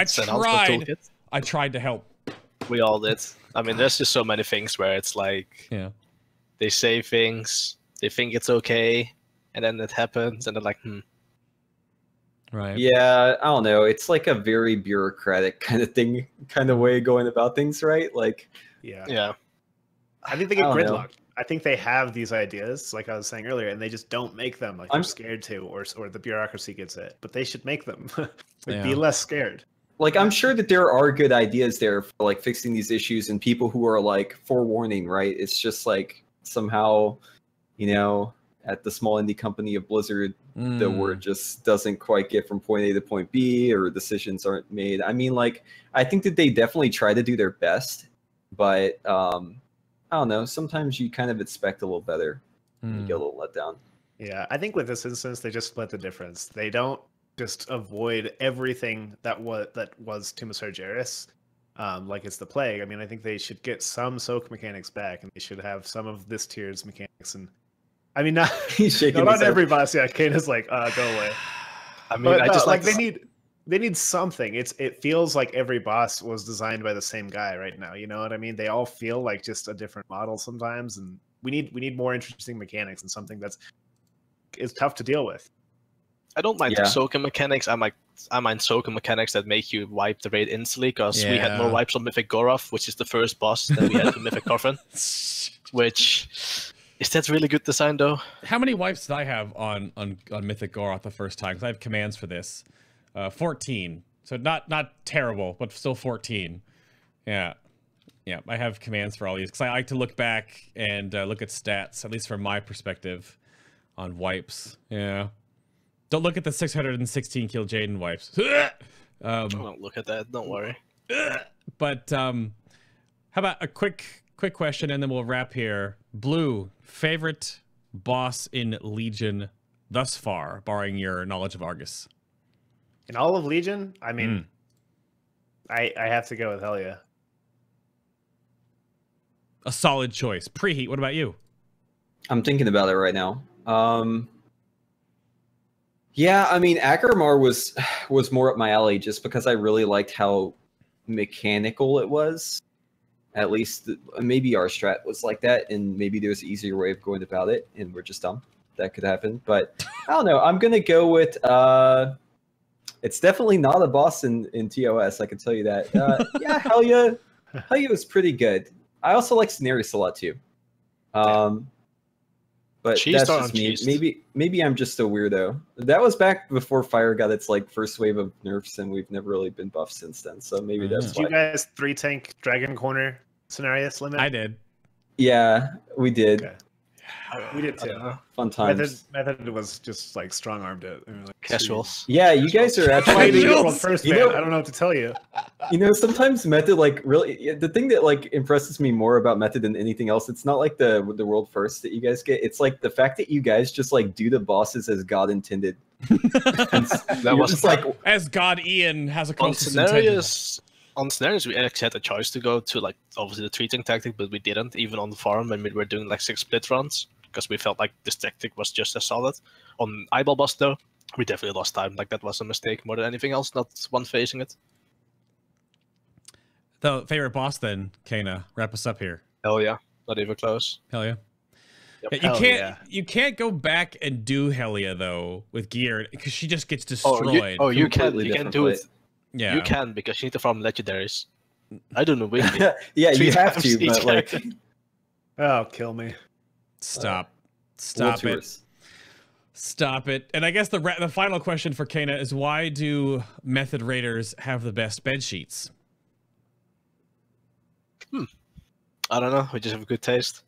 Speaker 1: I tried to help.
Speaker 3: We all did. I mean, there's just so many things where it's like, they say things, they think it's okay, and then it happens, and they're like,
Speaker 1: Right.
Speaker 2: Yeah, I don't know. It's like a very bureaucratic kind of thing, kind of way of going about things, right? Like,
Speaker 3: yeah.
Speaker 4: I think they get
Speaker 2: I don't know.
Speaker 4: gridlocked. I think they have these ideas, like I was saying earlier, and they just don't make them. Like they're scared to, or the bureaucracy gets it. But they should make them. Be less scared.
Speaker 2: Like, I'm sure that there are good ideas there for like fixing these issues and people who are like forewarning, right? It's just like somehow, you know, at the small indie company of Blizzard, the word just doesn't quite get from point A to point B, or decisions aren't made. I mean, like, I think that they definitely try to do their best, but I don't know. Sometimes you kind of expect a little better, and you get a little let down.
Speaker 4: Yeah, I think with this instance, they just split the difference. They don't just avoid everything that was Tomb of Sargeras, like it's the plague. I mean, I think they should get some soak mechanics back, and they should have some of this tier's mechanics. And I mean, not on every boss. Yeah, Cayna's like, go away.
Speaker 3: I mean, I just
Speaker 4: like they need something. It feels like every boss was designed by the same guy right now. You know what I mean? They all feel like just a different model sometimes, and we need more interesting mechanics and something is tough to deal with.
Speaker 3: I don't mind the Soaking mechanics. I mind Soaking mechanics that make you wipe the raid instantly, because we had more wipes on Mythic Goroth, which is the first boss that we had to Mythic Coffin. Which is that really good design though?
Speaker 1: How many wipes did I have on Mythic Goroth the first time? Because I have commands for this. 14. So not terrible, but still 14. Yeah. Yeah, I have commands for all these because I like to look back and look at stats, at least from my perspective, on wipes. Yeah. Don't look at the 616 kill Jaden wipes.
Speaker 3: Don't look at that. Don't worry.
Speaker 1: But how about a quick question, and then we'll wrap here. Blue, favorite boss in Legion thus far, barring your knowledge of Argus?
Speaker 4: In all of Legion, I mean, I have to go with Helia.
Speaker 1: A solid choice. Preheat, what about you?
Speaker 2: I'm thinking about it right now. Yeah, I mean, Akermar was more up my alley just because I really liked how mechanical it was. At least maybe our strat was like that, and maybe there's an easier way of going about it, and we're just dumb. That could happen. But I don't know. I'm gonna go with it's definitely not a boss in TOS, I can tell you that. Yeah, Helia was pretty good. I also like Scenarios a lot too. But that's just me. Maybe I'm just a weirdo. That was back before Fire got its like first wave of nerfs, and we've never really been buffed since then. So maybe that's why.
Speaker 4: Did you guys 3-tank Dragon Corner Scenarios limit?
Speaker 1: I did.
Speaker 2: Yeah, we did.
Speaker 4: Okay. We did too.
Speaker 2: Fun times.
Speaker 4: Method was just like strong armed it. Like,
Speaker 3: Casuals.
Speaker 2: Yeah, you guys are actually
Speaker 4: first, man. I don't know what to tell you.
Speaker 2: You know, sometimes Method like really the thing that like impresses me more about Method than anything else. It's not like the world first that you guys get. It's like the fact that you guys just like do the bosses as God intended.
Speaker 3: That was
Speaker 2: just like
Speaker 1: as God Ian has a closest
Speaker 3: on Scenarios, we actually had a choice to go to like obviously the treating tactic, but we didn't. Even on the farm when we were doing like 6 split runs, because we felt like this tactic was just as solid. On Eyeball Boss though, we definitely lost time. Like that was a mistake more than anything else. Not one facing it.
Speaker 1: The favorite boss then, Cayna, wrap us up here.
Speaker 3: Hell yeah, not even close.
Speaker 1: Hell yeah.
Speaker 3: Yep.
Speaker 1: Yeah, you can't go back and do Helia though with gear because she just gets destroyed.
Speaker 3: You can do it.
Speaker 1: Yeah,
Speaker 3: you can because you need to farm legendaries. I don't know weekly.
Speaker 2: yeah, you have to, but like,
Speaker 4: oh, kill me.
Speaker 1: Stop it. Stop it. And I guess the final question for Cayna is, why do Method Raiders have the best bed sheets?
Speaker 3: I don't know. We just have a good taste.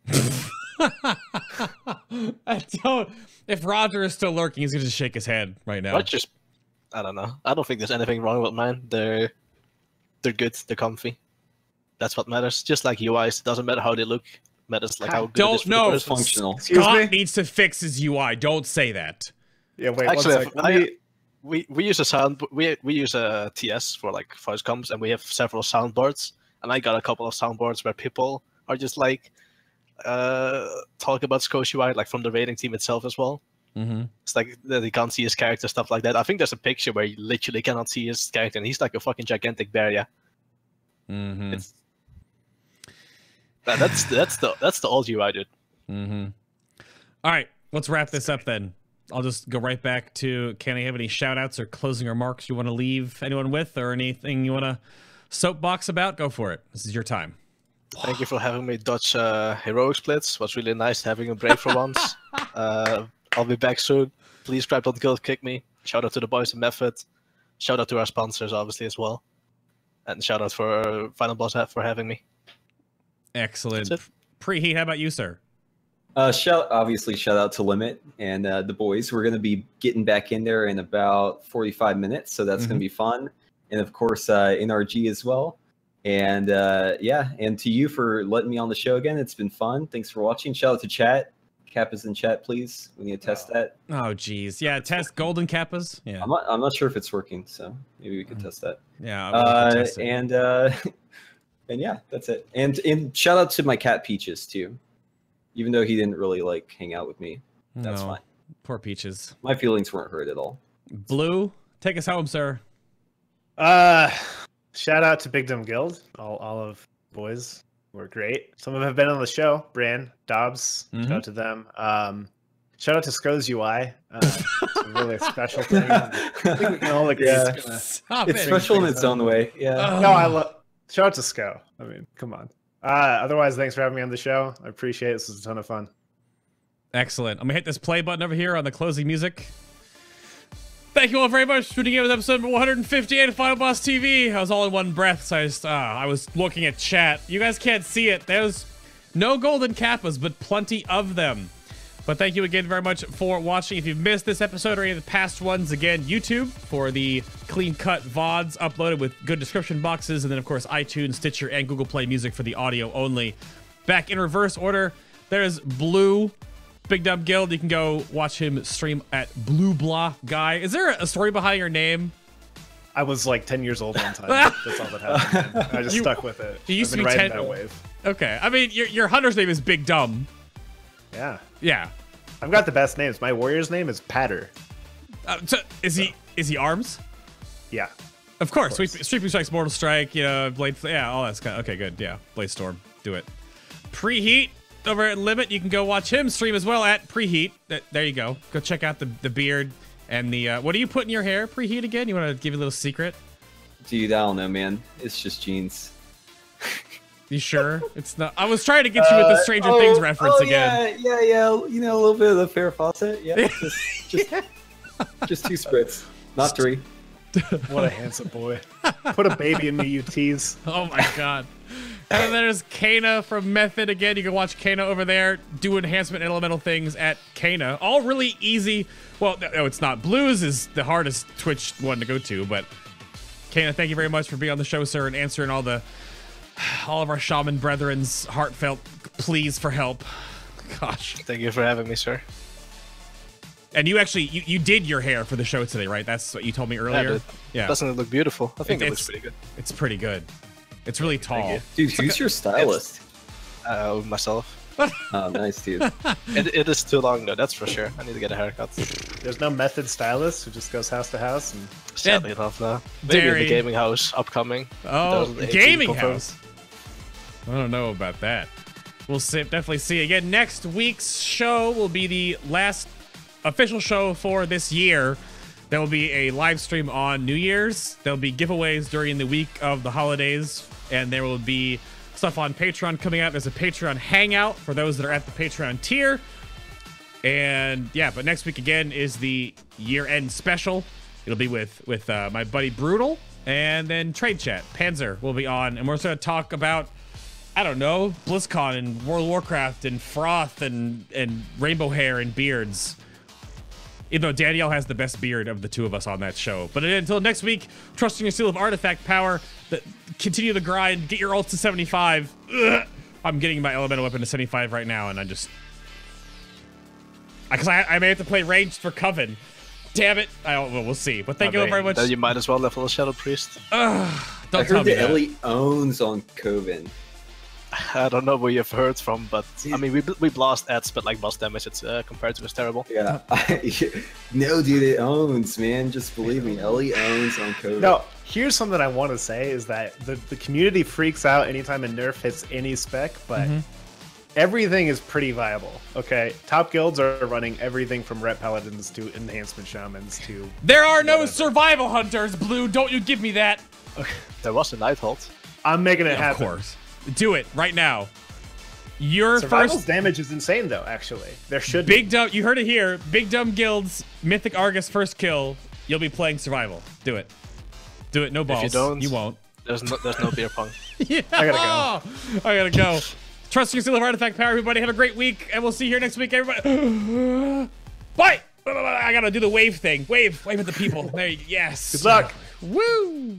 Speaker 1: If Roger is still lurking, he's gonna just shake his head right now.
Speaker 3: I don't know. I don't think there's anything wrong with mine. They're good. They're comfy. That's what matters. Just like UIs, it doesn't matter how they look. It matters like how good it is for the person.
Speaker 2: Functional.
Speaker 1: Scott needs to fix his UI. Don't say that.
Speaker 4: Yeah, wait.
Speaker 3: Actually, we use a sound. We use a TS for like voice comms, and we have several soundboards. And I got a couple of soundboards where people are just like talk about Scotia UI, like from the rating team itself as well.
Speaker 1: Mm-hmm.
Speaker 3: It's like that he can't see his character, stuff like that. I think there's a picture where you literally cannot see his character, and he's like a fucking gigantic bear. Yeah.
Speaker 1: Mm-hmm.
Speaker 3: That's the old UI, dude.
Speaker 1: All right, let's wrap this up then. I'll just go right back to, can I have any shout outs or closing remarks you want to leave anyone with, or anything you want to soapbox about? Go for it. This is your time.
Speaker 3: Thank you for having me dodge heroic splits. It was really nice having a break for once. I'll be back soon. Please subscribe, don't guild kick me. Shout out to the boys in Method. Shout out to our sponsors, obviously, as well. And shout out for Final Boss for having me.
Speaker 1: Excellent. Preheat, how about you, sir?
Speaker 2: Shout out to Limit and the boys. We're going to be getting back in there in about 45 minutes, so that's going to be fun. And of course, NRG as well. And yeah, and to you for letting me on the show again. It's been fun. Thanks for watching. Shout out to chat. Kappas in chat, please. We need to test that.
Speaker 1: Oh, geez. Yeah, test golden Kappas. Yeah.
Speaker 2: I'm not sure if it's working, so maybe we could test that.
Speaker 1: Yeah. Test it.
Speaker 2: And yeah, that's it. And shout out to my cat Peaches too. Even though he didn't really like hang out with me, that's fine.
Speaker 1: Poor Peaches.
Speaker 2: My feelings weren't hurt at all.
Speaker 1: Blue, take us home, sir.
Speaker 4: Shout out to BigDumbGuild. All of boys were great. Some of them have been on the show. Bran, Dobbs, shout out to them. Shout out to Scrow's UI. It's really a special thing. I think we can all agree
Speaker 2: it's special in its own way. Yeah.
Speaker 4: No, I love. Shout out to Sco. I mean, come on. Otherwise, thanks for having me on the show. I appreciate it. This was a ton of fun.
Speaker 1: Excellent. I'm gonna hit this play button over here on the closing music. Thank you all very much for tuning in with episode 158 of Final Boss TV. I was all in one breath, so I was looking at chat. You guys can't see it. There's no golden kappas, but plenty of them. But thank you again very much for watching. If you've missed this episode or any of the past ones, again, YouTube for the clean-cut VODs uploaded with good description boxes, and then, of course, iTunes, Stitcher, and Google Play Music for the audio only. Back in reverse order, there's Bloo, BigDumbGuild. You can go watch him stream at Blue Blah Guy. Is there a story behind your name?
Speaker 4: I was like 10 years old one time. That's all that happened. Man. I just stuck with it.
Speaker 1: You used to be 10.
Speaker 4: That wave.
Speaker 1: Okay. I mean, your hunter's name is Big Dumb.
Speaker 4: Yeah.
Speaker 1: Yeah.
Speaker 4: I've got the best names. My warrior's name is Patter.
Speaker 1: So is he Arms?
Speaker 4: Yeah.
Speaker 1: Of course. Sweeping Strikes, Mortal Strike, Blade. Yeah, all that's kind of okay. Good. Yeah. Blade Storm. Do it. Preheat over at Limit. You can go watch him stream as well at Preheat. There you go. Go check out the beard and the. What do you put in your hair, Preheat? Again? You want to give you a little secret?
Speaker 2: Dude, I don't know, man. It's just jeans.
Speaker 1: You sure? It's not. I was trying to get you with the Stranger Things reference again.
Speaker 2: Yeah. You know, a little bit of the Farrah Fawcett. Yeah, just 2 spritz, not 3.
Speaker 4: What a handsome boy. Put a baby in me, you tease.
Speaker 1: Oh my god. And then there's Cayna from Method again. You can watch Cayna over there do enhancement and elemental things at Cayna. All really easy. Well, no, it's not. Blues is the hardest Twitch one to go to, but Cayna, thank you very much for being on the show, sir, and answering all of our shaman brethren's heartfelt pleas for help. Gosh.
Speaker 3: Thank you for having me, sir.
Speaker 1: And you actually, you did your hair for the show today, right? That's what you told me earlier?
Speaker 3: Yeah. Doesn't it look beautiful? I think it looks pretty good.
Speaker 1: It's pretty good. It's really tall.
Speaker 2: Dude, who's your stylist?
Speaker 3: Myself.
Speaker 2: Oh, nice, dude.
Speaker 3: It is too long, though, that's for sure. I need to get a haircut.
Speaker 4: There's no Method stylist who just goes house to house. And
Speaker 3: sadly enough, no. Maybe in the gaming house upcoming.
Speaker 1: Oh, gaming house? I don't know about that. We'll definitely see. Again, next week's show will be the last official show for this year. There will be a live stream on New Year's. There'll be giveaways during the week of the holidays. And there will be stuff on Patreon coming out. There's a Patreon hangout for those that are at the Patreon tier. And yeah, but next week again is the year-end special. It'll be with my buddy Brutal. And then Trade Chat. Panzer will be on. And we're going to talk about, I don't know, BlizzCon and World of Warcraft and Froth and rainbow hair and beards. Even though Danielle has the best beard of the two of us on that show. But until next week, trusting your seal of artifact power, continue the grind, get your ults to 75. Ugh. I'm getting my elemental weapon to 75 right now, and I'm just... Because I may have to play ranged for Coven. Damn it. Well, we'll see. But thank you all very much.
Speaker 3: Then you might as well level a Shadow Priest.
Speaker 1: Don't
Speaker 2: I
Speaker 1: tell
Speaker 2: heard
Speaker 1: me
Speaker 2: the Ellie owns on Coven.
Speaker 3: I don't know where you've heard from, but I mean, we blast ads, but like boss damage, it's compared to is terrible.
Speaker 2: Yeah. No, dude, it owns, man. Just believe me, Ellie owns on code.
Speaker 4: No, here's something I want to say is that the community freaks out anytime a nerf hits any spec, but everything is pretty viable. Okay, top guilds are running everything from Ret Paladins to Enhancement Shamans to...
Speaker 1: There are no survival hunters, Blue. Don't you give me that.
Speaker 4: Okay.
Speaker 3: There was a Nighthalt.
Speaker 4: I'm making it happen.
Speaker 1: Of course. Do it right now. Your
Speaker 4: Survival's
Speaker 1: first
Speaker 4: damage is insane, though, actually. There should be.
Speaker 1: You heard it here. BigDumbGuild's Mythic Argus first kill. You'll be playing survival. Do it. Do it. No balls.
Speaker 3: If you don't,
Speaker 1: you won't.
Speaker 3: There's no beer pong.
Speaker 1: Yeah.
Speaker 4: I gotta go.
Speaker 1: I gotta go. Trust your seal of artifact power, everybody. Have a great week, and we'll see you here next week, everybody. Bye. I gotta do the wave thing. Wave at the people. There you, yes.
Speaker 4: Good luck.
Speaker 1: Woo.